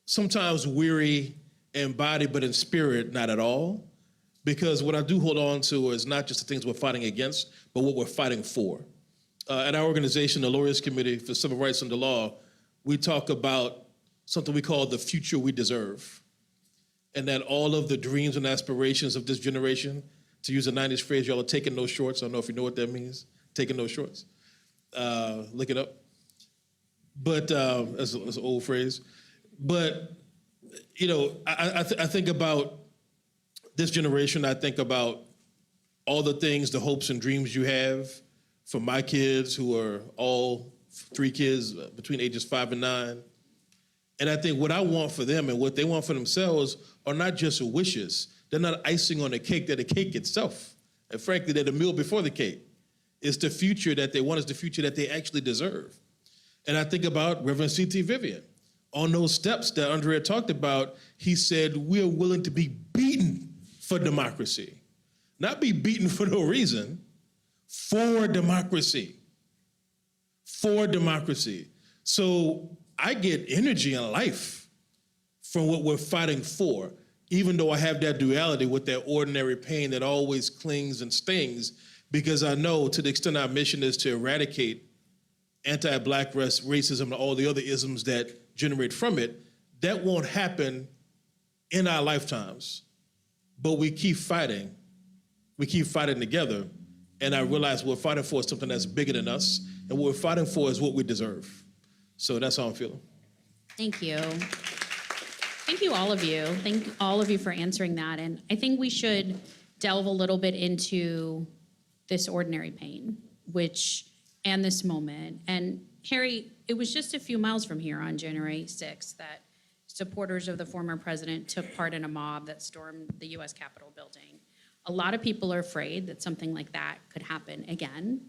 sometimes weary in body, but in spirit, not at all. Because what I do hold on to is not just the things we're fighting against, but what we're fighting for. At our organization, the Lawyers Committee for Civil Rights and the Law, we talk about something we call the future we deserve. And that all of the dreams and aspirations of this generation, to use a 90s phrase, y'all are taking no shorts. I don't know if you know what that means, taking no shorts. Look it up. But that's an old phrase. But, you know, I think about this generation. I think about all the things, the hopes and dreams you have for my kids, who are all 3 kids between ages 5 and 9. And I think what I want for them and what they want for themselves are not just wishes. They're not icing on the cake, they're the cake itself. And frankly, they're the meal before the cake. It's the future that they want, is the future that they actually deserve. And I think about Reverend C.T. Vivian. On those steps that Andrea talked about, he said, we are willing to be beaten for democracy. Not be beaten for no reason, for democracy. For democracy. So I get energy in life from what we're fighting for, even though I have that duality with that ordinary pain that always clings and stings, because I know to the extent our mission is to eradicate anti-black racism and all the other isms that generate from it, that won't happen in our lifetimes. But we keep fighting. We keep fighting together. And I realize what we're fighting for is something that's bigger than us. And what we're fighting for is what we deserve. So that's how I'm feeling. Thank you. Thank you, all of you. Thank all of you for answering that. And I think we should delve a little bit into this ordinary pain, and this moment. And Harry, it was just a few miles from here on January 6th that supporters of the former president took part in a mob that stormed the U.S. Capitol building. A lot of people are afraid that something like that could happen again.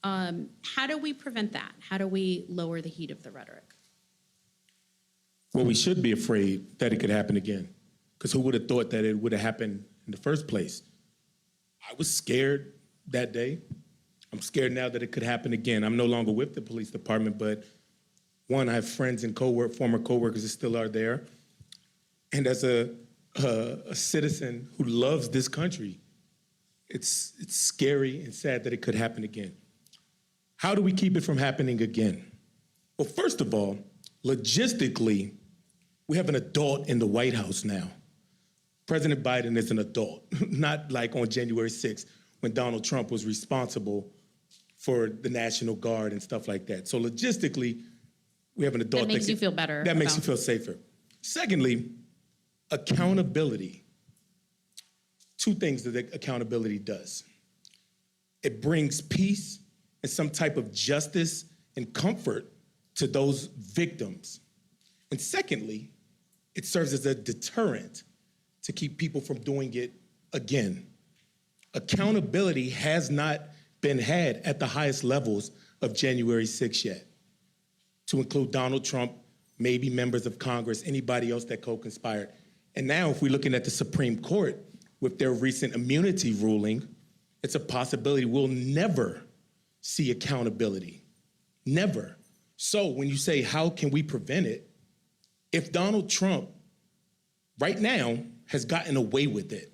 How do we prevent that? How do we lower the heat of the rhetoric? Well, we should be afraid that it could happen again, because who would have thought that it would have happened in the first place? I was scared that day. I'm scared now that it could happen again. I'm no longer with the police department, but one, I have friends and former coworkers that still are there. And as a citizen who loves this country, it's scary and sad that it could happen again. How do we keep it from happening again? Well, first of all, logistically, we have an adult in the White House now. President Biden is an adult, not like on January 6th when Donald Trump was responsible for the National Guard and stuff like that. So logistically, we have an adult. That makes you feel better. That makes you feel safer. Secondly, accountability. 2 things that accountability does. It brings peace and some type of justice and comfort to those victims. And secondly, it serves as a deterrent to keep people from doing it again. Accountability has not been had at the highest levels of January 6th yet, to include Donald Trump, maybe members of Congress, anybody else that co-conspired. And now if we're looking at the Supreme Court with their recent immunity ruling, it's a possibility we'll never see accountability. Never. So when you say, how can we prevent it? If Donald Trump right now has gotten away with it,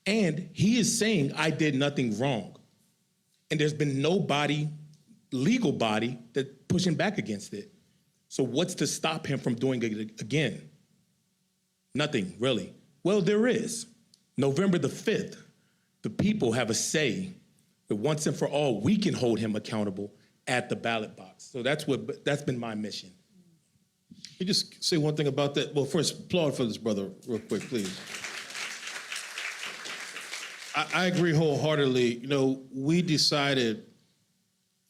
and he is saying, I did nothing wrong, and there's been no legal body that pushing back against it. So what's to stop him from doing it again? Nothing, really. Well, there is. November the 5th, the people have a say that once and for all, we can hold him accountable at the ballot box. So that's been my mission. Can you just say one thing about that? Well, first, applaud for this brother real quick, please. I agree wholeheartedly. You know, we decided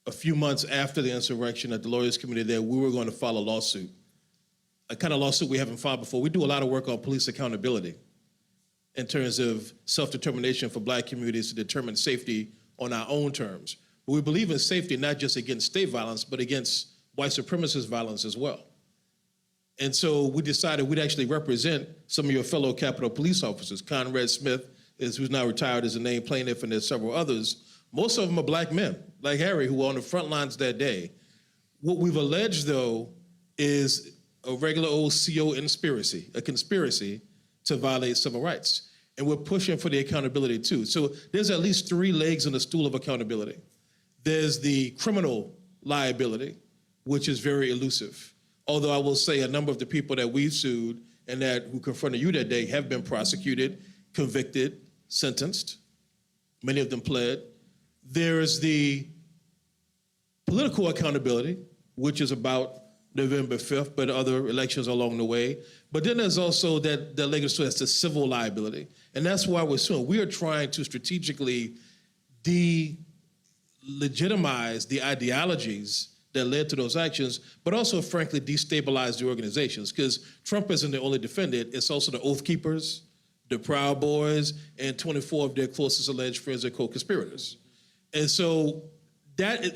a few months after the insurrection at the Lawyers Committee that we were going to file a lawsuit, a kind of lawsuit we haven't filed before. We do a lot of work on police accountability in terms of self-determination for Black communities to determine safety on our own terms. But we believe in safety not just against state violence, but against white supremacist violence as well. And so we decided we'd actually represent some of your fellow Capitol Police officers. Conrad Smith, who's now retired, is a named plaintiff, and there's several others. Most of them are Black men, like Harry, who were on the front lines that day. What we've alleged, though, is a regular old CO a conspiracy to violate civil rights. And we're pushing for the accountability, too. So there's at least 3 legs in the stool of accountability. There's the criminal liability, which is very elusive. Although I will say a number of the people that we've sued and who confronted you that day have been prosecuted, convicted, sentenced. Many of them pled. There's the political accountability, which is about November 5th, but other elections along the way. But then there's also that leg of the stool, that's the civil liability. And that's why we're suing. We are trying to strategically delegitimize the ideologies that led to those actions, but also, frankly, destabilize the organizations. Because Trump isn't the only defendant, it's also the Oath Keepers, the Proud Boys, and 24 of their closest alleged friends and co-conspirators. And so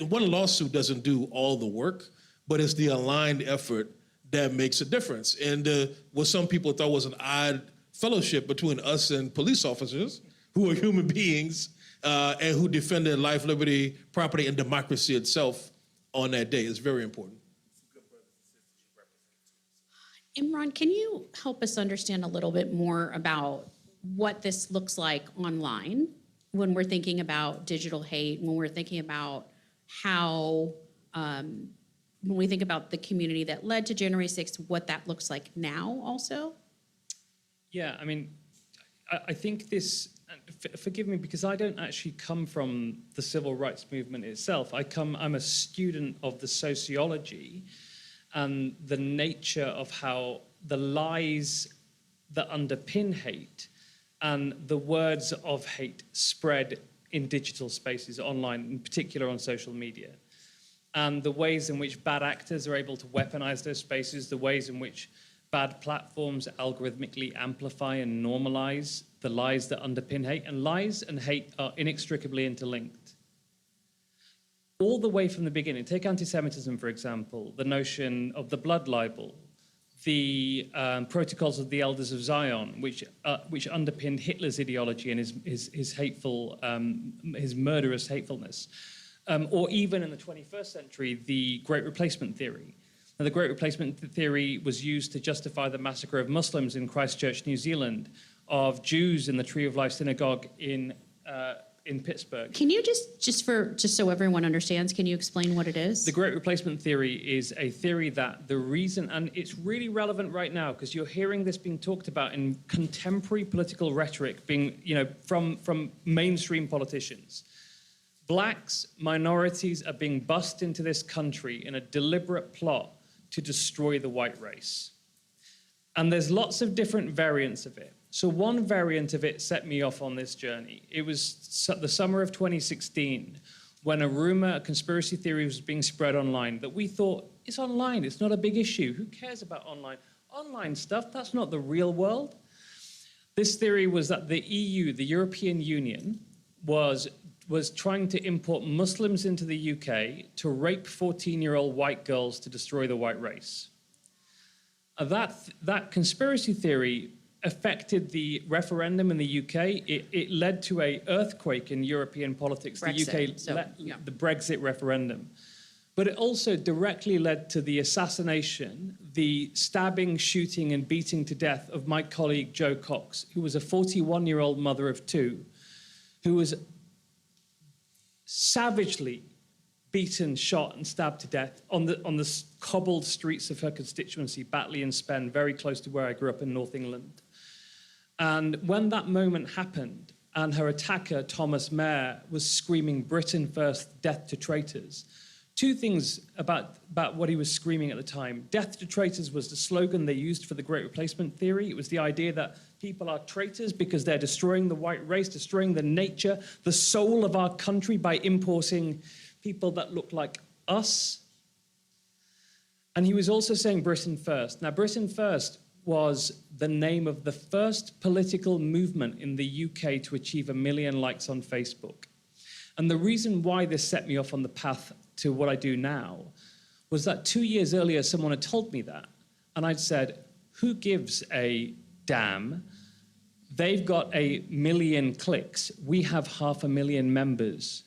one lawsuit doesn't do all the work, but it's the aligned effort that makes a difference. And what some people thought was an odd fellowship between us and police officers, who are human beings, and who defended life, liberty, property, and democracy itself on that day is very important. Imran, can you help us understand a little bit more about what this looks like online when we're thinking about digital hate, when we're thinking about how, when we think about the community that led to January 6th, what that looks like now also? Yeah, I mean, I think this, forgive me, because I don't actually come from the civil rights movement itself. I'm a student of the sociology and the nature of how the lies that underpin hate and the words of hate spread in digital spaces online, in particular on social media. And the ways in which bad actors are able to weaponize those spaces, the ways in which bad platforms algorithmically amplify and normalize the lies that underpin hate. And lies and hate are inextricably interlinked. All the way from the beginning, take anti-Semitism, for example, the notion of the blood libel, the protocols of the Elders of Zion, which underpinned Hitler's ideology and his hateful, his murderous hatefulness. Or even in the 21st century, the Great Replacement theory. Now, the Great Replacement theory was used to justify the massacre of Muslims in Christchurch, New Zealand, of Jews in the Tree of Life Synagogue in Pittsburgh. Can you just so everyone understands, can you explain what it is? The Great Replacement theory is a theory that the reason, and it's really relevant right now because you're hearing this being talked about in contemporary political rhetoric, being, from mainstream politicians. Blacks, minorities are being bussed into this country in a deliberate plot to destroy the white race. And there's lots of different variants of it. So one variant of it set me off on this journey. It was the summer of 2016 when a conspiracy theory was being spread online that we thought, it's online, it's not a big issue. Who cares about online? Online stuff, that's not the real world. This theory was that the EU, the European Union, was trying to import Muslims into the UK to rape 14-year-old white girls to destroy the white race. That conspiracy theory affected the referendum in the UK. It led to an earthquake in European politics. Brexit, The Brexit referendum. But it also directly led to the assassination, the stabbing, shooting, and beating to death of my colleague Jo Cox, who was a 41-year-old mother of 2, who was savagely beaten, shot, and stabbed to death on the cobbled streets of her constituency, Batley and Spen, very close to where I grew up in North England. And when that moment happened and her attacker, Thomas Mayer, was screaming, "Britain first, death to traitors," two things about what he was screaming at the time. Death to traitors was the slogan they used for the Great Replacement theory. It was the idea that people are traitors because they're destroying the white race, destroying the nature, the soul of our country by importing people that look like us. And he was also saying Britain first. Now, Britain first was the name of the first political movement in the UK to achieve 1 million likes on Facebook. And the reason why this set me off on the path to what I do now was that 2 years earlier, someone had told me that. And I'd said, who gives a damn? They've got 1 million clicks. We have 500,000 members.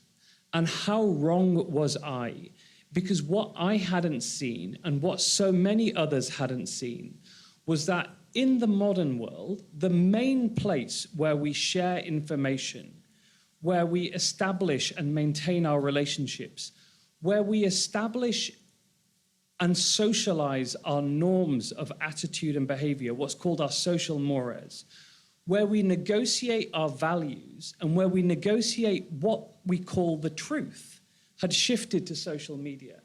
And how wrong was I? Because what I hadn't seen and what so many others hadn't seen was that in the modern world, the main place where we share information, where we establish and maintain our relationships, where we establish and socialize our norms of attitude and behavior, what's called our social mores, where we negotiate our values and where we negotiate what we call the truth, had shifted to social media.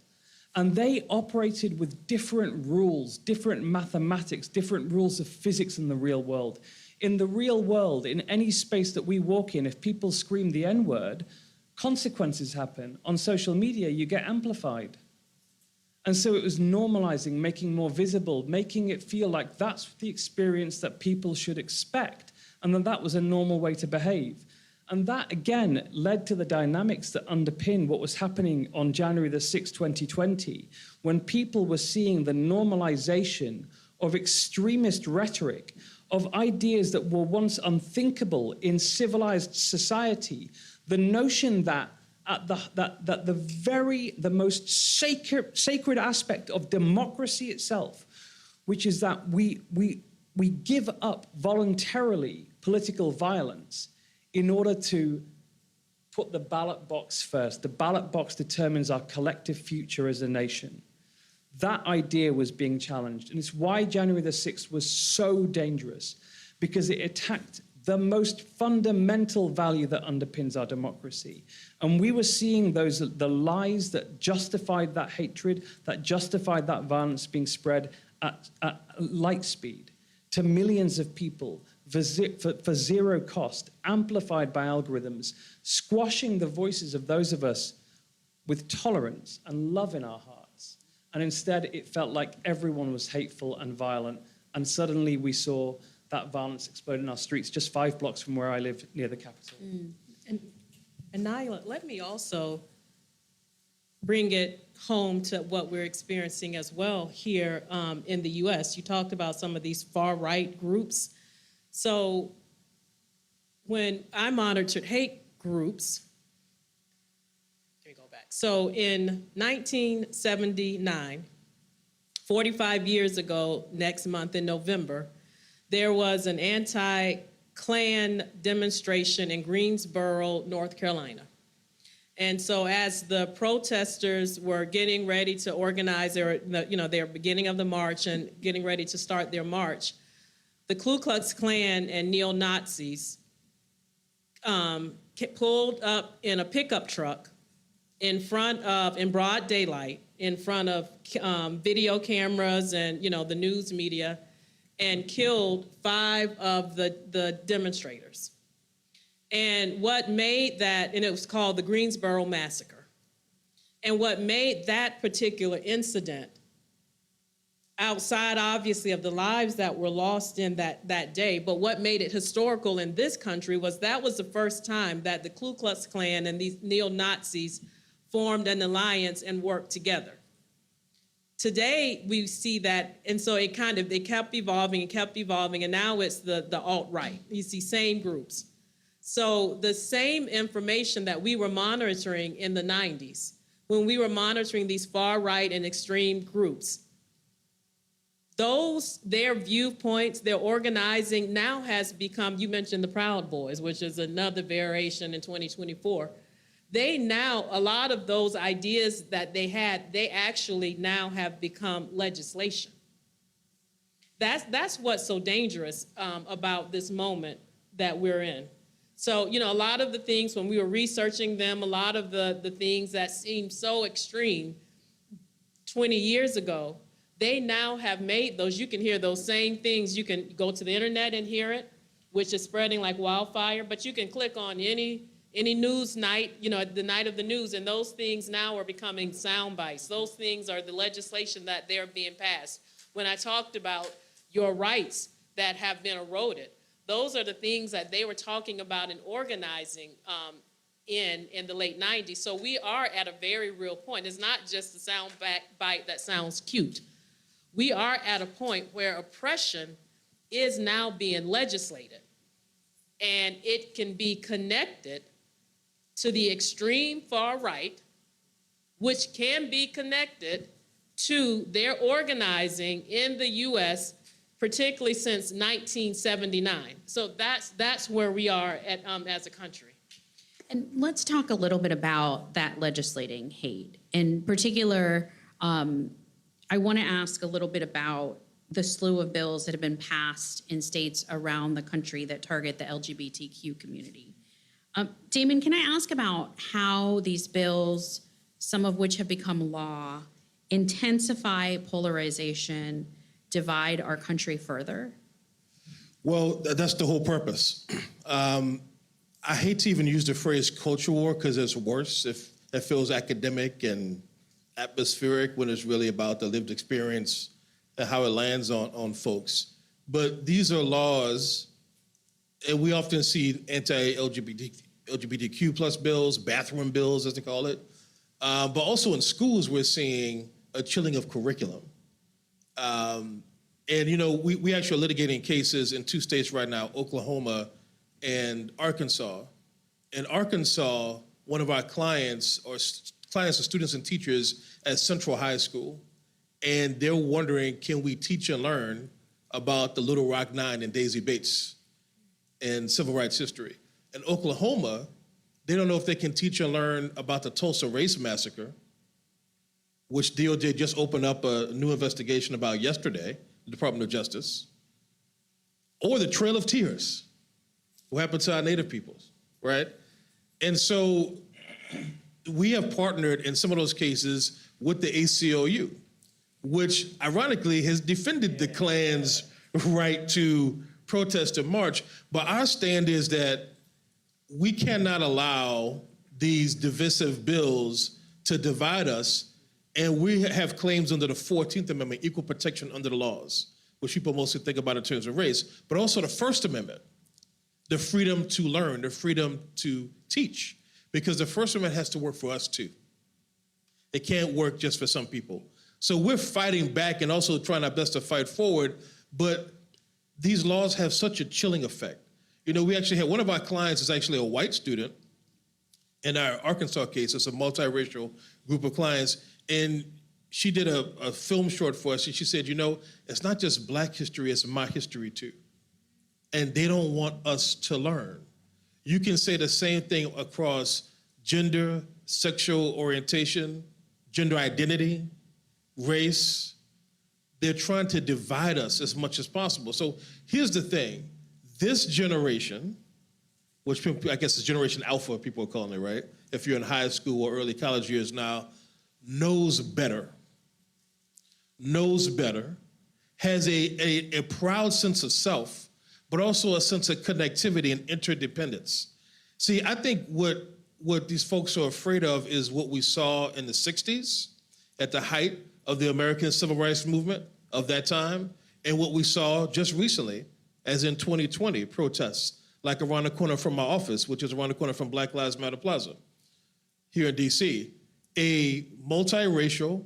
And they operated with different rules, different mathematics, different rules of physics in the real world. In the real world, in any space that we walk in, if people scream the N-word, consequences happen. On social media, you get amplified. And so it was normalizing, making more visible, making it feel like that's the experience that people should expect, and that was a normal way to behave. And that, again, led to the dynamics that underpin what was happening on January the 6th, 2020, when people were seeing the normalization of extremist rhetoric, of ideas that were once unthinkable in civilized society. The notion that the most sacred aspect of democracy itself, which is that we give up voluntarily political violence in order to put the ballot box first. The ballot box determines our collective future as a nation. That idea was being challenged. And it's why January the 6th was so dangerous, because it attacked the most fundamental value that underpins our democracy. And we were seeing the lies that justified that hatred, that justified that violence being spread at light speed to millions of people for zero cost, amplified by algorithms, squashing the voices of those of us with tolerance and love in our hearts. And instead, it felt like everyone was hateful and violent. And suddenly we saw that violence explode in our streets just 5 blocks from where I live near the Capitol. And Nyla, let me also bring it home to what we're experiencing as well here in the US. You talked about some of these far-right groups. So when I monitored hate groups, let me go back. So in 1979, 45 years ago, next month in November, there was an anti-Klan demonstration in Greensboro, North Carolina. And so as the protesters were getting ready to organize their beginning of the march and getting ready to start their march, the Ku Klux Klan and neo-Nazis pulled up in a pickup truck in broad daylight, in front of video cameras and the news media, and killed 5 of the demonstrators. And what made that, and it was called the Greensboro Massacre. And what made that particular incident, outside obviously of the lives that were lost in that day, but what made it historical in this country was that was the first time that the Ku Klux Klan and these neo-Nazis formed an alliance and worked together. Today, we see that, and so it kept evolving and kept evolving, and now it's the alt-right. You see same groups. So the same information that we were monitoring in the 90s, when we were monitoring these far-right and extreme groups, their viewpoints, their organizing now has become, you mentioned the Proud Boys, which is another variation in 2024. A lot of those ideas that they had, they actually now have become legislation. That's what's so dangerous about this moment that we're in. So, you know, a lot of the things when we were researching them, a lot of the things that seemed so extreme 20 years ago, they now have made those. You can hear those same things. You can go to the internet and hear it, which is spreading like wildfire, but you can click on any news night, you know, the night of the news, and those things now are becoming sound bites. Those things are the legislation that they're being passed. When I talked about your rights that have been eroded, those are the things that they were talking about and organizing in the late 90s. So we are at a very real point. It's not just a sound bite that sounds cute. We are at a point where oppression is now being legislated, and it can be connected to the extreme far right, which can be connected to their organizing in the U.S., particularly since 1979. So that's where we are at as a country. And let's talk a little bit about that legislating hate. In particular, I want to ask a little bit about the slew of bills that have been passed in states around the country that target the LGBTQ community. Damon, can I ask about how these bills, some of which have become law, intensify polarization, divide our country further? Well, that's the whole purpose. I hate to even use the phrase culture war because it's worse if it feels academic and atmospheric when it's really about the lived experience and how it lands on folks. But these are laws, and we often see LGBTQ plus bills, bathroom bills, as they call it. But also in schools, we're seeing a chilling of curriculum. And, you know, we actually are litigating cases in 2 states right now, Oklahoma and Arkansas. In Arkansas, one of our clients are students and teachers at Central High School, and they're wondering, can we teach and learn about the Little Rock Nine and Daisy Bates and civil rights history? In Oklahoma, they don't know if they can teach and learn about the Tulsa Race Massacre, which DOJ just opened up a new investigation about yesterday, the Department of Justice, or the Trail of Tears, what happened to our Native peoples, right? And so we have partnered in some of those cases with the ACLU, which ironically has defended the Klan's right to protest and march. But our stand is that we cannot allow these divisive bills to divide us. And we have claims under the 14th Amendment, equal protection under the laws, which people mostly think about in terms of race, but also the First Amendment, the freedom to learn, the freedom to teach, because the First Amendment has to work for us too. It can't work just for some people. So we're fighting back and also trying our best to fight forward, but these laws have such a chilling effect. You know, we actually had, one of our clients is actually a white student. In our Arkansas case, it's a multiracial group of clients, and she did a film short for us, and she said, you know, it's not just Black history, it's my history too. And they don't want us to learn. You can say the same thing across gender, sexual orientation, gender identity, race. They're trying to divide us as much as possible. So here's the thing. This generation, which I guess is Generation Alpha, people are calling it, right? If you're in high school or early college years now, knows better, has a proud sense of self, but also a sense of connectivity and interdependence. See, I think what these folks are afraid of is what we saw in the 60s at the height of the American Civil Rights Movement of that time, and what we saw just recently, as in 2020 protests, like around the corner from my office, which is around the corner from Black Lives Matter Plaza here in DC, a multiracial,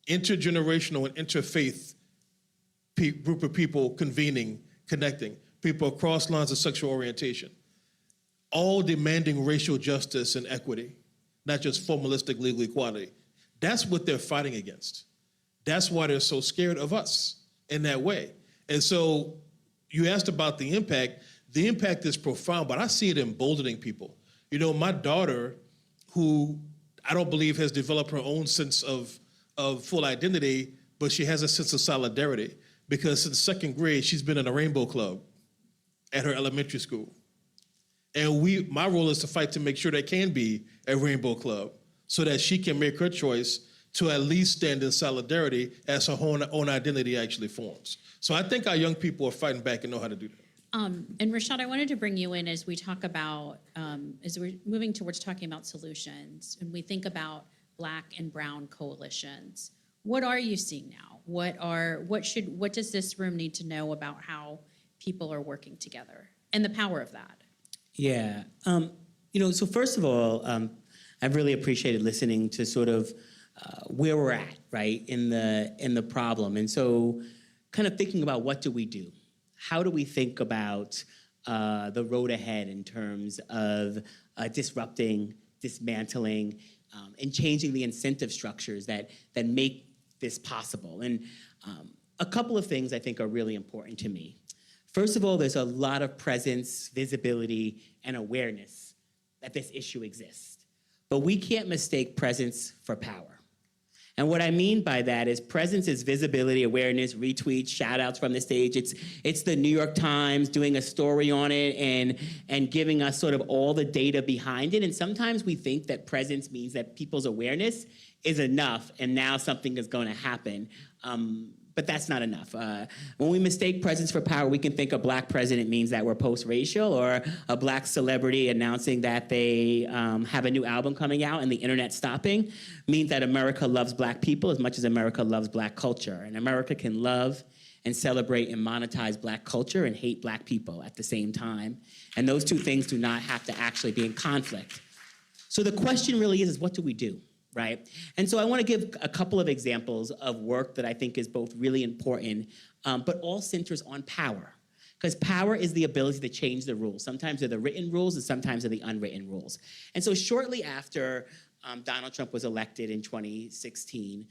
intergenerational, and interfaith group of people convening, connecting, people across lines of sexual orientation, all demanding racial justice and equity, not just formalistic legal equality. That's what they're fighting against. That's why they're so scared of us in that way. And so you asked about the impact. The impact is profound, but I see it emboldening people. You know, my daughter, who I don't believe has developed her own sense of full identity, but she has a sense of solidarity. because since second grade, she's been in a Rainbow Club at her elementary school. And my role is to fight to make sure there can be a Rainbow Club so that she can make her choice to at least stand in solidarity as her own identity actually forms. So I think our young people are fighting back and know how to do that. And Rashad, I wanted to bring you in as we talk about, as we're moving towards talking about solutions, and we think about Black and Brown coalitions. What are you seeing now? What does this room need to know about how people are working together and the power of that? Yeah. So first of all, I've really appreciated listening to sort of where we're at, right, in the problem. And so kind of thinking about what do we do? How do we think about the road ahead in terms of disrupting, dismantling, and changing the incentive structures that make this possible? And a couple of things I think are really important to me. First of all, there's a lot of presence, visibility, and awareness that this issue exists. But we can't mistake presence for power. And what I mean by that is presence is visibility, awareness, retweets, shout outs from the stage. It's the New York Times doing a story on it and giving us sort of all the data behind it. And sometimes we think that presence means that people's awareness is enough and now something is going to happen. But that's not enough. When we mistake presence for power, we can think a Black president means that we're post-racial, or a Black celebrity announcing that they have a new album coming out and the internet stopping means that America loves Black people as much as America loves Black culture. And America can love and celebrate and monetize Black culture and hate Black people at the same time. And those two things do not have to actually be in conflict. So the question really is what do we do? Right? And so I want to give a couple of examples of work that I think is both really important, but all centers on power. Because power is the ability to change the rules. Sometimes they're the written rules and sometimes they're the unwritten rules. And so shortly after Donald Trump was elected in 2016,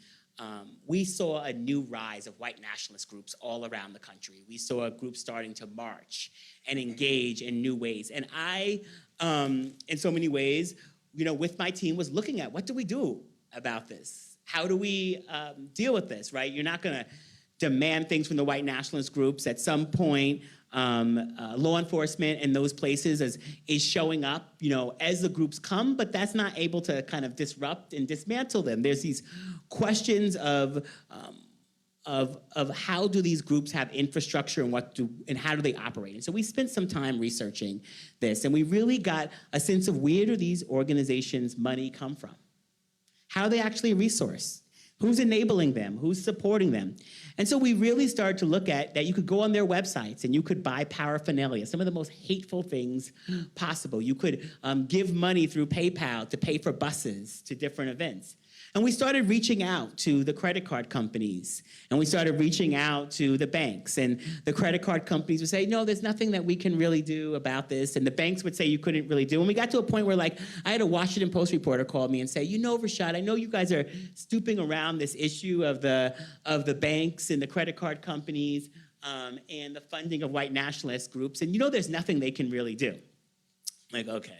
we saw a new rise of white nationalist groups all around the country. We saw groups starting to march and engage in new ways. And I, in so many ways, with my team was looking at what do we do about this? How do we deal with this, right? You're not gonna demand things from the white nationalist groups. At some point, law enforcement in those places is showing up, as the groups come, but that's not able to kind of disrupt and dismantle them. There's these questions of how do these groups have infrastructure and how do they operate? And so we spent some time researching this, and we really got a sense of where do these organizations' money come from? How are they actually resourced? Who's enabling them? Who's supporting them? And so we really started to look at that you could go on their websites and you could buy paraphernalia, some of the most hateful things possible. You could give money through PayPal to pay for buses to different events. And we started reaching out to the credit card companies, and we started reaching out to the banks, and the credit card companies would say, no, there's nothing that we can really do about this, and the banks would say you couldn't really do. And we got to a point where, I had a Washington Post reporter call me and say, Rashad, I know you guys are stooping around this issue of the banks and the credit card companies and the funding of white nationalist groups, and there's nothing they can really do. I'm like, okay.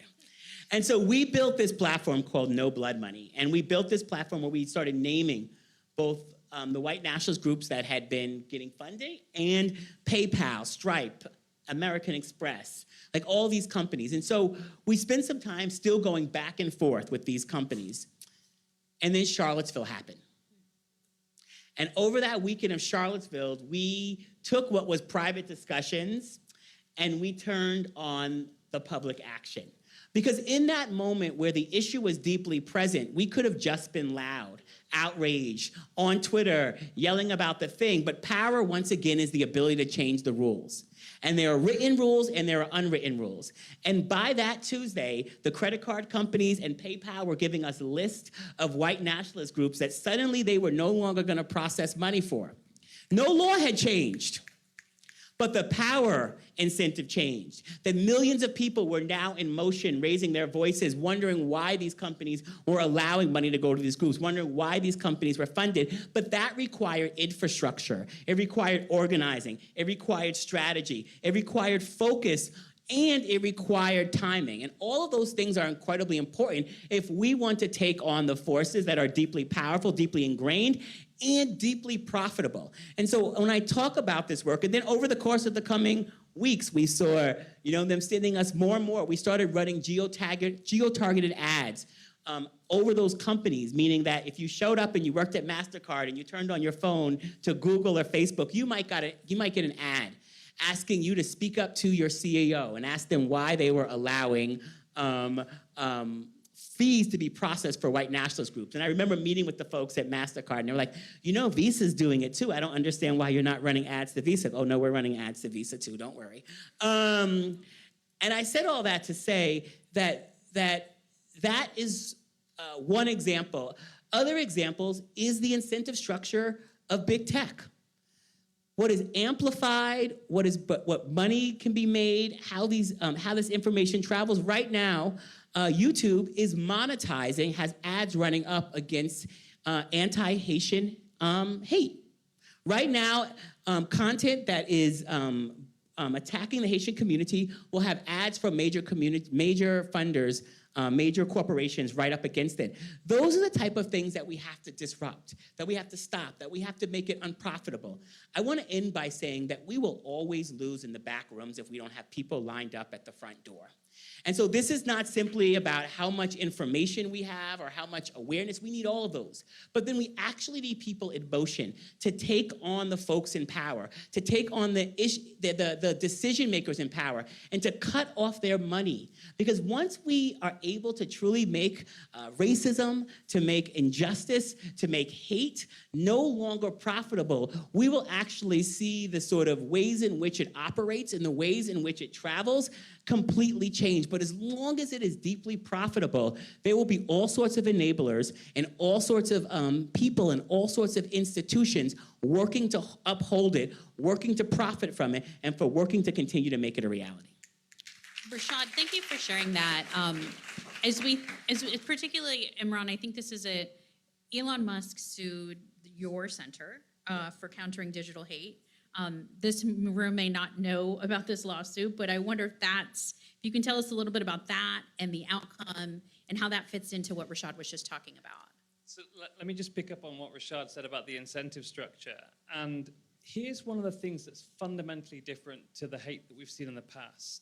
And so we built this platform called No Blood Money. And we built this platform where we started naming both the white nationalist groups that had been getting funding and PayPal, Stripe, American Express, all these companies. And so we spent some time still going back and forth with these companies. And then Charlottesville happened. And over that weekend of Charlottesville, we took what was private discussions and we turned on the public action. Because in that moment where the issue was deeply present, we could have just been loud, outraged, on Twitter, yelling about the thing. But power, once again, is the ability to change the rules. And there are written rules and there are unwritten rules. And by that Tuesday, the credit card companies and PayPal were giving us a list of white nationalist groups that suddenly they were no longer going to process money for. No law had changed. But the power incentive changed. That millions of people were now in motion, raising their voices, wondering why these companies were allowing money to go to these groups, wondering why these companies were funded. But that required infrastructure. It required organizing. It required strategy. It required focus. And it required timing. And all of those things are incredibly important if we want to take on the forces that are deeply powerful, deeply ingrained and deeply profitable. And so when I talk about this work, and then over the course of the coming weeks, we saw, them sending us more and more. We started running geo-targeted ads over those companies, meaning that if you showed up and you worked at MasterCard and you turned on your phone to Google or Facebook, you might get an ad asking you to speak up to your CEO and ask them why they were allowing fees to be processed for white nationalist groups. And I remember meeting with the folks at MasterCard, and they were like, Visa's doing it too. I don't understand why you're not running ads to Visa. Oh, no, we're running ads to Visa too, don't worry. And I said all that to say that is one example. Other examples is the incentive structure of big tech. What is amplified, what money can be made, how this information travels. Right now, YouTube is monetizing, has ads running up against anti-Haitian hate. Right now, content that is attacking the Haitian community will have ads from major funders, major corporations right up against it. Those are the type of things that we have to disrupt, that we have to stop, that we have to make it unprofitable. I want to end by saying that we will always lose in the back rooms if we don't have people lined up at the front door. And so this is not simply about how much information we have or how much awareness. We need all of those. But then we actually need people in motion to take on the folks in power, to take on the decision makers in power, and to cut off their money. Because once we are able to truly make racism, to make injustice, to make hate no longer profitable, we will actually see the sort of ways in which it operates and the ways in which it travels completely change. But as long as it is deeply profitable, there will be all sorts of enablers and all sorts of people and all sorts of institutions working to uphold it, working to profit from it, and for working to continue to make it a reality. Rashad, thank you for sharing that. As particularly, Imran, I think this is Elon Musk sued your center for countering digital hate. This room may not know about this lawsuit, but I wonder if you can tell us a little bit about that and the outcome and how that fits into what Rashad was just talking about. So let me just pick up on what Rashad said about the incentive structure. And here's one of the things that's fundamentally different to the hate that we've seen in the past.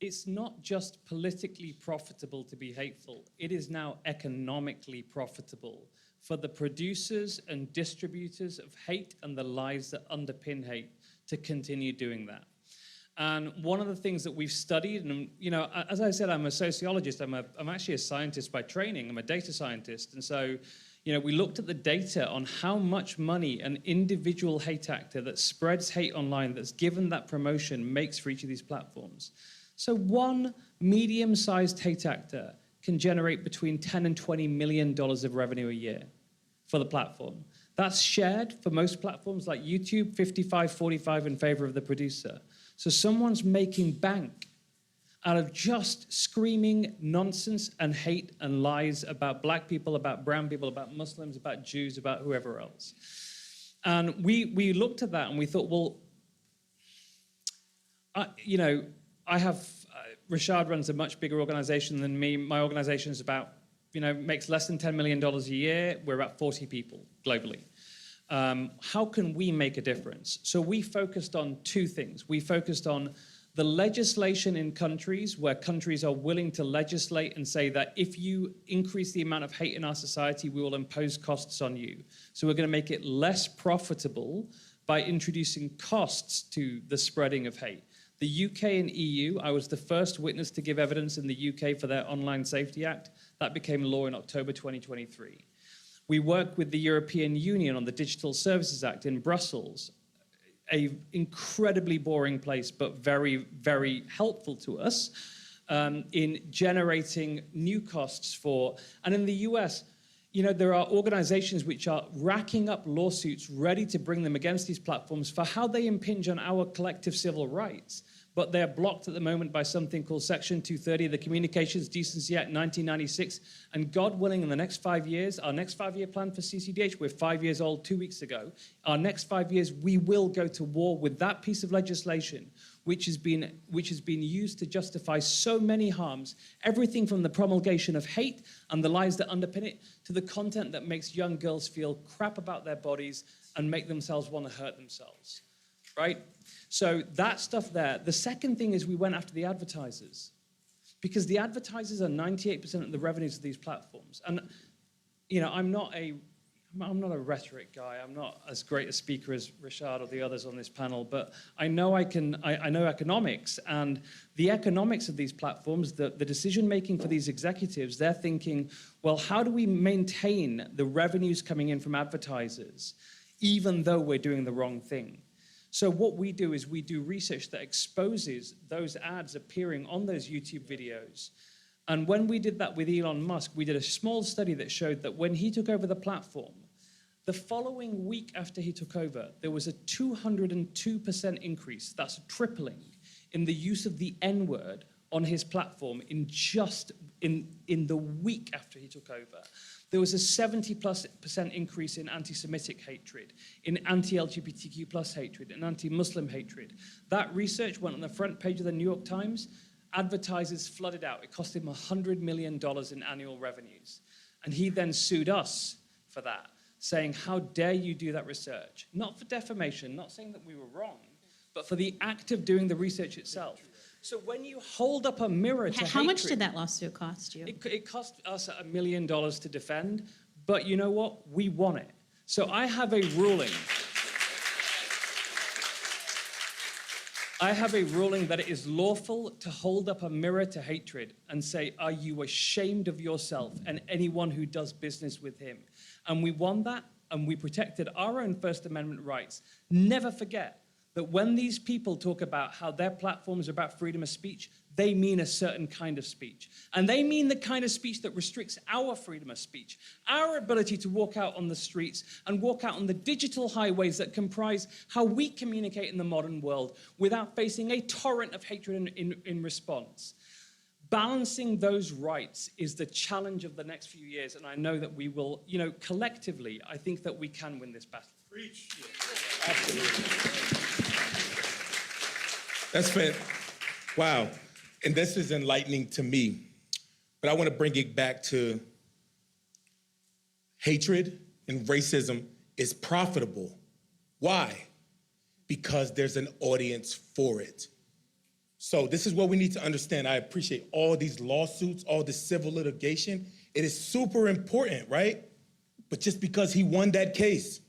It's not just politically profitable to be hateful. It is now economically profitable for the producers and distributors of hate and the lies that underpin hate to continue doing that. And one of the things that we've studied, and as I said, I'm a sociologist, I'm actually a scientist by training, I'm a data scientist, and so we looked at the data on how much money an individual hate actor that spreads hate online, that's given that promotion, makes for each of these platforms. So one medium-sized hate actor can generate between $10 and $20 million of revenue a year for the platform. That's shared for most platforms like YouTube, 55-45 in favor of the producer. So someone's making bank out of just screaming nonsense and hate and lies about black people, about brown people, about Muslims, about Jews, about whoever else. And we looked at that and we thought, well, Rashad runs a much bigger organization than me. My organization is makes less than $10 million a year. We're about 40 people globally. How can we make a difference? So we focused on two things. We focused on the legislation in countries where countries are willing to legislate and say that if you increase the amount of hate in our society, we will impose costs on you. So we're going to make it less profitable by introducing costs to the spreading of hate. The UK and EU, I was the first witness to give evidence in the UK for their Online Safety Act. That became law in October 2023. We worked with the European Union on the Digital Services Act in Brussels, an incredibly boring place, but very, very helpful to us in generating new costs for, and in the US, there are organizations which are racking up lawsuits ready to bring them against these platforms for how they impinge on our collective civil rights. but they're blocked at the moment by something called Section 230 of the Communications Decency Act 1996. And God willing, in the next 5 years, our next 5-year plan for CCDH, we're 5 years old 2 weeks ago, our next 5 years, we will go to war with that piece of legislation, which has been used to justify so many harms, everything from the promulgation of hate and the lies that underpin it, to the content that makes young girls feel crap about their bodies and make themselves want to hurt themselves, right? So that stuff there. The second thing is we went after the advertisers, because the advertisers are 98% of the revenues of these platforms. And, you know, I'm not a rhetoric guy. I'm not as great a speaker as Rashad or the others on this panel, but I know I know economics, and the economics of these platforms, the decision-making for these executives, they're thinking, well, how do we maintain the revenues coming in from advertisers, even though we're doing the wrong thing? So what we do is we do research that exposes those ads appearing on those YouTube videos. And when we did that with Elon Musk, we did a small study that showed that when he took over the platform, the following week after he took over, there was a 202% increase, that's a tripling, in the use of the N-word on his platform in the week after he took over. There was a 70+% increase in anti-Semitic hatred, in anti-LGBTQ plus hatred, and anti-Muslim hatred. That research went on the front page of the New York Times. Advertisers flooded out. It cost him $100 million in annual revenues. And he then sued us for that, saying, how dare you do that research? Not for defamation, not saying that we were wrong, but for the act of doing the research itself. So when you hold up a mirror to How much hatred- did that lawsuit cost you? It cost us $1 million to defend, but you know what? We won it. So I have a ruling. I have a ruling that it is lawful to hold up a mirror to hatred and say, are you ashamed of yourself and anyone who does business with him? And we won that, and we protected our own First Amendment rights. Never forget that when these people talk about how their platforms are about freedom of speech, they mean a certain kind of speech. And they mean the kind of speech that restricts our freedom of speech, our ability to walk out on the streets and walk out on the digital highways that comprise how we communicate in the modern world without facing a torrent of hatred in response. Balancing those rights is the challenge of the next few years, and I know that we will, you know, collectively, I think that we can win this battle. Preach. Yeah. Absolutely. That's fair. Wow. And this is enlightening to me. But I want to bring it back to hatred and racism is profitable. Why? Because there's an audience for it. So this is what we need to understand. I appreciate all these lawsuits, all this civil litigation. It is super important, right? But just because he won that case,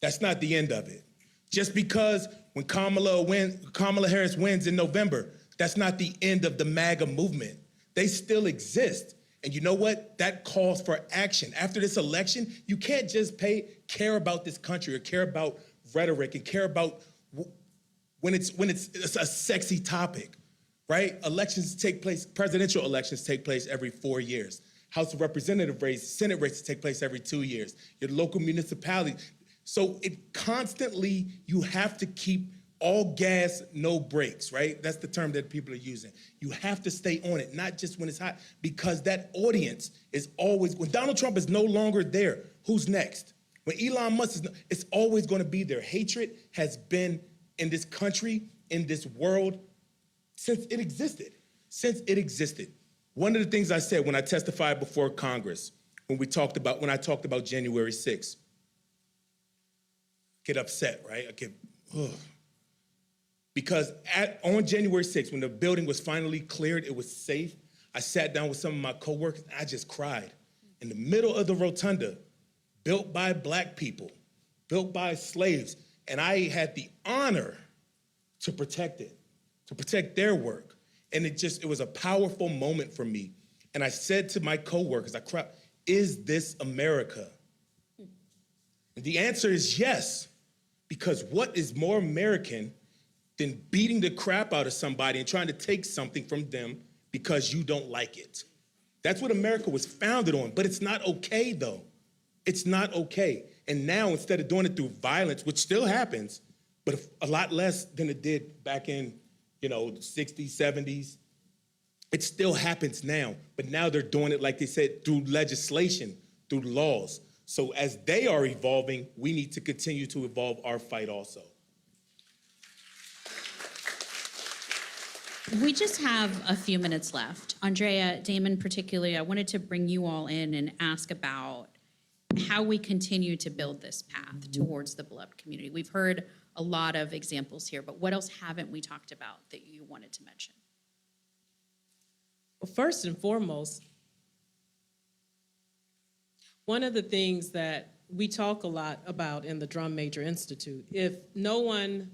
that's not the end of it. Just because when Kamala Harris wins in November, that's not the end of the MAGA movement. They still exist. And you know what? That calls for action. After this election, you can't just care about this country or care about rhetoric and care about when it's a sexy topic, right? Elections take place, presidential elections take place every 4 years. House of Representative race, Senate races take place every 2 years. Your local municipality. So it constantly, you have to keep all gas, no brakes, right? That's the term that people are using. You have to stay on it, not just when it's hot, because that audience is always, when Donald Trump is no longer there, who's next? When Elon Musk is, it's always gonna be there. Hatred has been in this country, in this world, since it existed. One of the things I said when I testified before Congress, when I talked about January 6th, get upset, right? Because on January 6th, when the building was finally cleared, it was safe, I sat down with some of my coworkers, and I just cried. In the middle of the rotunda, built by Black people, built by slaves, and I had the honor to protect it, to protect their work. And it was a powerful moment for me. And I said to my coworkers, I cried, is this America? And the answer is yes, because what is more American than beating the crap out of somebody and trying to take something from them because you don't like it? That's what America was founded on, but it's not okay though. It's not okay. And now instead of doing it through violence, which still happens, but a lot less than it did back in 60s, 70s. It still happens now, but now they're doing it, like they said, through legislation, through laws. So as they are evolving, we need to continue to evolve our fight also. We just have a few minutes left. Andrea, Damon particularly, I wanted to bring you all in and ask about how we continue to build this path towards the beloved community. We've heard a lot of examples here, but what else haven't we talked about that you wanted to mention? Well, first and foremost, one of the things that we talk a lot about in the Drum Major Institute, if no one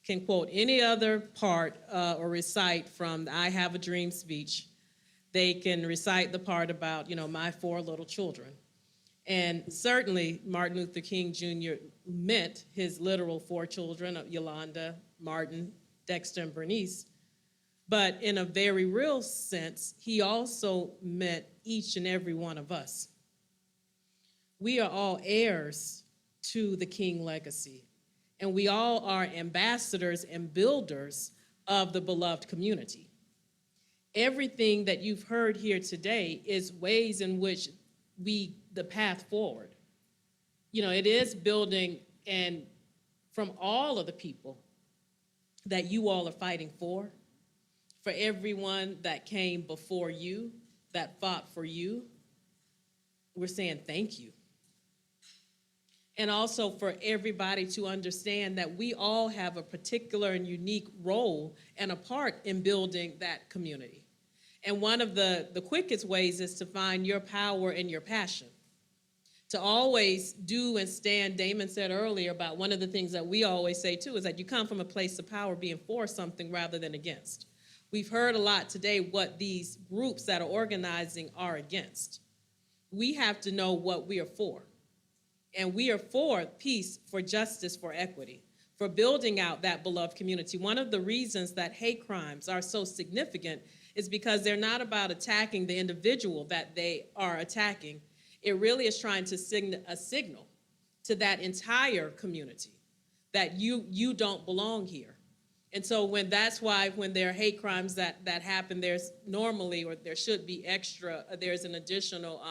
can quote any other part or recite from the I Have a Dream speech, they can recite the part about, my 4 little children. And certainly Martin Luther King Jr. meant his literal 4 children, Yolanda, Martin, Dexter, and Bernice. But in a very real sense, he also meant each and every one of us. We are all heirs to the King legacy, and we all are ambassadors and builders of the beloved community. Everything that you've heard here today is ways in which the path forward. It is building and from all of the people that you all are fighting for everyone that came before you, that fought for you, we're saying thank you. And also for everybody to understand that we all have a particular and unique role and a part in building that community. And one of the quickest ways is to find your power and your passion. To always do and stand, Damon said earlier about one of the things that we always say too, is that you come from a place of power being for something rather than against. We've heard a lot today what these groups that are organizing are against. We have to know what we are for. And we are for peace, for justice, for equity, for building out that beloved community. One of the reasons that hate crimes are so significant is because they're not about attacking the individual that they are attacking. It really is trying to send a signal to that entire community that you don't belong here. And so that's why when there are hate crimes that happen, there's normally, or there should be there's an additional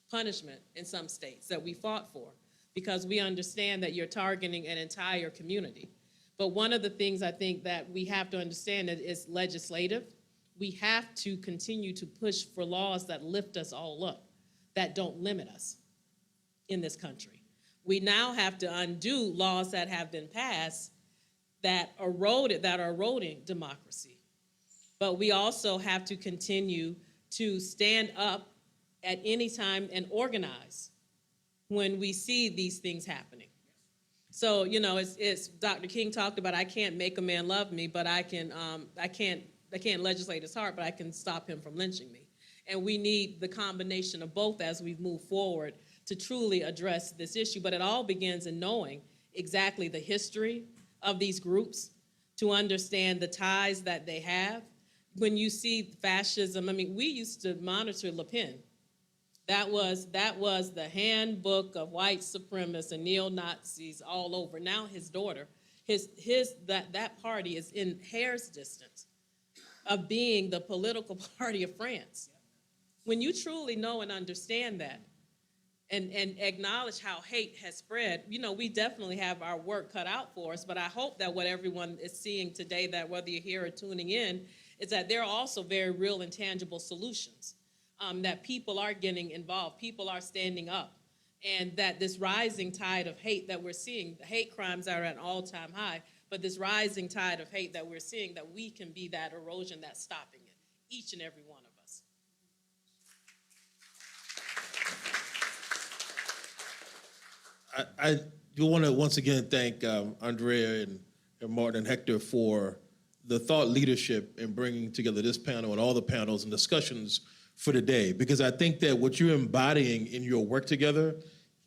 punishment in some states that we fought for, because we understand that you're targeting an entire community. But one of the things I think that we have to understand is legislative. We have to continue to push for laws that lift us all up, that don't limit us in this country. We now have to undo laws that have been passed that are eroding democracy. But we also have to continue to stand up at any time and organize when we see these things happening. So, it's Dr. King talked about, I can't make a man love me, but I can't legislate his heart, but I can stop him from lynching me. And we need the combination of both as we move forward to truly address this issue. But it all begins in knowing exactly the history of these groups, to understand the ties that they have. When you see fascism, we used to monitor Le Pen. That was the handbook of white supremacists and neo-Nazis all over. Now his daughter, that party is in hair's distance of being the political party of France. When you truly know and understand that, and acknowledge how hate has spread, we definitely have our work cut out for us, but I hope that what everyone is seeing today, that whether you're here or tuning in, is that there are also very real and tangible solutions, that people are getting involved, people are standing up, and that this rising tide of hate that we're seeing, the hate crimes are at an all-time high, but this rising tide of hate that we're seeing, that we can be that erosion that's stopping it, each and every one of us. I do want to once again thank Andrea and Martin and Hector for the thought leadership in bringing together this panel and all the panels and discussions for today, because I think that what you're embodying in your work together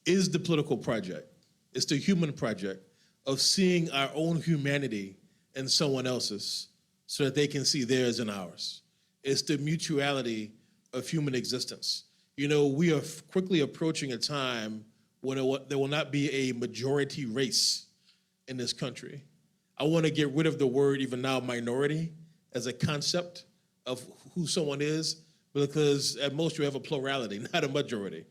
is the political project. It's the human project of seeing our own humanity in someone else's so that they can see theirs and ours. It's the mutuality of human existence. We are quickly approaching a time when there will not be a majority race in this country. I want to get rid of the word, even now, minority as a concept of who someone is, because at most you have a plurality, not a majority,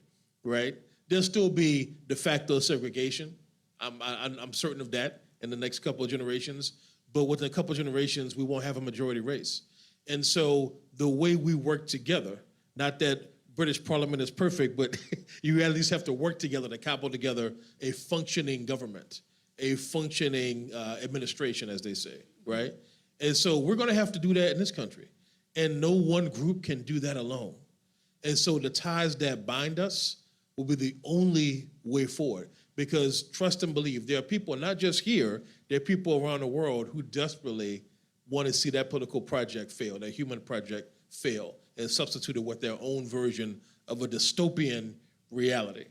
right? There'll still be de facto segregation. I'm certain of that in the next couple of generations, but within a couple of generations, we won't have a majority race. And so the way we work together, not that British Parliament is perfect, but you at least have to work together to cobble together a functioning government, a functioning administration, as they say, right? And so we're gonna have to do that in this country. And no one group can do that alone. And so the ties that bind us will be the only way forward. Because trust and believe, there are people, not just here, there are people around the world who desperately want to see that political project fail, that human project fail, and substitute it with their own version of a dystopian reality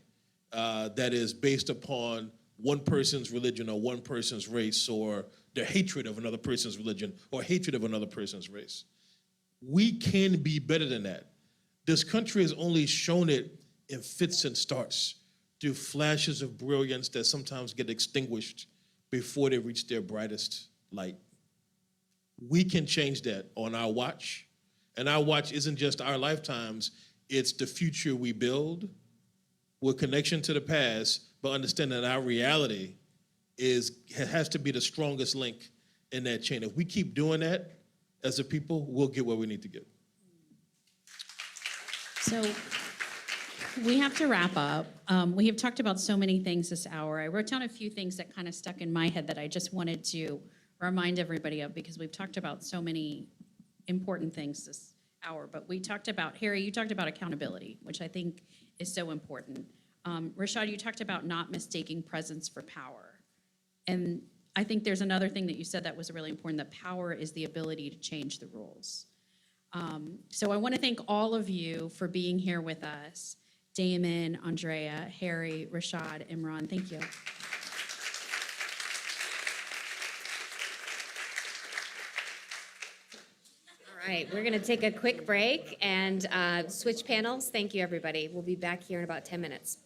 that is based upon one person's religion or one person's race, or the hatred of another person's religion or hatred of another person's race. We can be better than that. This country has only shown it in fits and starts, through flashes of brilliance that sometimes get extinguished before they reach their brightest light. We can change that on our watch. And our watch isn't just our lifetimes, it's the future we build with connection to the past, but understanding that our reality has to be the strongest link in that chain. If we keep doing that as a people, we'll get where we need to get. So we have to wrap up. We have talked about so many things this hour. I wrote down a few things that kind of stuck in my head that I just wanted to remind everybody of, because we've talked about so many important things this hour. But we talked about, Harry, you talked about accountability, which I think is so important. Rashad, you talked about not mistaking presence for power. And I think there's another thing that you said that was really important, that power is the ability to change the rules. So I want to thank all of you for being here with us. Damon, Andrea, Harry, Rashad, Imran, thank you. All right, we're going to take a quick break and switch panels. Thank you, everybody. We'll be back here in about 10 minutes.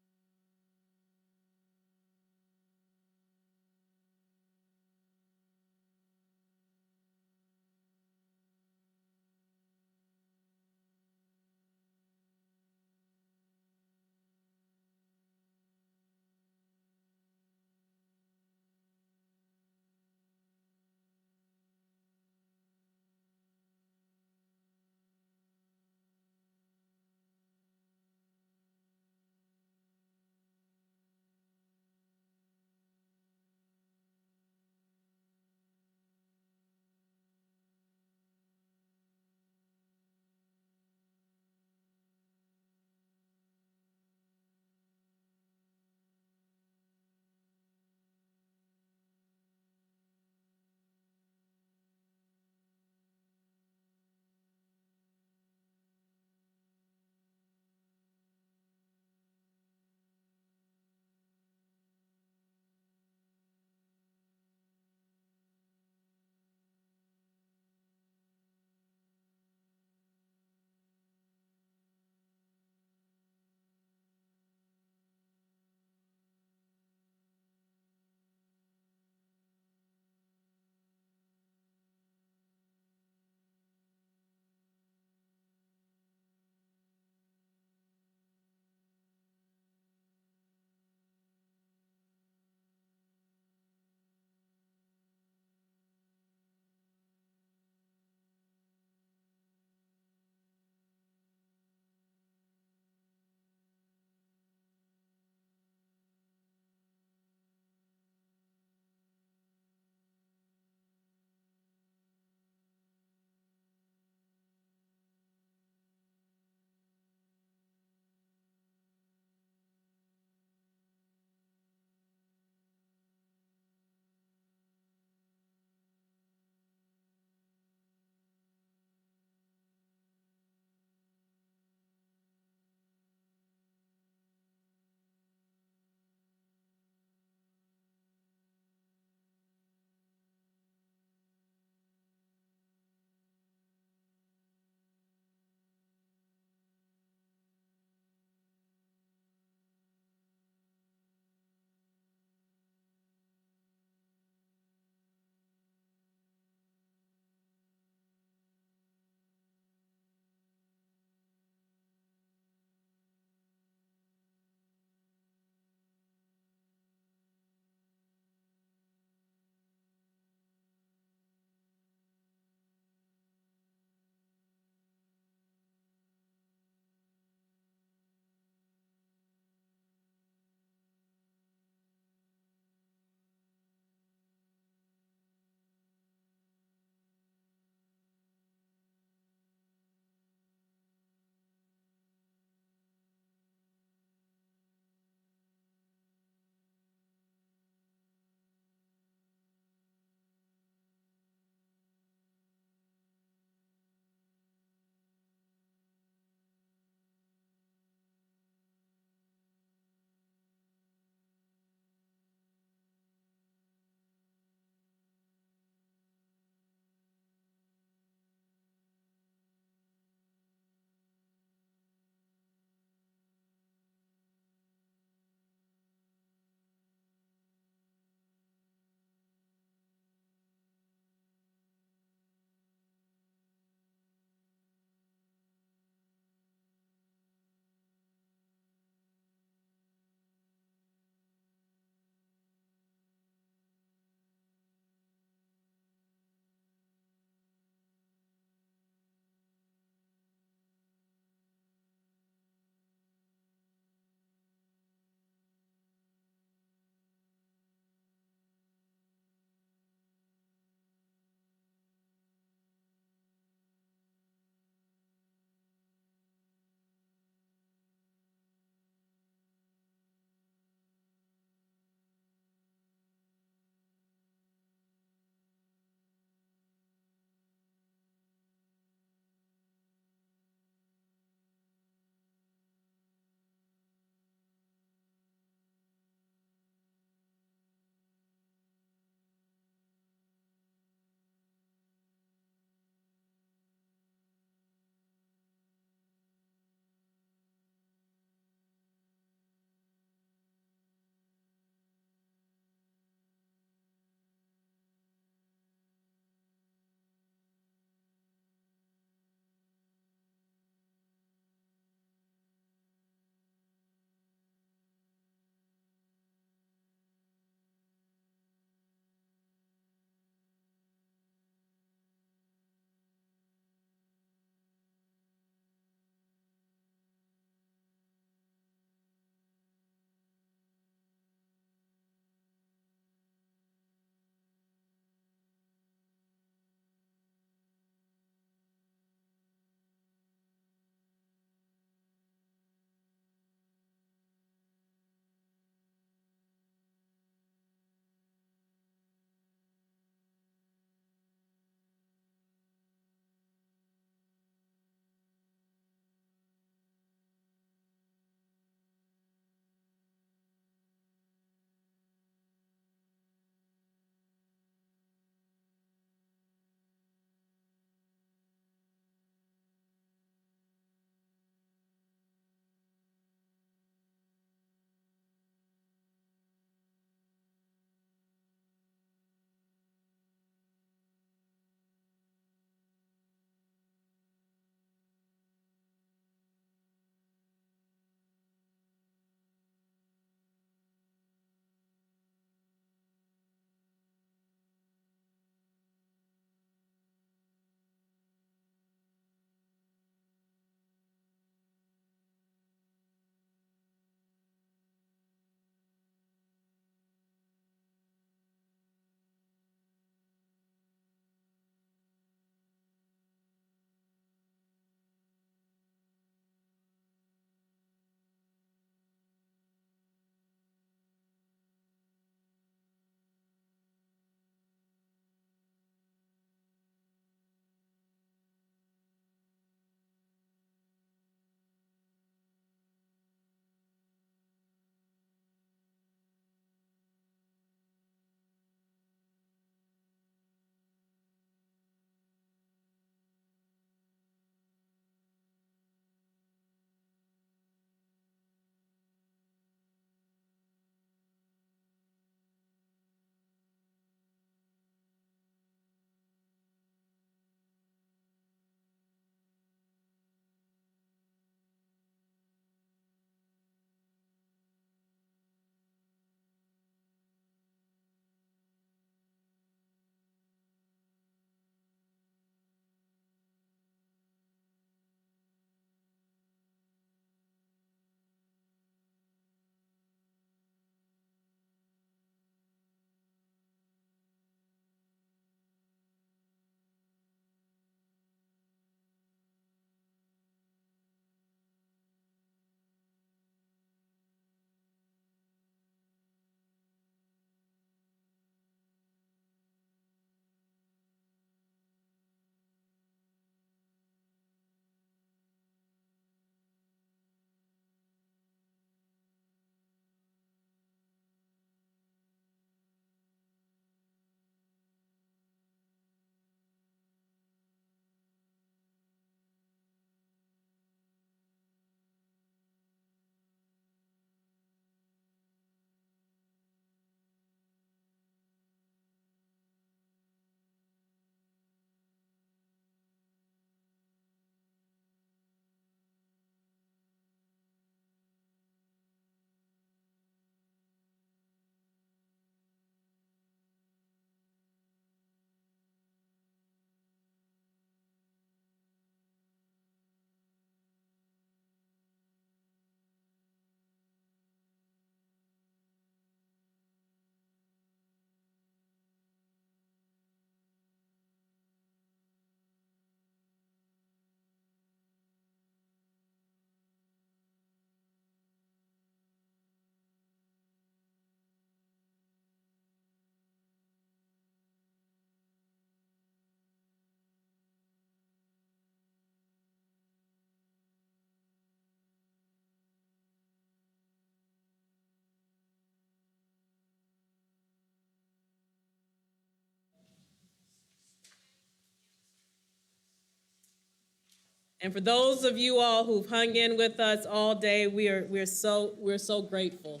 And for those of you all who've hung in with us all day, we're so grateful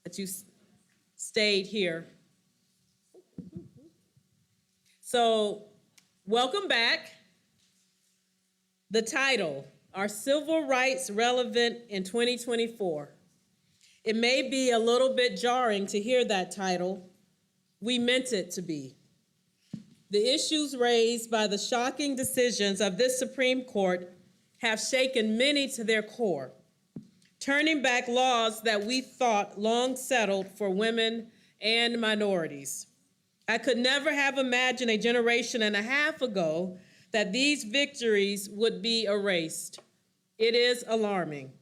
that you stayed here. So, welcome back. The title, Are Civil Rights Relevant in 2024? It may be a little bit jarring to hear that title. We meant it to be. The issues raised by the shocking decisions of this Supreme Court have shaken many to their core, turning back laws that we thought long settled for women and minorities. I could never have imagined a generation and a half ago that these victories would be erased. It is alarming.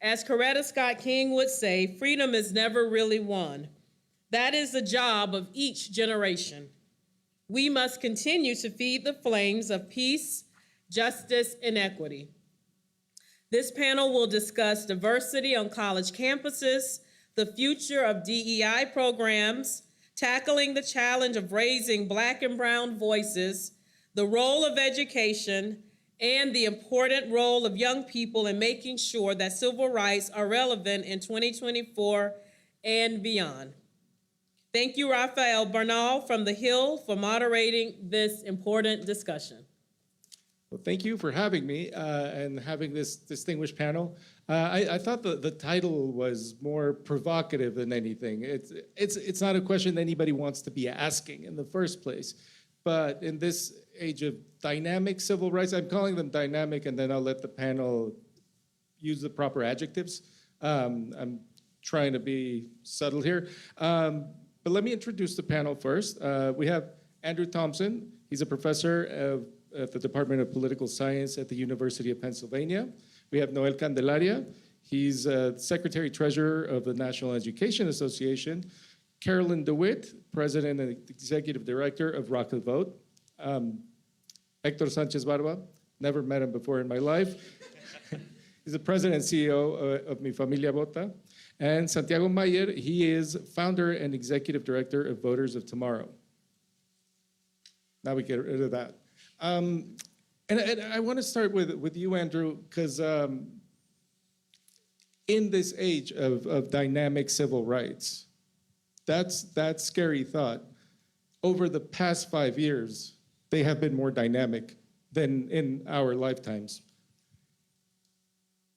As Coretta Scott King would say, freedom is never really won. That is the job of each generation. We must continue to feed the flames of peace, justice, and equity. This panel will discuss diversity on college campuses, the future of DEI programs, tackling the challenge of raising Black and brown voices, the role of education, and the important role of young people in making sure that civil rights are relevant in 2024 and beyond. Thank you, Raphael Bernal from The Hill, for moderating this important discussion. Well, thank you for having me and having this distinguished panel. I thought the title was more provocative than anything. It's not a question anybody wants to be asking in the first place. But in this age of dynamic civil rights, I'm calling them dynamic, and then I'll let the panel use the proper adjectives. I'm trying to be subtle here. But let me introduce the panel first. We have Andrew Thompson. He's a professor at the Department of Political Science at the University of Pennsylvania. We have Noel Candelaria. He's Secretary-Treasurer of the National Education Association. Carolyn DeWitt, President and Executive Director of Rock the Vote. Hector Sanchez Barba, never met him before in my life. He's the President and CEO of Mi Familia Vota. And Santiago Mayer, he is founder and Executive Director of Voters of Tomorrow. Now we get rid of that. And I want to start with you, Andrew, because in this age of dynamic civil rights, that scary thought. Over the past 5 years, they have been more dynamic than in our lifetimes.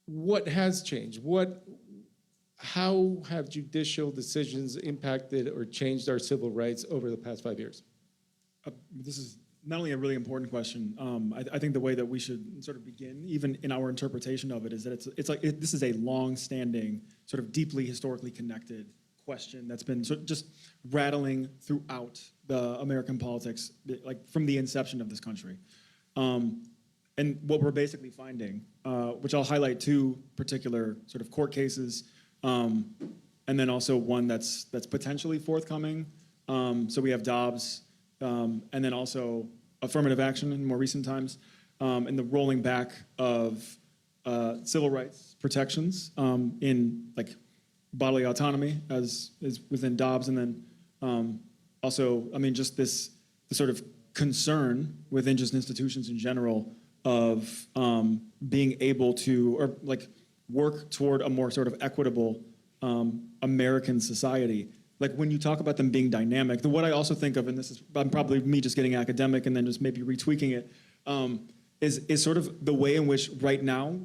What has changed? How have judicial decisions impacted or changed our civil rights over the past 5 years? This is not only a really important question. I think the way that we should sort of begin, even in our interpretation of it, is that this is a long-standing, sort of deeply historically connected question that's been sort of just rattling throughout the American politics, like from the inception of this country. And what we're basically finding, which I'll highlight two particular sort of court cases, and then also one that's potentially forthcoming. So we have Dobbs, and then also affirmative action in more recent times, and the rolling back of civil rights protections in like bodily autonomy as is within Dobbs, and then also, I mean, just the sort of concern within just institutions in general of being able to, or like work toward a more sort of equitable American society. Like when you talk about them being dynamic, what I also think of, and this is probably me just getting academic and then just maybe retweaking it, is sort of the way in which right now,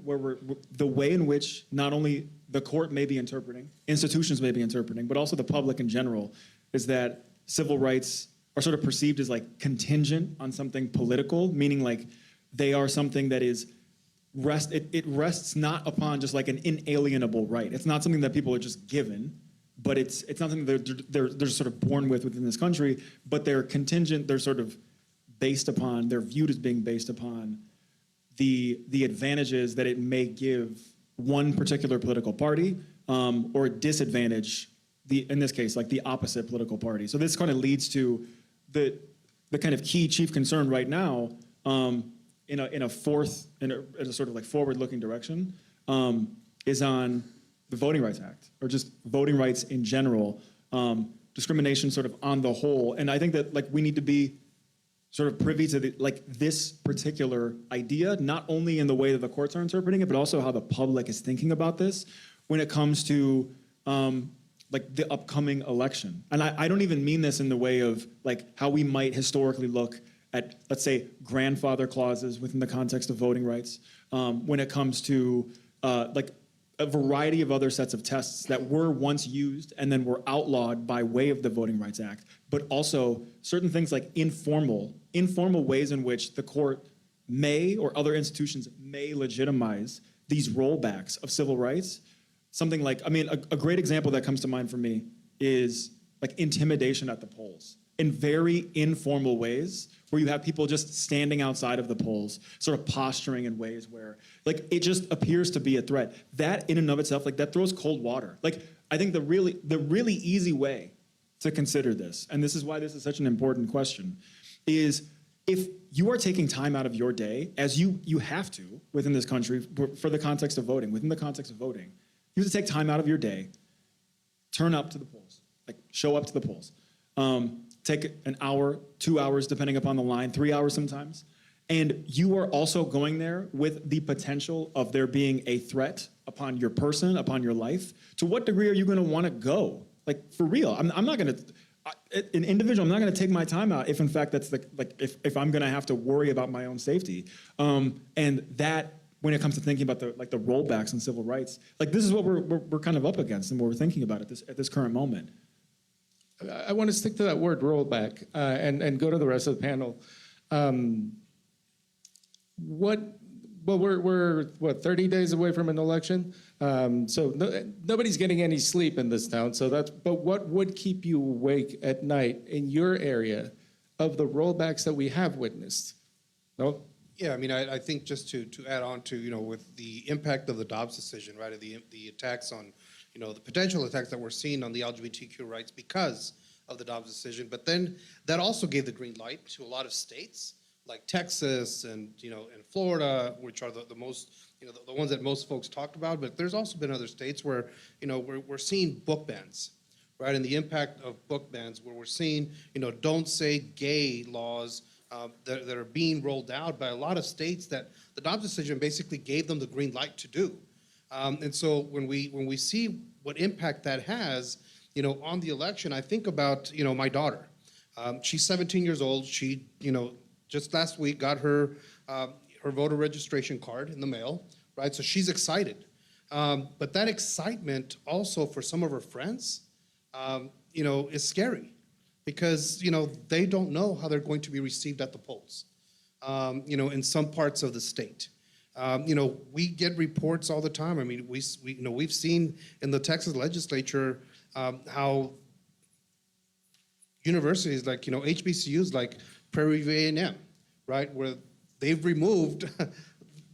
the way in which not only the court may be interpreting, institutions may be interpreting, but also the public in general, is that civil rights are sort of perceived as like contingent on something political, meaning like they are something that is it rests not upon just like an inalienable right. It's not something that people are just given, but it's not something that they're sort of born with within this country, but they're contingent, they're sort of based upon, they're viewed as being based upon the advantages that it may give one particular political party, or disadvantage in this case, like the opposite political party. So this kind of leads to the kind of key chief concern right now, in a sort of like forward-looking direction, is on the Voting Rights Act, or just voting rights in general, discrimination sort of on the whole. And I think that like we need to be sort of privy to this particular idea, not only in the way that the courts are interpreting it, but also how the public is thinking about this when it comes to the upcoming election. And I don't even mean this in the way of how we might historically look at, let's say, grandfather clauses within the context of voting rights, when it comes to a variety of other sets of tests that were once used and then were outlawed by way of the Voting Rights Act, but also certain things like informal ways in which the court may, or other institutions may, legitimize these rollbacks of civil rights. Something like, a great example that comes to mind for me is intimidation at the polls in very informal ways, where you have people just standing outside of the polls, sort of posturing in ways where it just appears to be a threat. That in and of itself, that throws cold water. I think the really easy way to consider this, and this is why this is such an important question, is if you are taking time out of your day, as you have to within this country for the context of voting, you have to take time out of your day, turn up to the polls, show up to the polls. Take an hour, 2 hours, depending upon the line, 3 hours sometimes. And you are also going there with the potential of there being a threat upon your person, upon your life. To what degree are you going to want to go? For real, I'm not going to, an individual, I'm not going to take my time out if in fact that's if I'm going to have to worry about my own safety. And that, when it comes to thinking about the rollbacks in civil rights, this is what we're kind of up against and what we're thinking about at this current moment. I want to stick to that word rollback and go to the rest of the panel. We're 30 days away from an election, so nobody's getting any sleep in this town. But what would keep you awake at night in your area of the rollbacks that we have witnessed? No. Yeah, I think just to add on to with the impact of the Dobbs decision, right, the attacks on. The potential attacks that we're seeing on the LGBTQ rights because of the Dobbs decision. But then that also gave the green light to a lot of states like Texas and Florida, which are the most, the ones that most folks talked about. But there's also been other states where, we're seeing book bans, right? And the impact of book bans where we're seeing, don't say gay laws that are being rolled out by a lot of states that the Dobbs decision basically gave them the green light to do. And so when we see what impact that has, on the election, I think about, my daughter. She's 17 years old. She, just last week got her voter registration card in the mail, right? So she's excited. But that excitement also for some of her friends, is scary because, they don't know how they're going to be received at the polls, in some parts of the state. We get reports all the time. We've seen in the Texas legislature how universities like, HBCUs like Prairie View A&M, right, where they've removed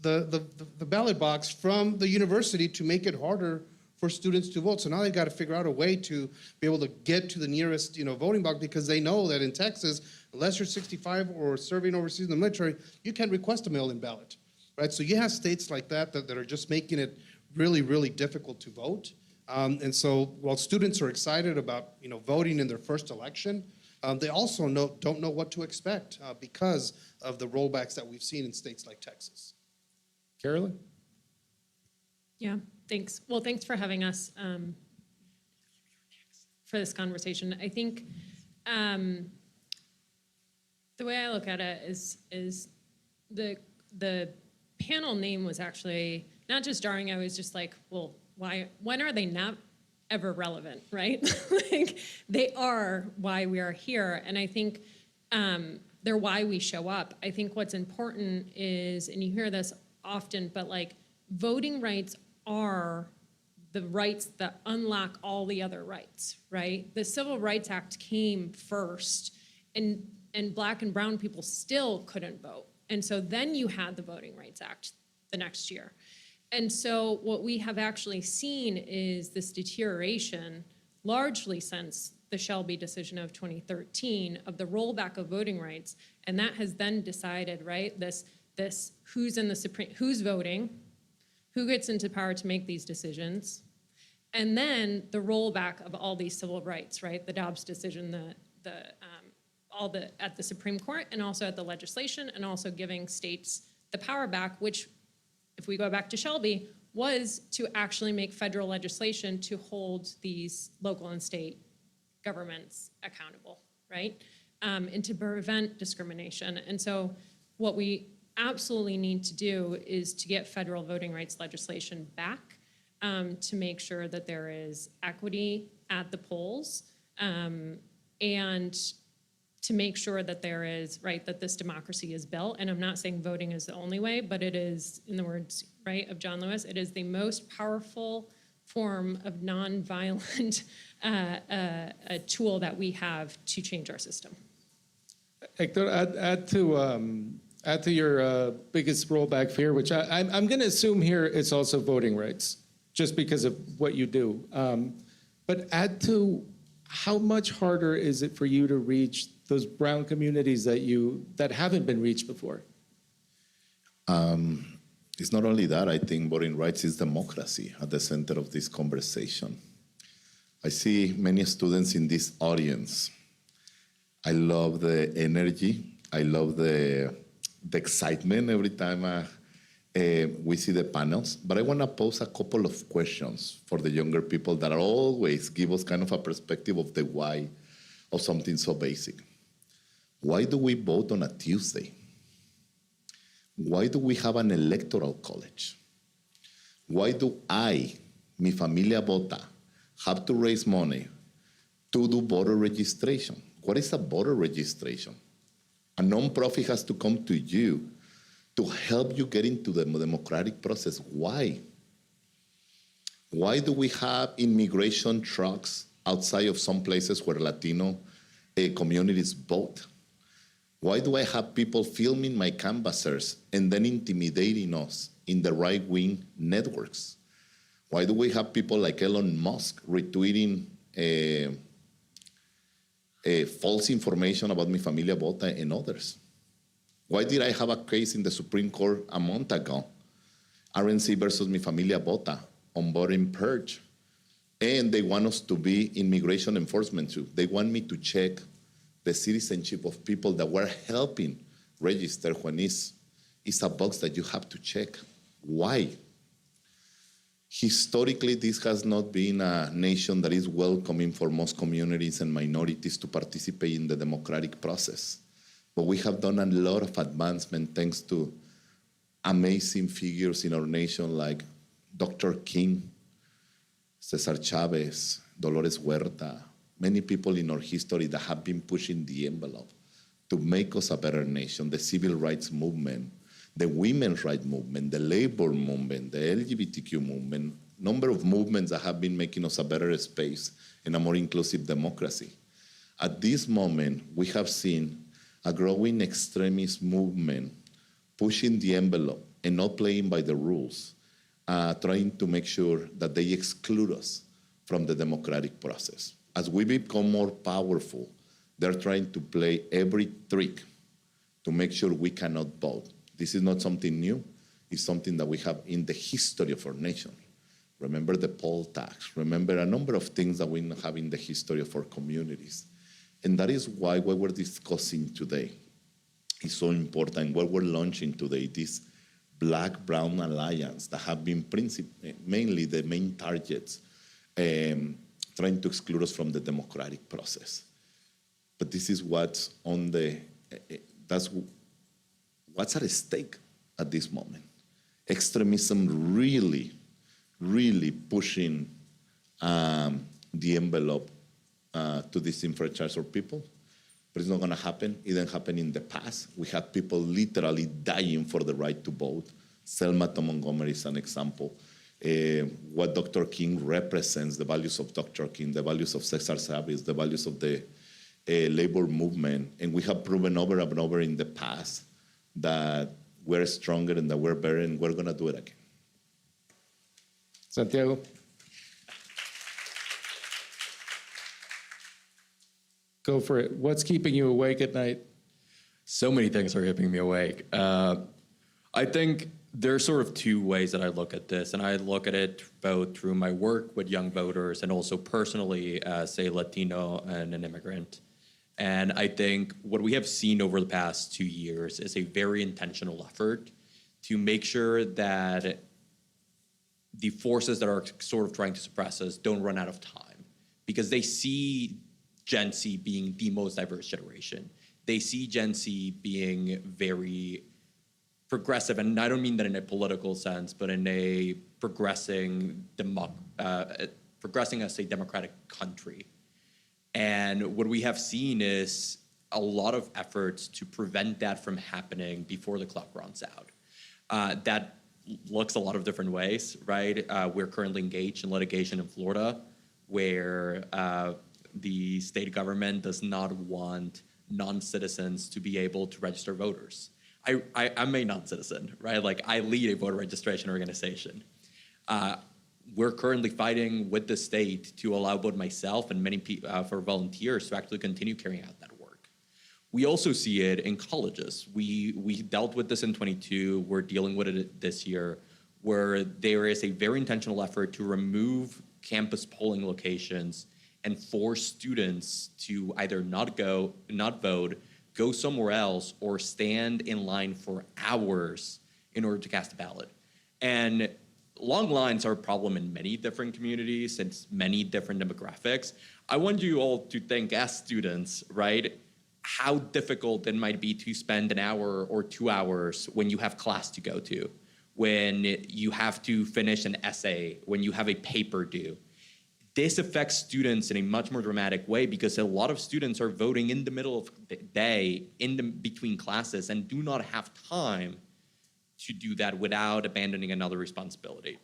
the ballot box from the university to make it harder for students to vote. So now they've got to figure out a way to be able to get to the nearest, voting box because they know that in Texas, unless you're 65 or serving overseas in the military, you can't request a mail-in ballot. Right, so you have states like that are just making it really, really difficult to vote. And so while students are excited about voting in their first election, they also don't know what to expect because of the rollbacks that we've seen in states like Texas. Carolyn? Yeah, thanks. Well, thanks for having us for this conversation. I think the way I look at it is the panel name was actually not just jarring. I was just like, well, when are they not ever relevant, right? They are why we are here. And I think they're why we show up. I think what's important is, and you hear this often, but voting rights are the rights that unlock all the other rights, right? The Civil Rights Act came first, and Black and brown people still couldn't vote. And so then you had the Voting Rights Act the next year. And so what we have actually seen is this deterioration, largely since the Shelby decision of 2013, of the rollback of voting rights. And that has then decided, right, this who's in the Supreme, who's voting, who gets into power to make these decisions, and then the rollback of all these civil rights, right? The Dobbs decision, at the Supreme Court and also at the legislation, and also giving states the power back, which, if we go back to Shelby, was to actually make federal legislation to hold these local and state governments accountable, right? And to prevent discrimination. And so what we absolutely need to do is to get federal voting rights legislation back, to make sure that there is equity at the polls, and to make sure that there is, right, that this democracy is built. And I'm not saying voting is the only way, but it is, in the words, right, of John Lewis, it is the most powerful form of nonviolent a tool that we have to change our system. Hector, add to your biggest rollback fear, which I'm going to assume here it's also voting rights, just because of what you do. But add to how much harder is it for you to reach those brown communities that haven't been reached before? It's not only that. I think voting rights is democracy at the center of this conversation. I see many students in this audience. I love the energy. I love the excitement every time we see the panels. But I want to pose a couple of questions for the younger people that always give us kind of a perspective of the why of something so basic. Why do we vote on a Tuesday? Why do we have an electoral college? Why do I, Mi Familia Vota, have to raise money to do voter registration? What is a voter registration? A nonprofit has to come to you to help you get into the democratic process. Why? Why do we have immigration trucks outside of some places where Latino communities vote? Why do I have people filming my canvassers and then intimidating us in the right-wing networks? Why do we have people like Elon Musk retweeting false information about Mi Familia Vota and others? Why did I have a case in the Supreme Court a month ago, RNC versus Mi Familia Vota, on voting purge? And they want us to be immigration enforcement too. They want me to check the citizenship of people that we're helping register when it's a box that you have to check. Why? Historically, this has not been a nation that is welcoming for most communities and minorities to participate in the democratic process. But we have done a lot of advancement thanks to amazing figures in our nation like Dr. King, Cesar Chavez, Dolores Huerta, many people in our history that have been pushing the envelope to make us a better nation. The civil rights movement, the women's rights movement, the labor movement, the LGBTQ movement, number of movements that have been making us a better space and a more inclusive democracy. At this moment, we have seen a growing extremist movement pushing the envelope and not playing by the rules, trying to make sure that they exclude us from the democratic process. As we become more powerful, they're trying to play every trick to make sure we cannot vote. This is not something new. It's something that we have in the history of our nation. Remember the poll tax. Remember a number of things that we have in the history of our communities. And that is why what we're discussing today is so important. What we're launching today, this Black-Brown Alliance that have been mainly the main targets trying to exclude us from the democratic process. But this is what's what's at stake at this moment. Extremism really, really pushing the envelope to disenfranchise our people. But it's not going to happen. It didn't happen in the past. We had people literally dying for the right to vote. Selma to Montgomery is an example. What Dr. King represents, the values of Dr. King, the values of Cesar Chavez, the values of the labor movement. And we have proven over and over in the past that we're stronger and that we're better, and we're going to do it again. Santiago? Go for it. What's keeping you awake at night? So many things are keeping me awake. I think there are sort of two ways that I look at this, and I look at it both through my work with young voters and also personally as a Latino and an immigrant. And I think what we have seen over the past 2 years is a very intentional effort to make sure that the forces that are sort of trying to suppress us don't run out of time, because they see Gen Z being the most diverse generation. They see Gen Z being very progressive, and I don't mean that in a political sense, but in a progressing as a democratic country. And what we have seen is a lot of efforts to prevent that from happening before the clock runs out. That looks a lot of different ways, right? We're currently engaged in litigation in Florida where the state government does not want non-citizens to be able to register voters. I'm a non-citizen, right? Like, I lead a voter registration organization. We're currently fighting with the state to allow both myself and many for volunteers to actually continue carrying out that work. We also see it in colleges. We dealt with this in 22. We're dealing with it this year, where there is a very intentional effort to remove campus polling locations and force students to either not vote, go somewhere else, or stand in line for hours in order to cast a ballot. And long lines are a problem in many different communities and many different demographics. I want you all to think, as students, right, how difficult it might be to spend an hour or 2 hours when you have class to go to, when you have to finish an essay, when you have a paper due. This affects students in a much more dramatic way because a lot of students are voting in the middle of the day, between classes, and do not have time to do that without abandoning another responsibility.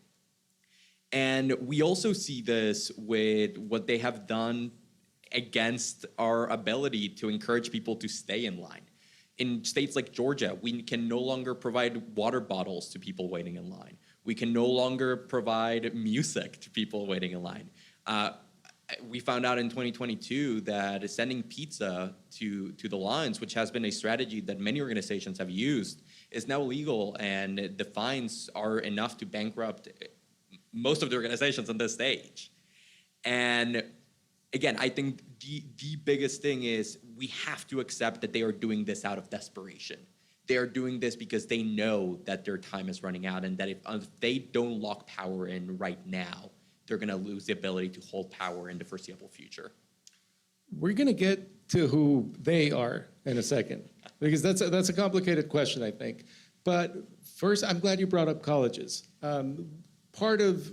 And we also see this with what they have done against our ability to encourage people to stay in line. In states like Georgia, we can no longer provide water bottles to people waiting in line. We can no longer provide music to people waiting in line. We found out in 2022 that sending pizza to the lines, which has been a strategy that many organizations have used, is now illegal, and the fines are enough to bankrupt most of the organizations on this stage. And again, I think the biggest thing is we have to accept that they are doing this out of desperation. They are doing this because they know that their time is running out, and that if they don't lock power in right now, they're going to lose the ability to hold power in the foreseeable future. We're going to get to who they are in a second, because that's a complicated question, I think. But first, I'm glad you brought up colleges. Part of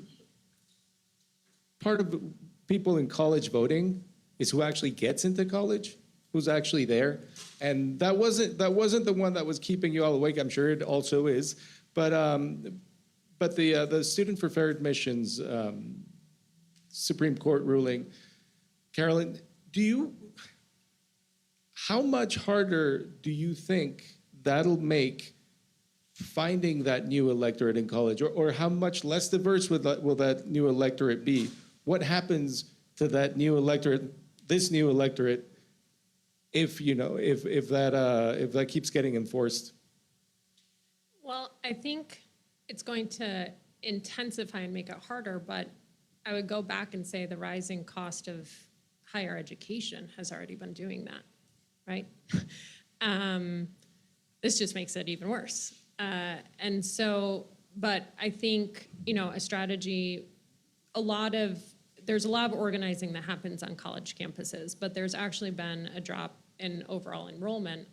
people in college voting is who actually gets into college, who's actually there. And that wasn't the one that was keeping you all awake. I'm sure it also is. But the Student for Fair Admissions Supreme Court ruling, Carolyn, how much harder do you think that'll make finding that new electorate in college, or how much less diverse will that new electorate be? What happens to that new electorate, this new electorate, if that keeps getting enforced? Well, I think it's going to intensify and make it harder, but I would go back and say the rising cost of higher education has already been doing that, right? This just makes it even worse. And so, but I think, a strategy, there's a lot of organizing that happens on college campuses, but there's actually been a drop in overall enrollment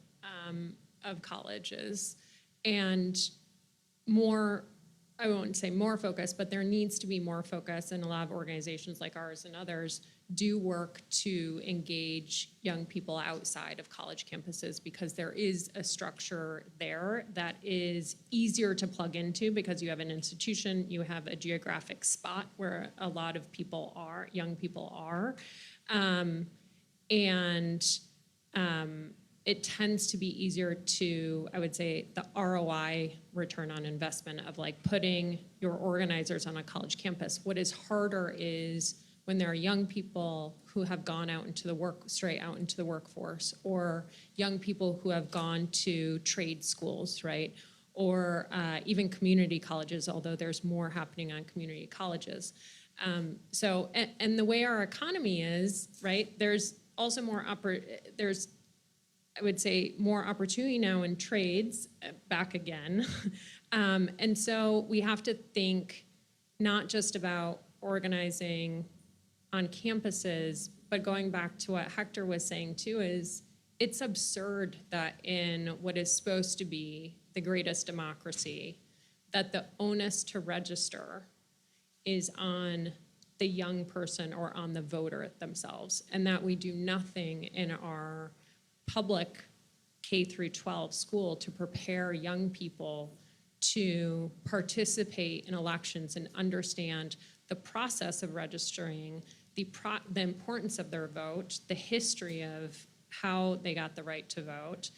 of colleges, and more, I won't say more focus, but there needs to be more focus, and a lot of organizations like ours and others do work to engage young people outside of college campuses, because there is a structure there that is easier to plug into because you have an institution, you have a geographic spot where a lot of people are, young people are. It tends to be easier to, I would say, the ROI, return on investment, of like putting your organizers on a college campus. What is harder is when there are young people who have gone out into the straight out into the workforce, or young people who have gone to trade schools, right? Or even community colleges, although there's more happening on community colleges. And the way our economy is, right, there's also there's, I would say, more opportunity now in trades, back again. And so we have to think not just about organizing on campuses, but going back to what Hector was saying too, is it's absurd that in what is supposed to be the greatest democracy, that the onus to register is on the young person or on the voter themselves, and that we do nothing in our public K through 12 school to prepare young people to participate in elections and understand the process of registering, the importance of their vote, the history of how they got the right to vote.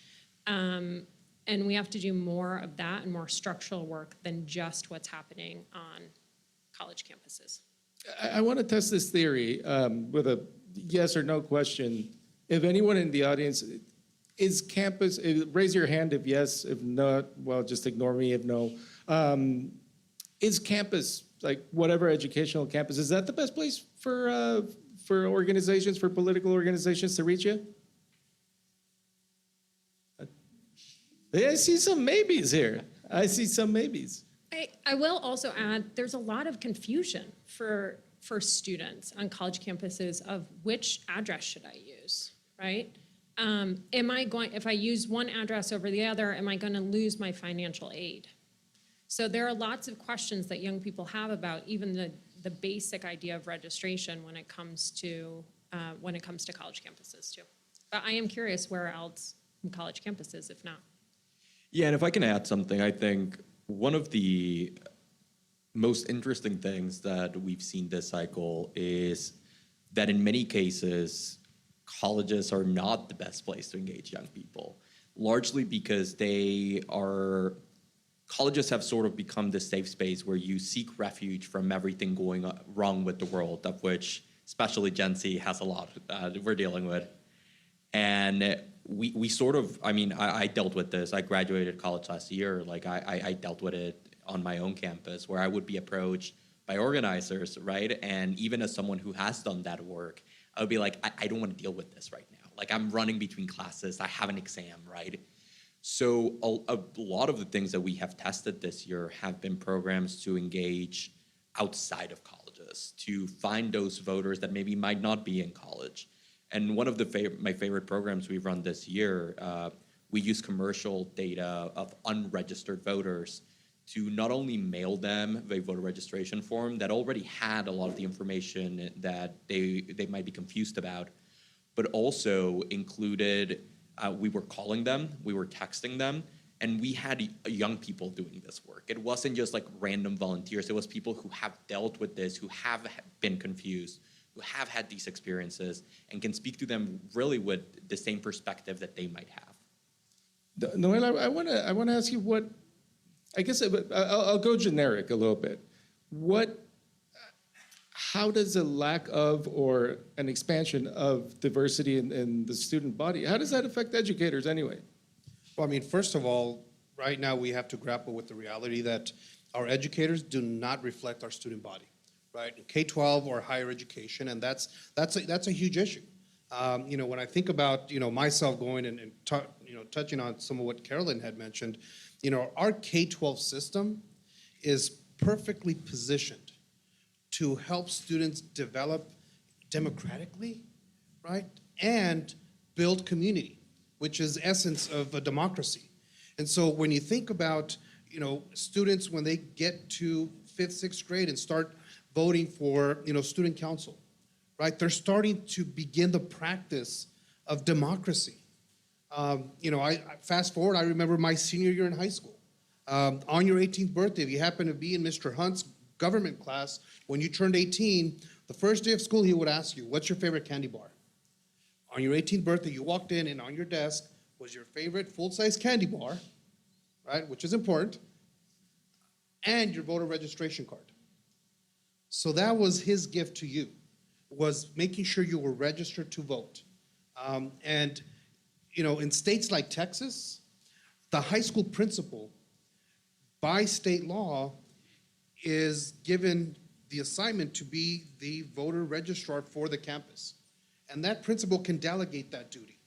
And we have to do more of that and more structural work than just what's happening on college campuses. I want to test this theory with a yes or no question. If anyone in the audience is campus, raise your hand if yes, if not, well, just ignore me if no. Is campus, like whatever educational campus, is that the best place for organizations, for political organizations to reach you? I see some maybes here. I see some maybes. I will also add, there's a lot of confusion for students on college campuses of which address should I use, right? If I use one address over the other, am I going to lose my financial aid? So there are lots of questions that young people have about even the basic idea of registration when it comes to college campuses too. But I am curious where else in college campuses, if not. Yeah, and if I can add something, I think one of the most interesting things that we've seen this cycle is that in many cases, colleges are not the best place to engage young people, largely because colleges have sort of become the safe space where you seek refuge from everything going wrong with the world, of which especially Gen Z has a lot we're dealing with. And we sort of, I dealt with this. I graduated college last year. Like I dealt with it on my own campus where I would be approached by organizers, right? And even as someone who has done that work, I would be like, I don't want to deal with this right now. Like I'm running between classes. I have an exam, right? So a lot of the things that we have tested this year have been programs to engage outside of colleges, to find those voters that maybe might not be in college. And one of my favorite programs we've run this year, we use commercial data of unregistered voters to not only mail them a voter registration form that already had a lot of the information that they might be confused about, but also included, we were calling them, we were texting them, and we had young people doing this work. It wasn't just like random volunteers, it was people who have dealt with this, who have been confused, who have had these experiences and can speak to them really with the same perspective that they might have. Noel, I want to ask you what, I guess I'll go generic a little bit. How does a lack of or an expansion of diversity in the student body, how does that affect educators anyway? Well, first of all, right now we have to grapple with the reality that our educators do not reflect our student body. Right, K-12 or higher education, and that's a huge issue. When I think about myself going and touching on some of what Carolyn had mentioned, our K-12 system is perfectly positioned to help students develop democratically, right, and build community, which is the essence of a democracy. And so when you think about students when they get to 5th, 6th grade and start voting for student council, right? They're starting to begin the practice of democracy. I fast forward, I remember my senior year in high school. On your 18th birthday, if you happen to be in Mr. Hunt's government class, when you turned 18, the first day of school, he would ask you, what's your favorite candy bar? On your 18th birthday, you walked in and on your desk was your favorite full-size candy bar, right? Which is important, and your voter registration card. So that was his gift to you, was making sure you were registered to vote. In states like Texas, the high school principal, by state law, is given the assignment to be the voter registrar for the campus. And that principal can delegate that duty.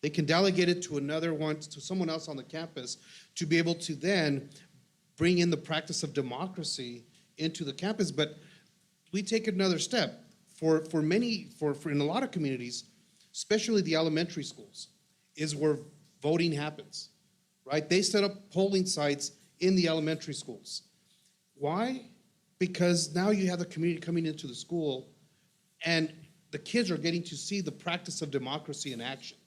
They can delegate it to another one, to someone else on the campus, to be able to then bring in the practice of democracy into the campus. But we take another step. For in a lot of communities, especially the elementary schools, is where voting happens, right? They set up polling sites in the elementary schools. Why? Because now you have the community coming into the school, and the kids are getting to see the practice of democracy in action,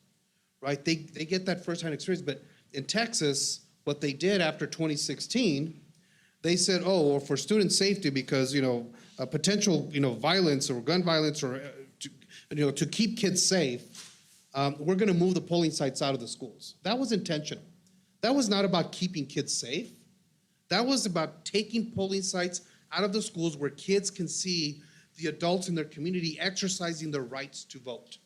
right? They get that firsthand experience. But in Texas, what they did after 2016, they said, oh, well, for student safety, because, potential, violence or gun violence or, to keep kids safe, we're going to move the polling sites out of the schools. That was intentional. That was not about keeping kids safe. That was about taking polling sites out of the schools where kids can see the adults in their community exercising their rights to vote,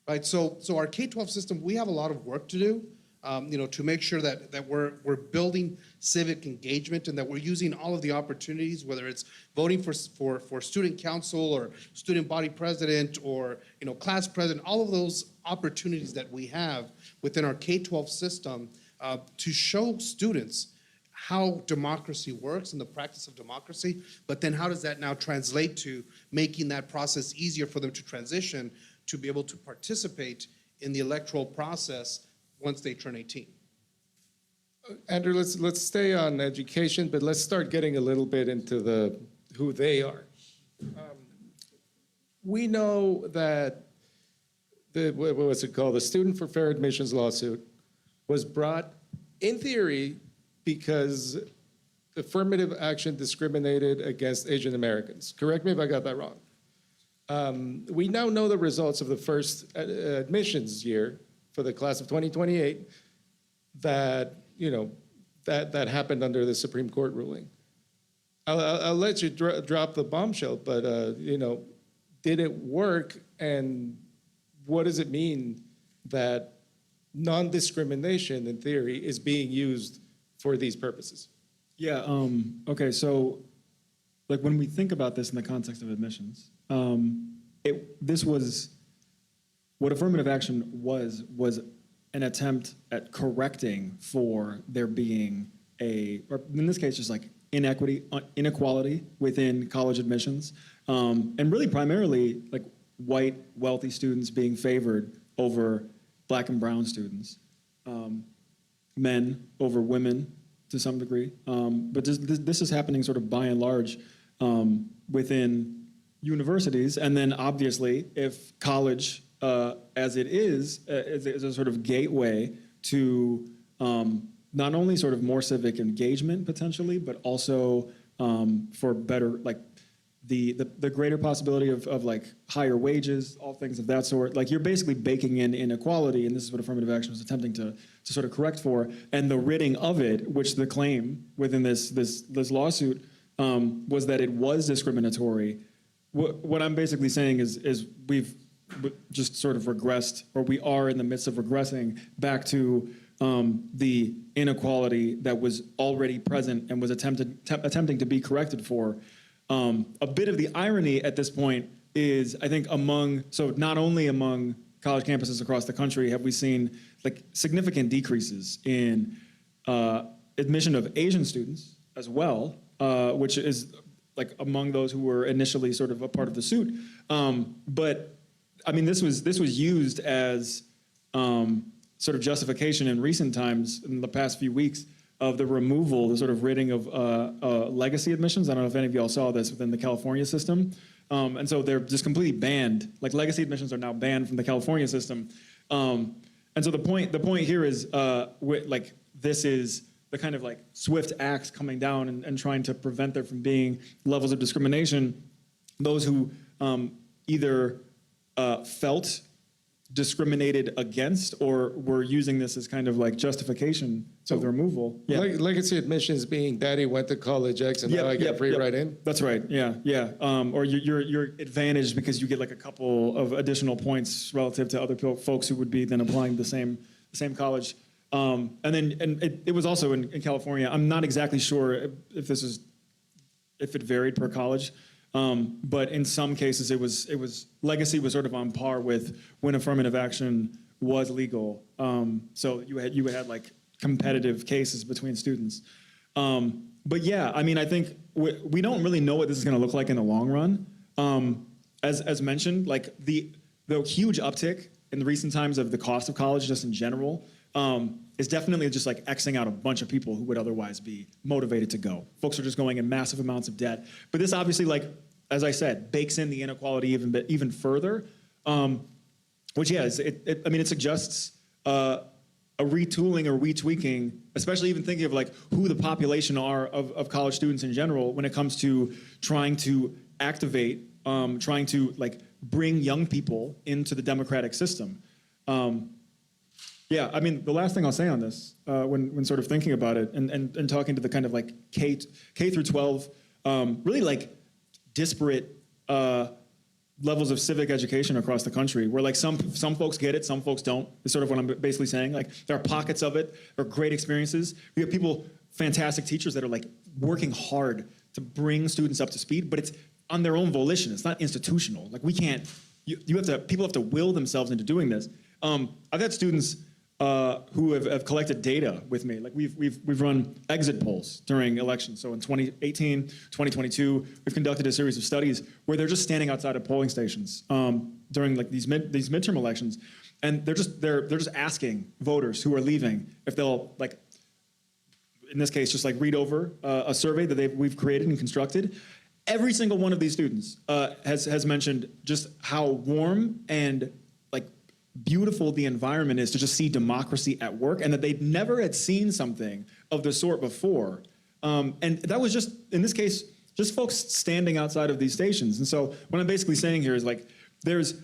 right? So our K-12 system, we have a lot of work to do, to make sure that we're building civic engagement and that we're using all of the opportunities, whether it's voting for student council or student body president or class president, all of those opportunities that we have within our K-12 system to show students how democracy works and the practice of democracy, but then how does that now translate to making that process easier for them to transition to be able to participate in the electoral process once they turn 18. Andrew, let's stay on education, but let's start getting a little bit into who they are. We know that what was it called? The Student for Fair Admissions lawsuit was brought, in theory, because affirmative action discriminated against Asian Americans. Correct me if I got that wrong. We now know the results of the first admissions year for the class of 2028 that happened under the Supreme Court ruling. I'll let you drop the bombshell, but did it work, and what does it mean that non-discrimination, in theory, is being used for these purposes? Yeah, okay, so like when we think about this in the context of admissions, this was, what affirmative action was an attempt at correcting for there being or in this case, just like inequality within college admissions, and really primarily like white, wealthy students being favored over Black and brown students, men over women to some degree. But this is happening sort of by and large within universities. And then obviously if college, as it is a sort of gateway to not only sort of more civic engagement potentially, but also for better, like the greater possibility of like higher wages, all things of that sort. Like you're basically baking in inequality, and this is what affirmative action was attempting to sort of correct for. And the ridding of it, which the claim within this lawsuit was that it was discriminatory. What I'm basically saying is we've just sort of regressed, or we are in the midst of regressing back to the inequality that was already present and was attempting to be corrected for. A bit of the irony at this point is, I think, not only among college campuses across the country have we seen like significant decreases in admission of Asian students as well, which is like among those who were initially sort of a part of the suit. But I mean, this was used as sort of justification in recent times, in the past few weeks, of the removal, the sort of ridding of legacy admissions. I don't know if any of y'all saw this within the California system. And so they're just completely banned. Like legacy admissions are now banned from the California system. And so the point here is like this is the kind of like swift acts coming down and trying to prevent there from being levels of discrimination. Those who either felt discriminated against or were using this as kind of like justification of the removal. Yeah. Legacy admissions being daddy went to college X and now I get free right in? That's right, yeah. Or you're advantaged because you get like a couple of additional points relative to other folks who would be then applying the same college. And it was also in California. I'm not exactly sure if it varied per college. But in some cases, legacy was sort of on par with when affirmative action was legal. So you had like competitive cases between students. But yeah, I mean, I think we don't really know what this is going to look like in the long run. As mentioned, like the huge uptick in the recent times of the cost of college, just in general, is definitely just like Xing out a bunch of people who would otherwise be motivated to go. Folks are just going in massive amounts of debt. But this obviously, like, as I said, bakes in the inequality even further, which, yeah, it suggests a retooling or retweaking, especially even thinking of like who the population are of college students in general when it comes to trying to activate, trying to like bring young people into the democratic system. Yeah, I mean, the last thing I'll say on this, when sort of thinking about it and talking to the kind of like K through 12, really like disparate levels of civic education across the country, where like some folks get it, some folks don't, is sort of what I'm basically saying. Like there are pockets of it, there are great experiences. We have people, fantastic teachers that are like working hard to bring students up to speed, but it's on their own volition. It's not institutional. Like we can't, people have to will themselves into doing this. I've had students who have collected data with me. Like we've run exit polls during elections. So in 2018, 2022, we've conducted a series of studies where they're just standing outside of polling stations during like these midterm elections, and they're just asking voters who are leaving if they'll, like, in this case, just like read over a survey that we've created and constructed. Every single one of these students has mentioned just how warm and like beautiful the environment is to just see democracy at work, and that they never had seen something of the sort before. And that was just, in this case, just folks standing outside of these stations. And so what I'm basically saying here is like, there's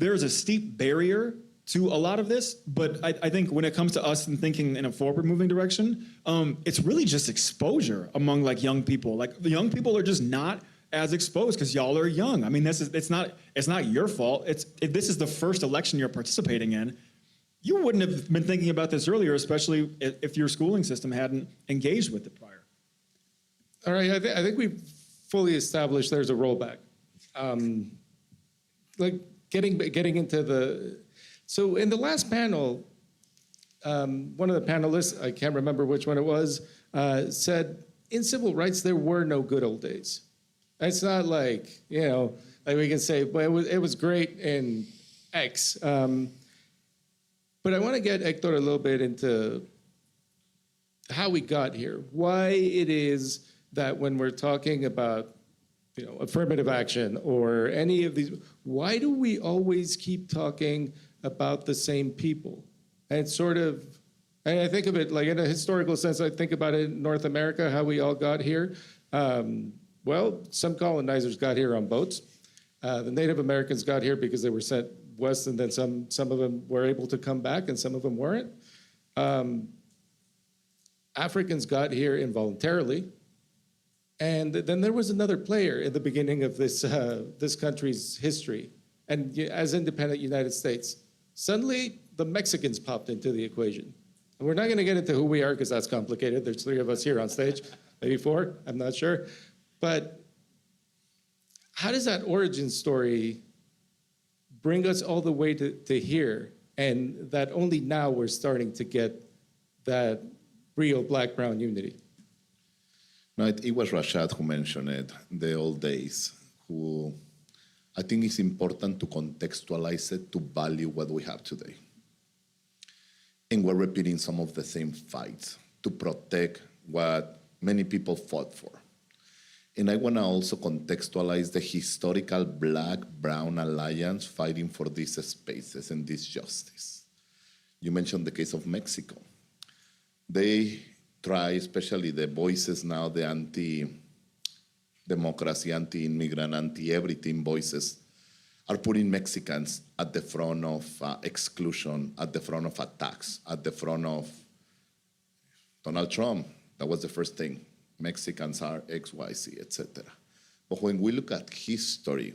a steep barrier to a lot of this, but I think when it comes to us and thinking in a forward-moving direction, it's really just exposure among like young people. Like the young people are just not as exposed because y'all are young. I mean, it's not your fault. This is the first election you're participating in. You wouldn't have been thinking about this earlier, especially if your schooling system hadn't engaged with it prior. All right, I think we've fully established there's a rollback. Like getting into the, so in the last panel, one of the panelists, I can't remember which one it was, said in civil rights there were no good old days. It's not like, like we can say, well, it was great in X. But I want to get Hector a little bit into how we got here, why it is that when we're talking about affirmative action or any of these, why do we always keep talking about the same people? And it's sort of, and I think of it like in a historical sense, I think about it in North America, how we all got here. Well, some colonizers got here on boats. The Native Americans got here because they were sent west, and then some of them were able to come back and some of them weren't. Africans got here involuntarily. And then there was another player in the beginning of this country's history. And as independent United States, suddenly the Mexicans popped into the equation. And we're not going to get into who we are because that's complicated. There's 3 of us here on stage, maybe 4, I'm not sure. But how does that origin story bring us all the way to here, and that only now we're starting to get that real black-brown unity? No, it was Rashad who mentioned it, the old days, who I think it's important to contextualize it to value what we have today. And we're repeating some of the same fights to protect what many people fought for. And I want to also contextualize the historical Black-Brown alliance fighting for these spaces and this justice. You mentioned the case of Mexico. They try, especially the voices now, the anti-democracy, anti-immigrant, anti-everything voices, are putting Mexicans at the front of exclusion, at the front of attacks, at the front of Donald Trump. That was the first thing. Mexicans are X, Y, Z, etc. But when we look at history,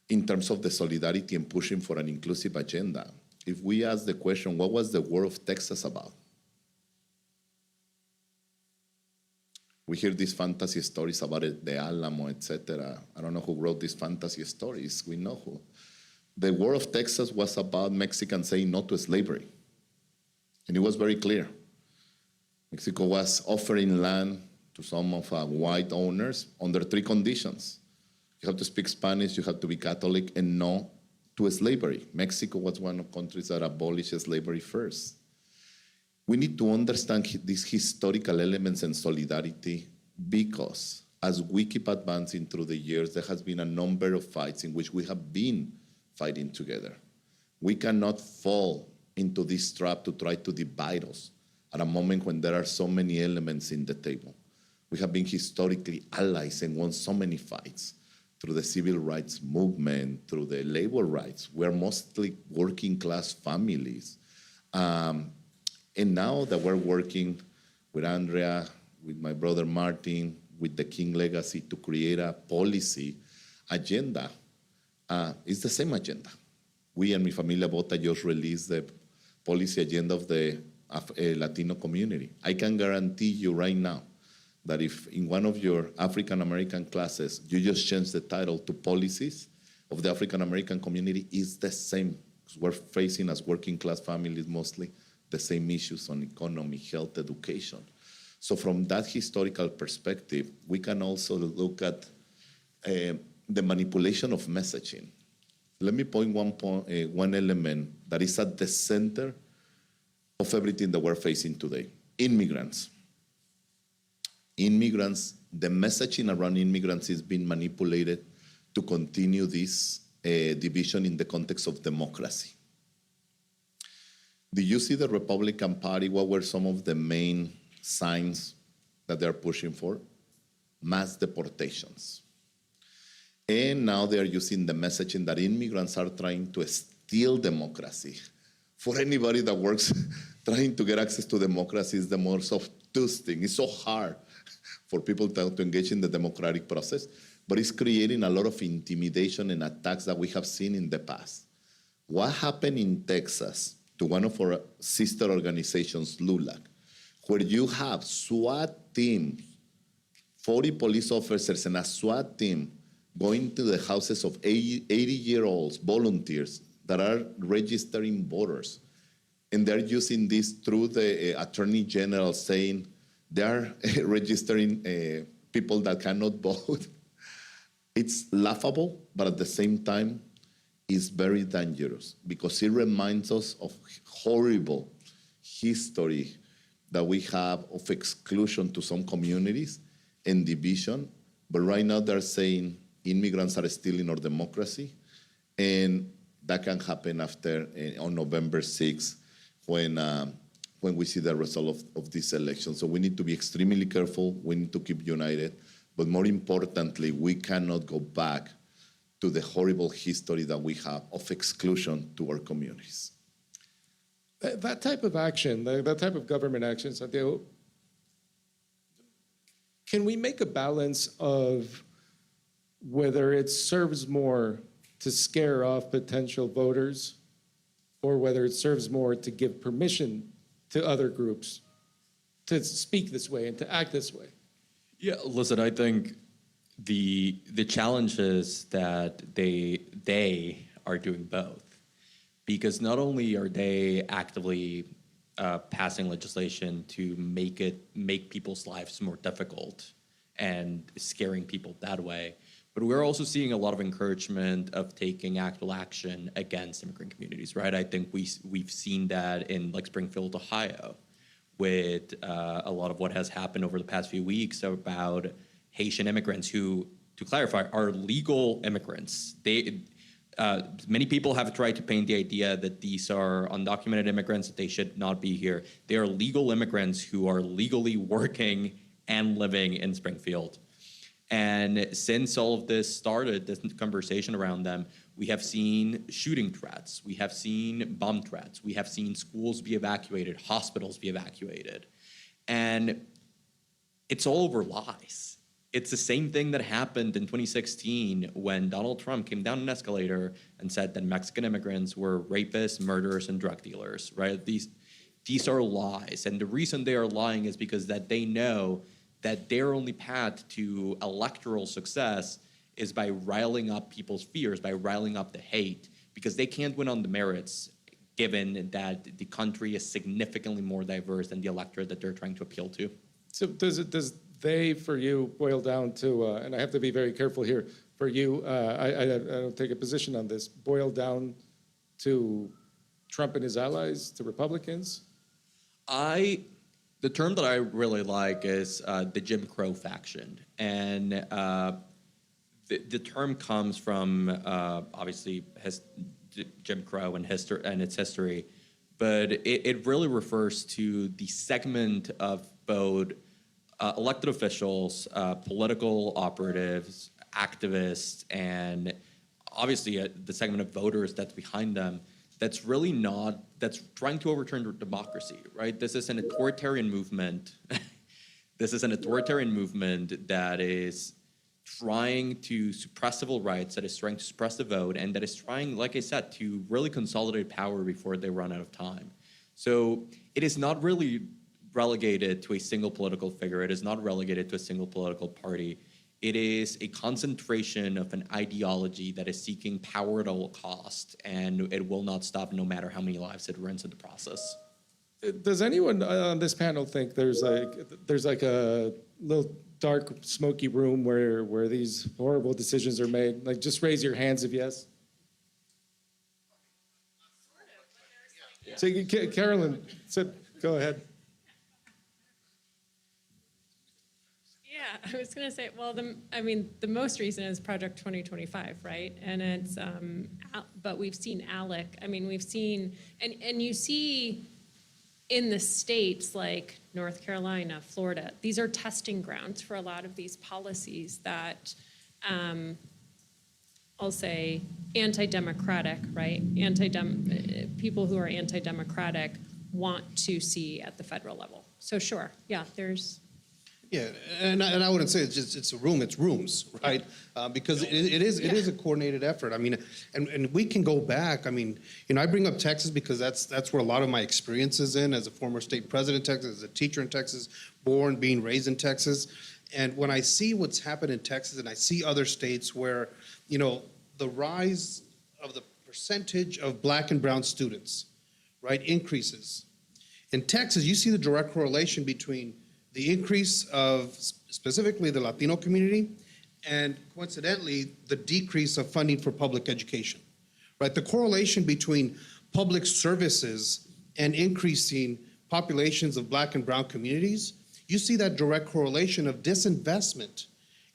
in terms of the solidarity and pushing for an inclusive agenda, if we ask the question, what was the War of Texas about? We hear these fantasy stories about it, the Alamo, etc. I don't know who wrote these fantasy stories. We know who. The War of Texas was about Mexicans saying no to slavery. And it was very clear. Mexico was offering land to some of our white owners under 3 conditions. You have to speak Spanish, you have to be Catholic, and no to slavery. Mexico was one of the countries that abolished slavery first. We need to understand these historical elements and solidarity because as we keep advancing through the years, there has been a number of fights in which we have been fighting together. We cannot fall into this trap to try to divide us at a moment when there are so many elements in the table. We have been historically allies and won so many fights through the civil rights movement, through the labor rights. We're mostly working class families. And now that we're working with Andrea, with my brother Martin, with the King Legacy to create a policy agenda, it's the same agenda. We and Mi Familia Vota just released the policy agenda of the Latino community. I can guarantee you right now that if in one of your African American classes, you just change the title to policies of the African American community, it's the same. We're facing as working class families mostly the same issues on economy, health, education. So from that historical perspective, we can also look at the manipulation of messaging. Let me point one element that is at the center of everything that we're facing today. Immigrants. Immigrants, the messaging around immigrants is being manipulated to continue this division in the context of democracy. Did you see the Republican Party? What were some of the main signs that they're pushing for? Mass deportations. And now they're using the messaging that immigrants are trying to steal democracy. For anybody that works trying to get access to democracy is the most obtuse thing. It's so hard for people to engage in the democratic process, but it's creating a lot of intimidation and attacks that we have seen in the past. What happened in Texas to one of our sister organizations, LULAC, where you have SWAT teams, 40 police officers and a SWAT team going to the houses of 80-year-olds, volunteers that are registering voters. And they're using this through the Attorney General saying they're registering people that cannot vote. It's laughable, but at the same time, it's very dangerous because it reminds us of horrible history that we have of exclusion to some communities and division. But right now they're saying immigrants are stealing our democracy. And that can happen after, on November 6th, when we see the result of this election. So we need to be extremely careful. We need to keep united. But more importantly, we cannot go back to the horrible history that we have of exclusion to our communities. That type of action, that type of government action, Santiago, can we make a balance of whether it serves more to scare off potential voters or whether it serves more to give permission to other groups to speak this way and to act this way? Yeah, listen, I think the challenge is that they are doing both, because not only are they actively passing legislation to make people's lives more difficult and scaring people that way, but we're also seeing a lot of encouragement of taking actual action against immigrant communities, right? I think we've seen that in like Springfield, Ohio, with a lot of what has happened over the past few weeks about Haitian immigrants who, to clarify, are legal immigrants. Many people have tried to paint the idea that these are undocumented immigrants, that they should not be here. They are legal immigrants who are legally working and living in Springfield. And since all of this started, this conversation around them, we have seen shooting threats, we have seen bomb threats, we have seen schools be evacuated, hospitals be evacuated. And it's all over lies. It's the same thing that happened in 2016 when Donald Trump came down an escalator and said that Mexican immigrants were rapists, murderers, and drug dealers, right? These are lies. And the reason they are lying is because that they know that their only path to electoral success is by riling up people's fears, by riling up the hate, because they can't win on the merits, given that the country is significantly more diverse than the electorate that they're trying to appeal to. So does they, for you, boil down to, and I have to be very careful here, for you, I don't take a position on this, boil down to Trump and his allies, to Republicans? The term that I really like is the Jim Crow faction. And the term comes from, obviously, Jim Crow and its history, but it really refers to the segment of both elected officials, political operatives, activists, and obviously the segment of voters that's behind them that's trying to overturn democracy, right? This is an authoritarian movement. This is an authoritarian movement that is trying to suppress civil rights, that is trying to suppress the vote, and that is trying, like I said, to really consolidate power before they run out of time. So it is not really relegated to a single political figure. It is not relegated to a single political party. It is a concentration of an ideology that is seeking power at all cost, and it will not stop no matter how many lives it ruins in the process. Does anyone on this panel think there's like a little dark, smoky room where these horrible decisions are made? Like, just raise your hands if yes. So, Carolyn, go ahead. Yeah, I was gonna say, well, the most recent is Project 2025, right? And it's, but we've seen ALEC. I mean, we've seen, and you see in the states like North Carolina, Florida, these are testing grounds for a lot of these policies that, I'll say, anti-democratic, right? People who are anti-democratic want to see at the federal level. So sure, yeah, there's. Yeah, and I wouldn't say it's a room, it's rooms, right? Because it is a coordinated effort. I mean, and we can go back. I mean, I bring up Texas because that's where a lot of my experience is in as a former state president in Texas, as a teacher in Texas, born, being raised in Texas. And when I see what's happened in Texas and I see other states where, the rise of the percentage of Black and brown students, right, increases. In Texas, you see the direct correlation between the increase of specifically the Latino community and coincidentally the decrease of funding for public education, right? The correlation between public services and increasing populations of Black and brown communities, you see that direct correlation of disinvestment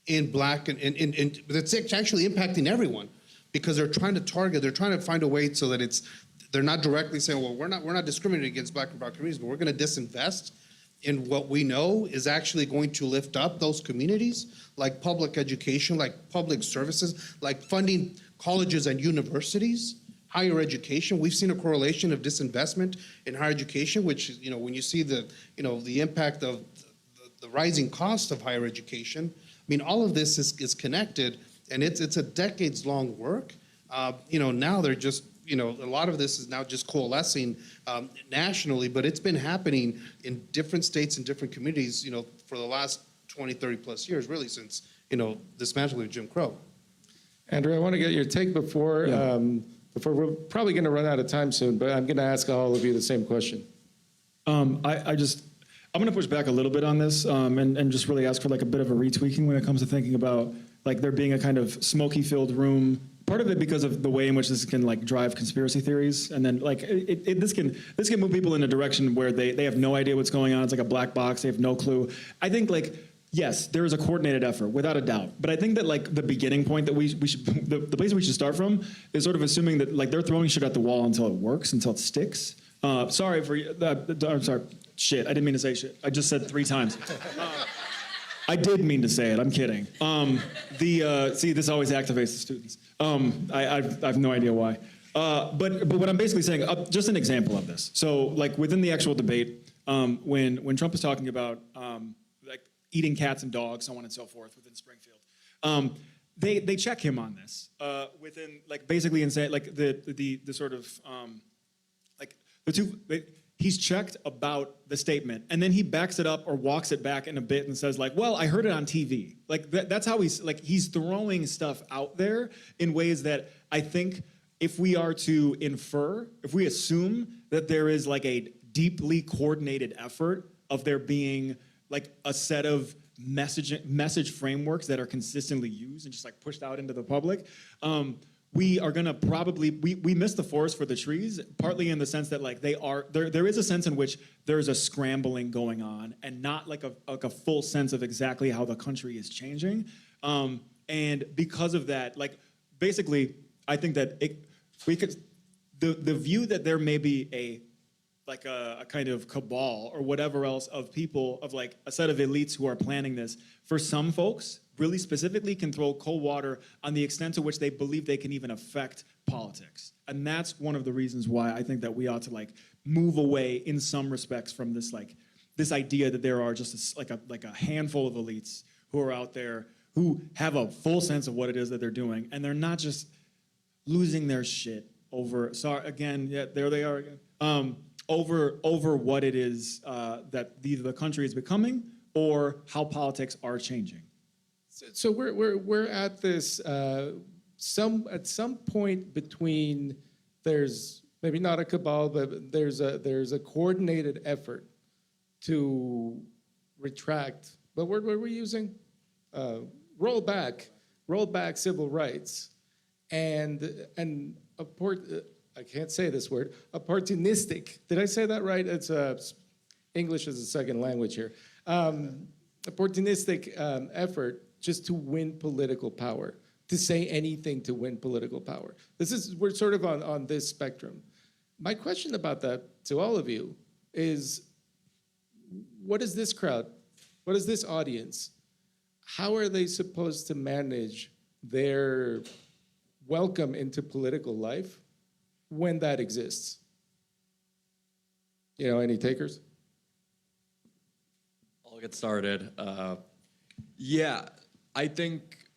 in Black and it's actually impacting everyone because they're trying to find a way so that they're not directly saying, well, we're not discriminating against Black and brown communities, but we're going to disinvest in what we know is actually going to lift up those communities, like public education, like public services, like funding colleges and universities, higher education. We've seen a correlation of disinvestment in higher education, which, when you see the impact of the rising cost of higher education, I mean, all of this is connected, and it's a decades-long work. Now they're just, a lot of this is now just coalescing nationally, but it's been happening in different states and different communities, for the last 20, 30 plus years, really since, dismantling Jim Crow. Andrew, I want to get your take before we're probably going to run out of time soon, but I'm going to ask all of you the same question. I'm going to push back a little bit on this and just really ask for like a bit of a retweaking when it comes to thinking about like there being a kind of smoky-filled room. Part of it because of the way in which this can like drive conspiracy theories, and then like this can move people in a direction where they have no idea what's going on. It's like a black box. They have no clue. I think like yes, there is a coordinated effort without a doubt, but I think that like the beginning point that we should the place we should start from is sort of assuming that like they're throwing shit at the wall until it works, until it sticks. I'm sorry. Shit, I didn't mean to say shit. I just said 3 times. I did mean to say it. I'm kidding. See, this always activates the students. I have no idea why. But what I'm basically saying, just an example of this. So, like within the actual debate, when Trump is talking about like eating cats and dogs, so on and so forth within Springfield, they check him on this within like basically and say like the sort of like the two. he's checked about the statement, and then he backs it up or walks it back in a bit and says like, well, I heard it on TV. Like that's how he's throwing stuff out there in ways that I think if we are to infer, if we assume that there is like a deeply coordinated effort of there being like a set of message frameworks that are consistently used and just like pushed out into the public, we are gonna we miss the forest for the trees, partly in the sense that like there is a sense in which there's a scrambling going on and not like a full sense of exactly how the country is changing. And because of that, like basically, I think that the view that there may be a kind of cabal or whatever else of people, of like a set of elites who are planning this, for some folks, really specifically can throw cold water on the extent to which they believe they can even affect politics. And that's one of the reasons why I think that we ought to like move away in some respects from this this idea that there are just like a handful of elites who are out there who have a full sense of what it is that they're doing, and they're not just losing their shit over, sorry, again, yeah, there they are again, over what it is that either the country is becoming or how politics are changing. So we're at this at some point between, there's maybe not a cabal, but there's a coordinated effort to retract. What word were we using? Roll back civil rights, and I can't say this word, opportunistic. Did I say that right? It's English is a second language here. Opportunistic effort just to win political power, to say anything to win political power. We're sort of on this spectrum. My question about that to all of you is, what is this crowd? What is this audience? How are they supposed to manage their welcome into political life when that exists? Any takers? I'll get started. Yeah, I think,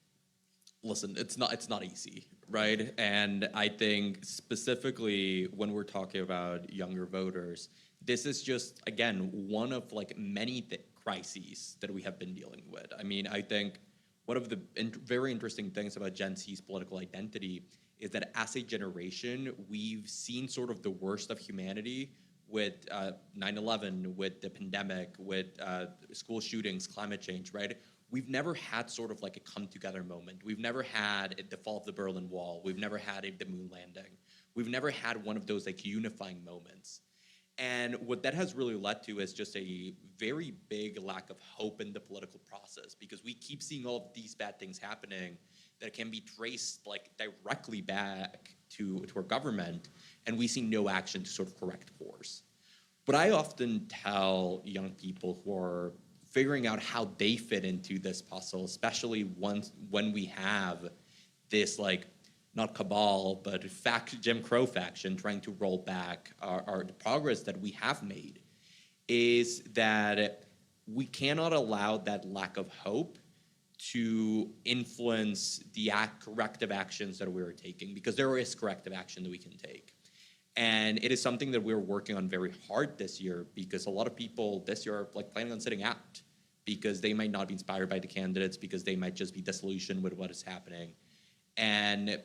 listen, it's not easy, right? And I think specifically when we're talking about younger voters, this is just, again, one of like many crises that we have been dealing with. I mean, I think one of the very interesting things about Gen Z's political identity is that as a generation, we've seen sort of the worst of humanity with 9/11, with the pandemic, with school shootings, climate change, right? We've never had sort of like a come together moment. We've never had the fall of the Berlin Wall. We've never had the moon landing. We've never had one of those like unifying moments. And what that has really led to is just a very big lack of hope in the political process, because we keep seeing all of these bad things happening that can be traced like directly back to our government, and we see no action to sort of correct course. But I often tell young people who are figuring out how they fit into this puzzle, especially when we have this like, not cabal, but Jim Crow faction trying to roll back the progress that we have made, is that we cannot allow that lack of hope to influence the corrective actions that we're taking, because there is corrective action that we can take. And it is something that we're working on very hard this year, because a lot of people this year are like planning on sitting out because they might not be inspired by the candidates, because they might just be disillusioned with what is happening. And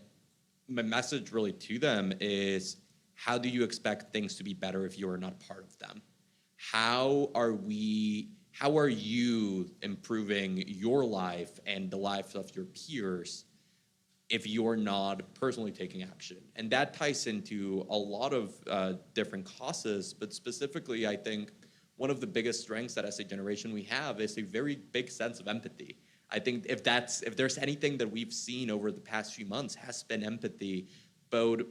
my message really to them is, how do you expect things to be better if you are not part of them? How are you improving your life and the lives of your peers if you're not personally taking action? And that ties into a lot of different causes, but specifically, I think one of the biggest strengths that as a generation we have is a very big sense of empathy. I think if there's anything that we've seen over the past few months has been empathy. But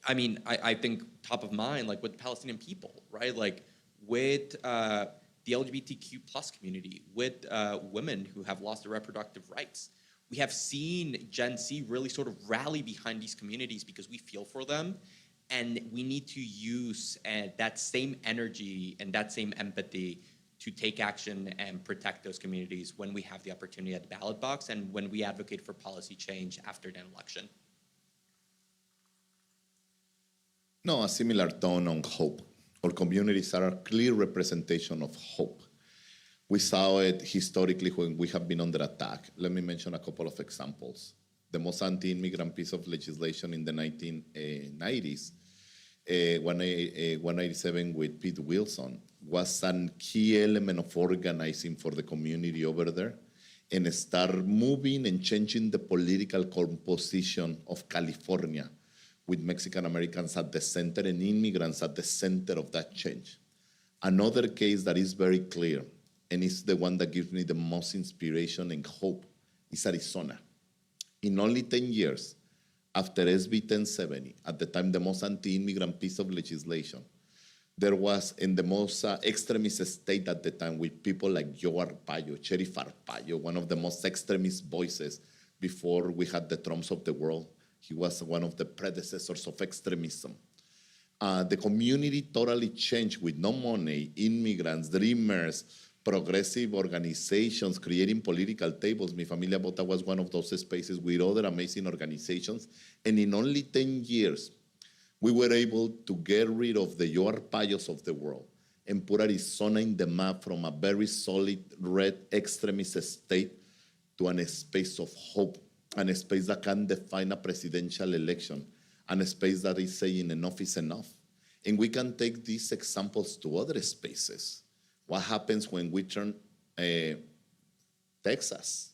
I mean, I think top of mind, like with the Palestinian people, right? Like with the LGBTQ plus community, with women who have lost their reproductive rights. We have seen Gen Z really sort of rally behind these communities because we feel for them, and we need to use that same energy and that same empathy to take action and protect those communities when we have the opportunity at the ballot box and when we advocate for policy change after an election. No, a similar tone on hope. Our communities are a clear representation of hope. We saw it historically when we have been under attack. Let me mention a couple of examples. The most anti-immigrant piece of legislation in the 1990s, 187 with Pete Wilson, was a key element of organizing for the community over there and start moving and changing the political composition of California with Mexican Americans at the center and immigrants at the center of that change. Another case that is very clear, and it's the one that gives me the most inspiration and hope, is Arizona. In only 10 years, after SB 1070, at the time the most anti-immigrant piece of legislation, there was in the most extremist state at the time with people like Joe Arpaio, Sheriff Arpaio, one of the most extremist voices before we had the Trumps of the world. He was one of the predecessors of extremism. The community totally changed with no money, immigrants, dreamers, progressive organizations creating political tables. Mi Familia Vota was one of those spaces with other amazing organizations. And in only 10 years, we were able to get rid of the Joe Arpaios of the world and put Arizona in the map from a very solid red extremist state to a space of hope, and a space that can define a presidential election, and a space that is saying enough is enough. And we can take these examples to other spaces. What happens when we turn Texas?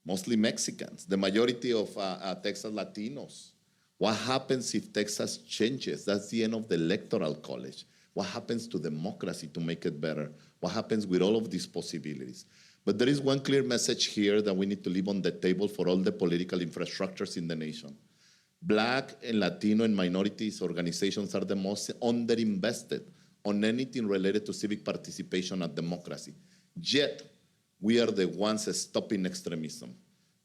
Mostly Mexicans, the majority of Texas Latinos. What happens if Texas changes? That's the end of the electoral college. What happens to democracy to make it better? What happens with all of these possibilities? But there is one clear message here that we need to leave on the table for all the political infrastructures in the nation. Black and Latino and minorities organizations are the most underinvested on anything related to civic participation and democracy. Yet, we are the ones stopping extremism.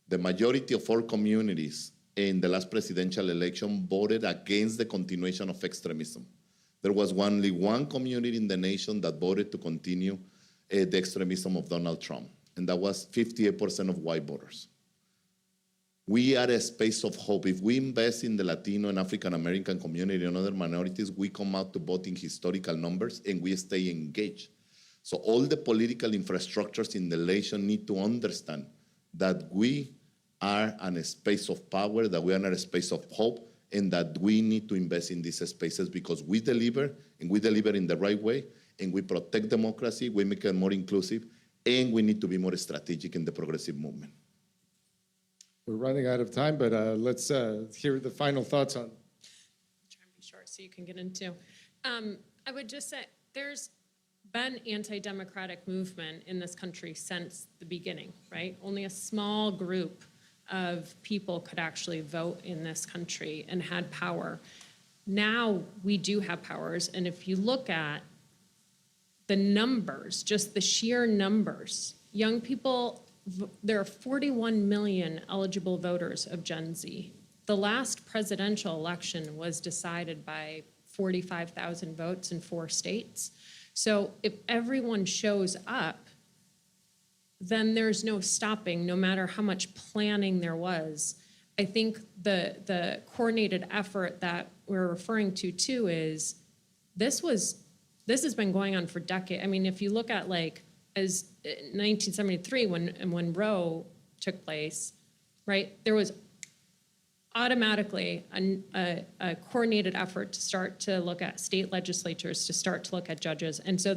The majority of our communities in the last presidential election voted against the continuation of extremism. There was only one community in the nation that voted to continue the extremism of Donald Trump, and that was 58% of white voters. We are a space of hope. If we invest in the Latino and African American community and other minorities, we come out to vote in historical numbers and we stay engaged. So all the political infrastructures in the nation need to understand that we are in a space of power, that we are in a space of hope, and that we need to invest in these spaces because we deliver, and we deliver in the right way, and we protect democracy, we make it more inclusive, and we need to be more strategic in the progressive movement. We're running out of time, but let's hear the final thoughts on. Try and be short so you can get into. I would just say there's been anti-democratic movement in this country since the beginning, right? Only a small group of people could actually vote in this country and had power. Now we do have powers, and if you look at the numbers, just the sheer numbers, young people, there are 41 million eligible voters of Gen Z. The last presidential election was decided by 45,000 votes in 4 states. So if everyone shows up, then there's no stopping, no matter how much planning there was. I think the coordinated effort that we're referring to too is this has been going on for decades. I mean, if you look at like as 1973 when Roe took place, right? There was automatically a coordinated effort to start to look at state legislatures, to start to look at judges. And so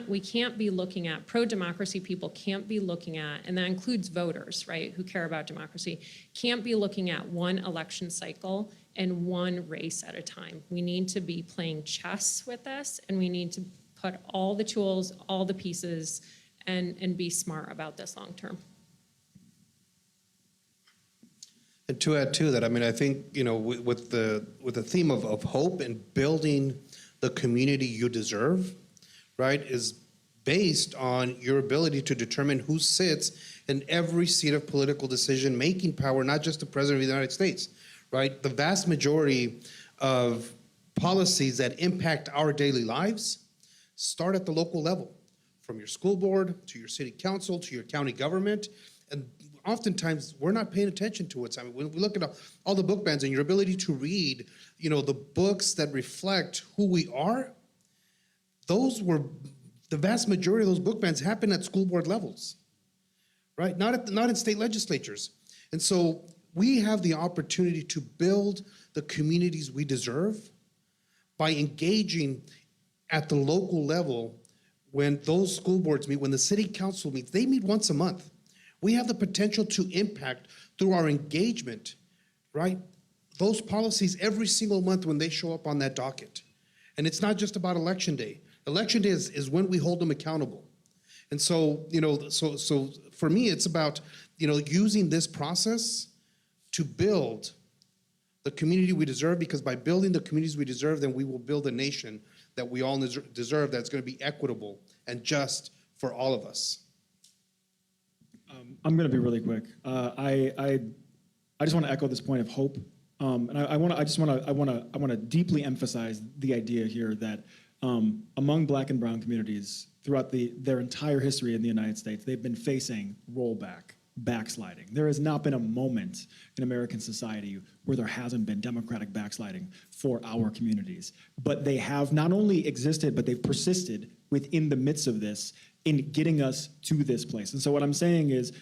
we can't be looking at, pro-democracy people can't be looking at, and that includes voters, right, who care about democracy, can't be looking at one election cycle and one race at a time. We need to be playing chess with this, and we need to put all the tools, all the pieces, and be smart about this long term. And to add to that, I mean, I think, you know, with the theme of hope and building the community you deserve, right, is based on your ability to determine who sits in every seat of political decision-making power, not just the President of the United States, right? The vast majority of policies that impact our daily lives start at the local level, from your school board to your city council to your county government. And oftentimes we're not paying attention to what's happening. When we look at all the book bans and your ability to read, the books that reflect who we are, the vast majority of those book bans happen at school board levels, right? Not in state legislatures. And so we have the opportunity to build the communities we deserve by engaging at the local level. When those school boards meet, when the city council meets, they meet once a month. We have the potential to impact through our engagement, right? Those policies every single month when they show up on that docket. And it's not just about election day. Election day is when we hold them accountable. And so, so for me, it's about, using this process to build the community we deserve, because by building the communities we deserve, then we will build a nation that we all deserve, that's going to be equitable and just for all of us. I'm going to be really quick. I just want to echo this point of hope, and I want to deeply emphasize the idea here that among Black and Brown communities throughout their entire history in the United States, they've been facing rollback, backsliding. There has not been a moment in American society where there hasn't been democratic backsliding for our communities. But they have not only existed, but they've persisted within the midst of this in getting us to this place. And so what I'm saying is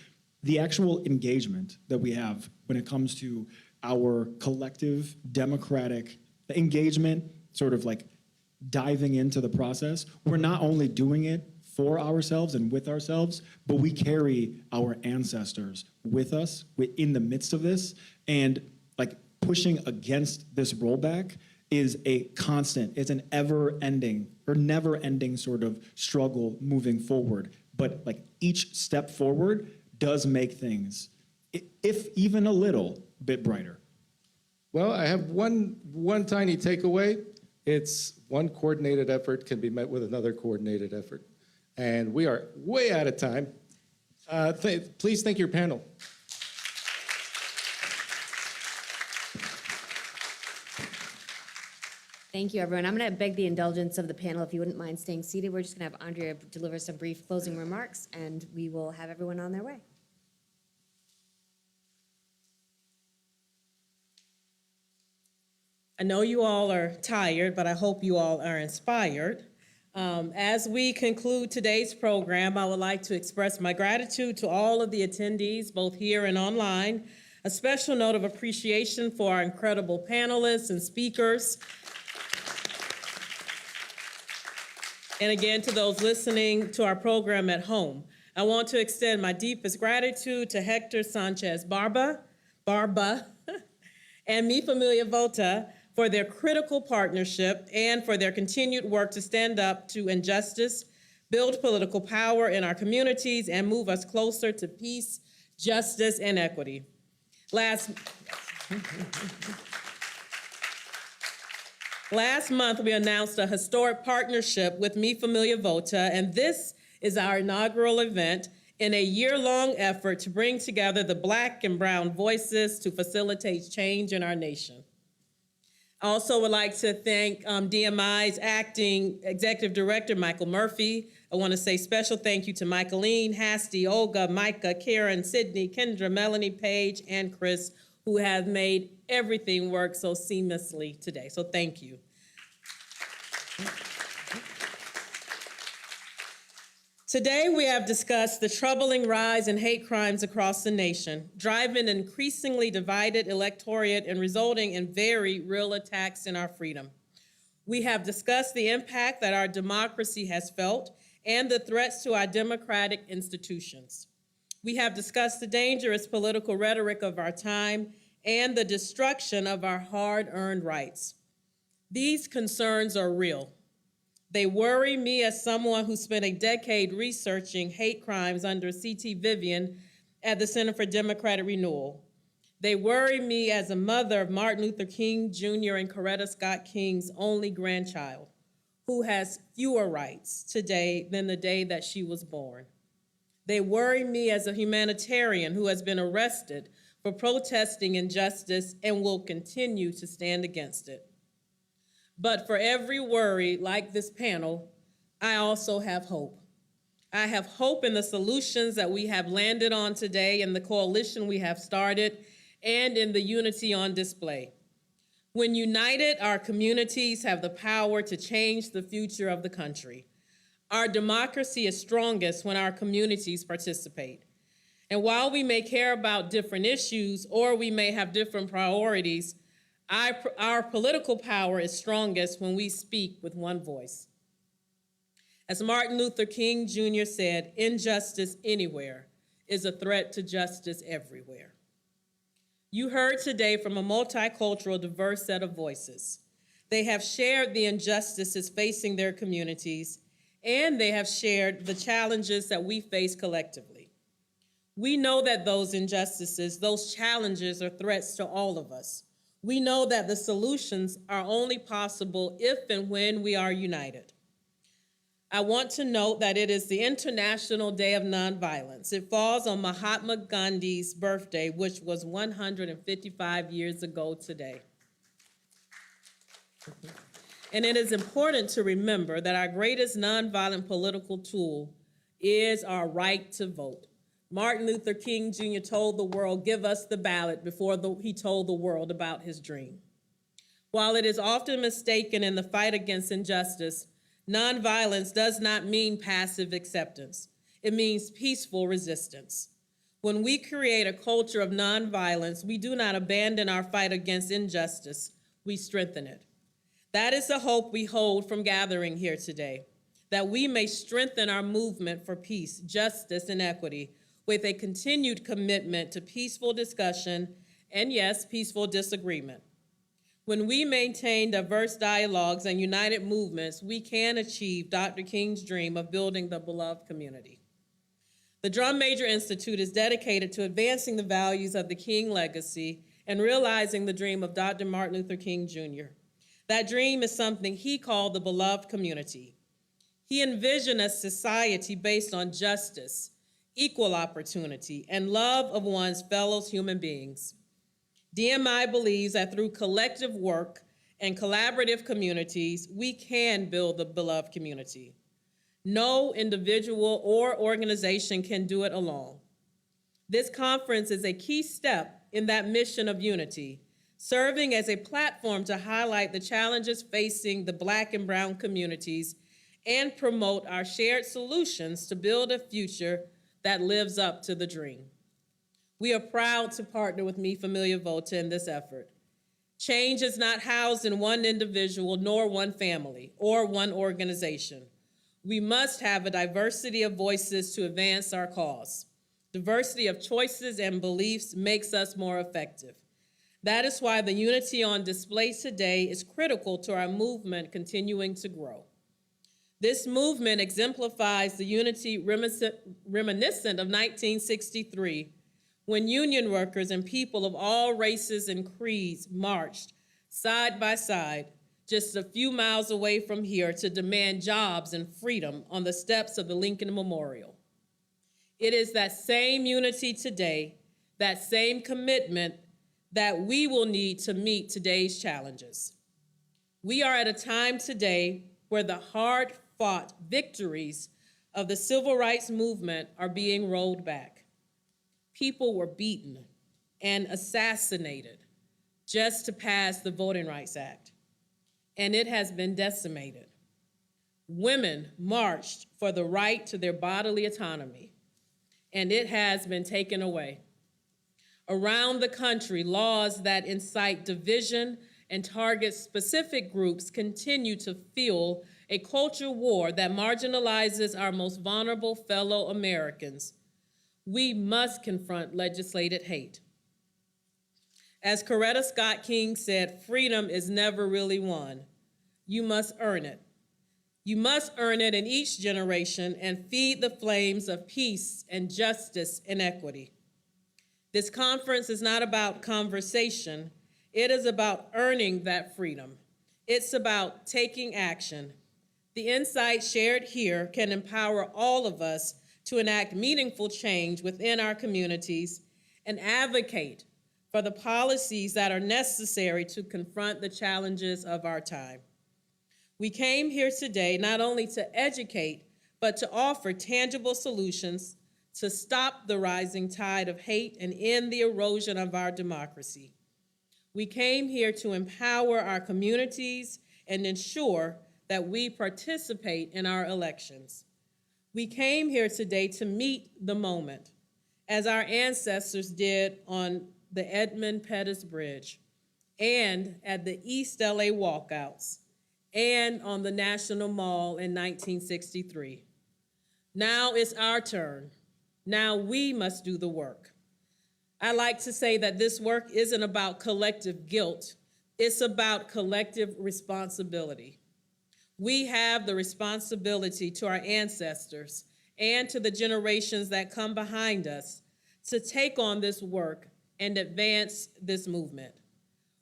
the actual engagement that we have when it comes to our collective democratic engagement, sort of like diving into the process, we're not only doing it for ourselves and with ourselves, but we carry our ancestors with us in the midst of this. And like pushing against this rollback is a constant, it's an ever-ending or never-ending sort of struggle moving forward. But like each step forward does make things, if even a little bit brighter. Well, I have one tiny takeaway. It's one coordinated effort can be met with another coordinated effort. And we are way out of time. Please thank your panel. Thank you, everyone. I'm going to beg the indulgence of the panel if you wouldn't mind staying seated. We're just going to have Andrea deliver some brief closing remarks, and we will have everyone on their way. I know you all are tired, but I hope you all are inspired. As we conclude today's program, I would like to express my gratitude to all of the attendees, both here and online. A special note of appreciation for our incredible panelists and speakers. And again, to those listening to our program at home, I want to extend my deepest gratitude to Hector Sanchez Barba, and Mi Familia Vota for their critical partnership and for their continued work to stand up to injustice, build political power in our communities, and move us closer to peace, justice, and equity. Last month, we announced a historic partnership with Mi Familia Vota, and this is our inaugural event in a year-long effort to bring together the Black and Brown voices to facilitate change in our nation. I also would like to thank DMI's acting executive director, Michael Murphy. I want to say special thank you to Michaeline, Hasty, Olga, Micah, Karen, Sydney, Kendra, Melanie, Paige, and Chris, who have made everything work so seamlessly today. So thank you. Today, we have discussed the troubling rise in hate crimes across the nation, driving an increasingly divided electorate and resulting in very real attacks in our freedom. We have discussed the impact that our democracy has felt and the threats to our democratic institutions. We have discussed the dangerous political rhetoric of our time and the destruction of our hard-earned rights. These concerns are real. They worry me as someone who spent a decade researching hate crimes under C.T. Vivian at the Center for Democratic Renewal. They worry me as a mother of Martin Luther King Jr. and Coretta Scott King's only grandchild, who has fewer rights today than the day that she was born. They worry me as a humanitarian who has been arrested for protesting injustice and will continue to stand against it. But for every worry, like this panel, I also have hope. I have hope in the solutions that we have landed on today, in the coalition we have started, and in the unity on display. When united, our communities have the power to change the future of the country. Our democracy is strongest when our communities participate. And while we may care about different issues or we may have different priorities, our political power is strongest when we speak with one voice. As Martin Luther King Jr. said, injustice anywhere is a threat to justice everywhere. You heard today from a multicultural, diverse set of voices. They have shared the injustices facing their communities, and they have shared the challenges that we face collectively. We know that those injustices, those challenges are threats to all of us. We know that the solutions are only possible if and when we are united. I want to note that it is the International Day of Nonviolence. It falls on Mahatma Gandhi's birthday, which was 155 years ago today. And it is important to remember that our greatest nonviolent political tool is our right to vote. Martin Luther King Jr. told the world, give us the ballot, before he told the world about his dream. While it is often mistaken in the fight against injustice, nonviolence does not mean passive acceptance. It means peaceful resistance. When we create a culture of nonviolence, we do not abandon our fight against injustice, we strengthen it. That is the hope we hold from gathering here today, that we may strengthen our movement for peace, justice, and equity with a continued commitment to peaceful discussion and, yes, peaceful disagreement. When we maintain diverse dialogues and united movements, we can achieve Dr. King's dream of building the beloved community. The Drum Major Institute is dedicated to advancing the values of the King legacy and realizing the dream of Dr. Martin Luther King Jr. That dream is something he called the beloved community. He envisioned a society based on justice, equal opportunity, and love of one's fellow human beings. DMI believes that through collective work and collaborative communities, we can build the beloved community. No individual or organization can do it alone. This conference is a key step in that mission of unity, serving as a platform to highlight the challenges facing the Black and Brown communities and promote our shared solutions to build a future that lives up to the dream. We are proud to partner with Mi Familia Vota in this effort. Change is not housed in one individual, nor one family, or one organization. We must have a diversity of voices to advance our cause. Diversity of choices and beliefs makes us more effective. That is why the unity on display today is critical to our movement continuing to grow. This movement exemplifies the unity reminiscent of 1963, when union workers and people of all races and creeds marched side by side just a few miles away from here to demand jobs and freedom on the steps of the Lincoln Memorial. It is that same unity today, that same commitment that we will need to meet today's challenges. We are at a time today where the hard-fought victories of the civil rights movement are being rolled back. People were beaten and assassinated just to pass the Voting Rights Act, and it has been decimated. Women marched for the right to their bodily autonomy, and it has been taken away. Around the country, laws that incite division and target specific groups continue to fuel a culture war that marginalizes our most vulnerable fellow Americans. We must confront legislated hate. As Coretta Scott King said, freedom is never really won. You must earn it. You must earn it in each generation and feed the flames of peace and justice and equity. This conference is not about conversation. It is about earning that freedom. It's about taking action. The insights shared here can empower all of us to enact meaningful change within our communities and advocate for the policies that are necessary to confront the challenges of our time. We came here today not only to educate, but to offer tangible solutions to stop the rising tide of hate and end the erosion of our democracy. We came here to empower our communities and ensure that we participate in our elections. We came here today to meet the moment, as our ancestors did on the Edmund Pettus Bridge, and at the East LA walkouts, and on the National Mall in 1963. Now it's our turn. Now we must do the work. I like to say that this work isn't about collective guilt, it's about collective responsibility. We have the responsibility to our ancestors and to the generations that come behind us to take on this work and advance this movement.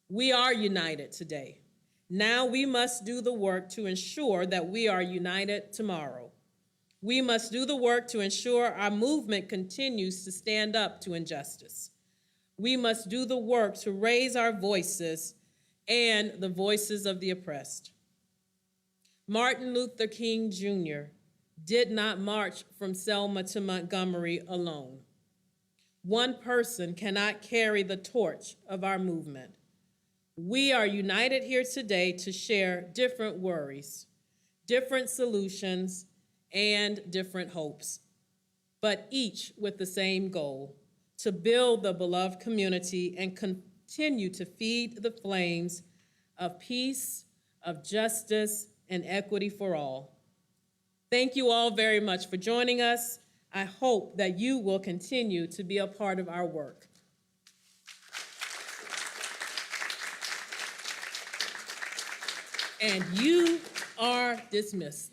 We are united today. Now we must do the work to ensure that we are united tomorrow. We must do the work to ensure our movement continues to stand up to injustice. We must do the work to raise our voices and the voices of the oppressed. Martin Luther King Jr. did not march from Selma to Montgomery alone. One person cannot carry the torch of our movement. We are united here today to share different worries, different solutions, and different hopes, but each with the same goal: to build the beloved community and continue to feed the flames of peace, of justice, and equity for all. Thank you all very much for joining us. I hope that you will continue to be a part of our work. And you are dismissed.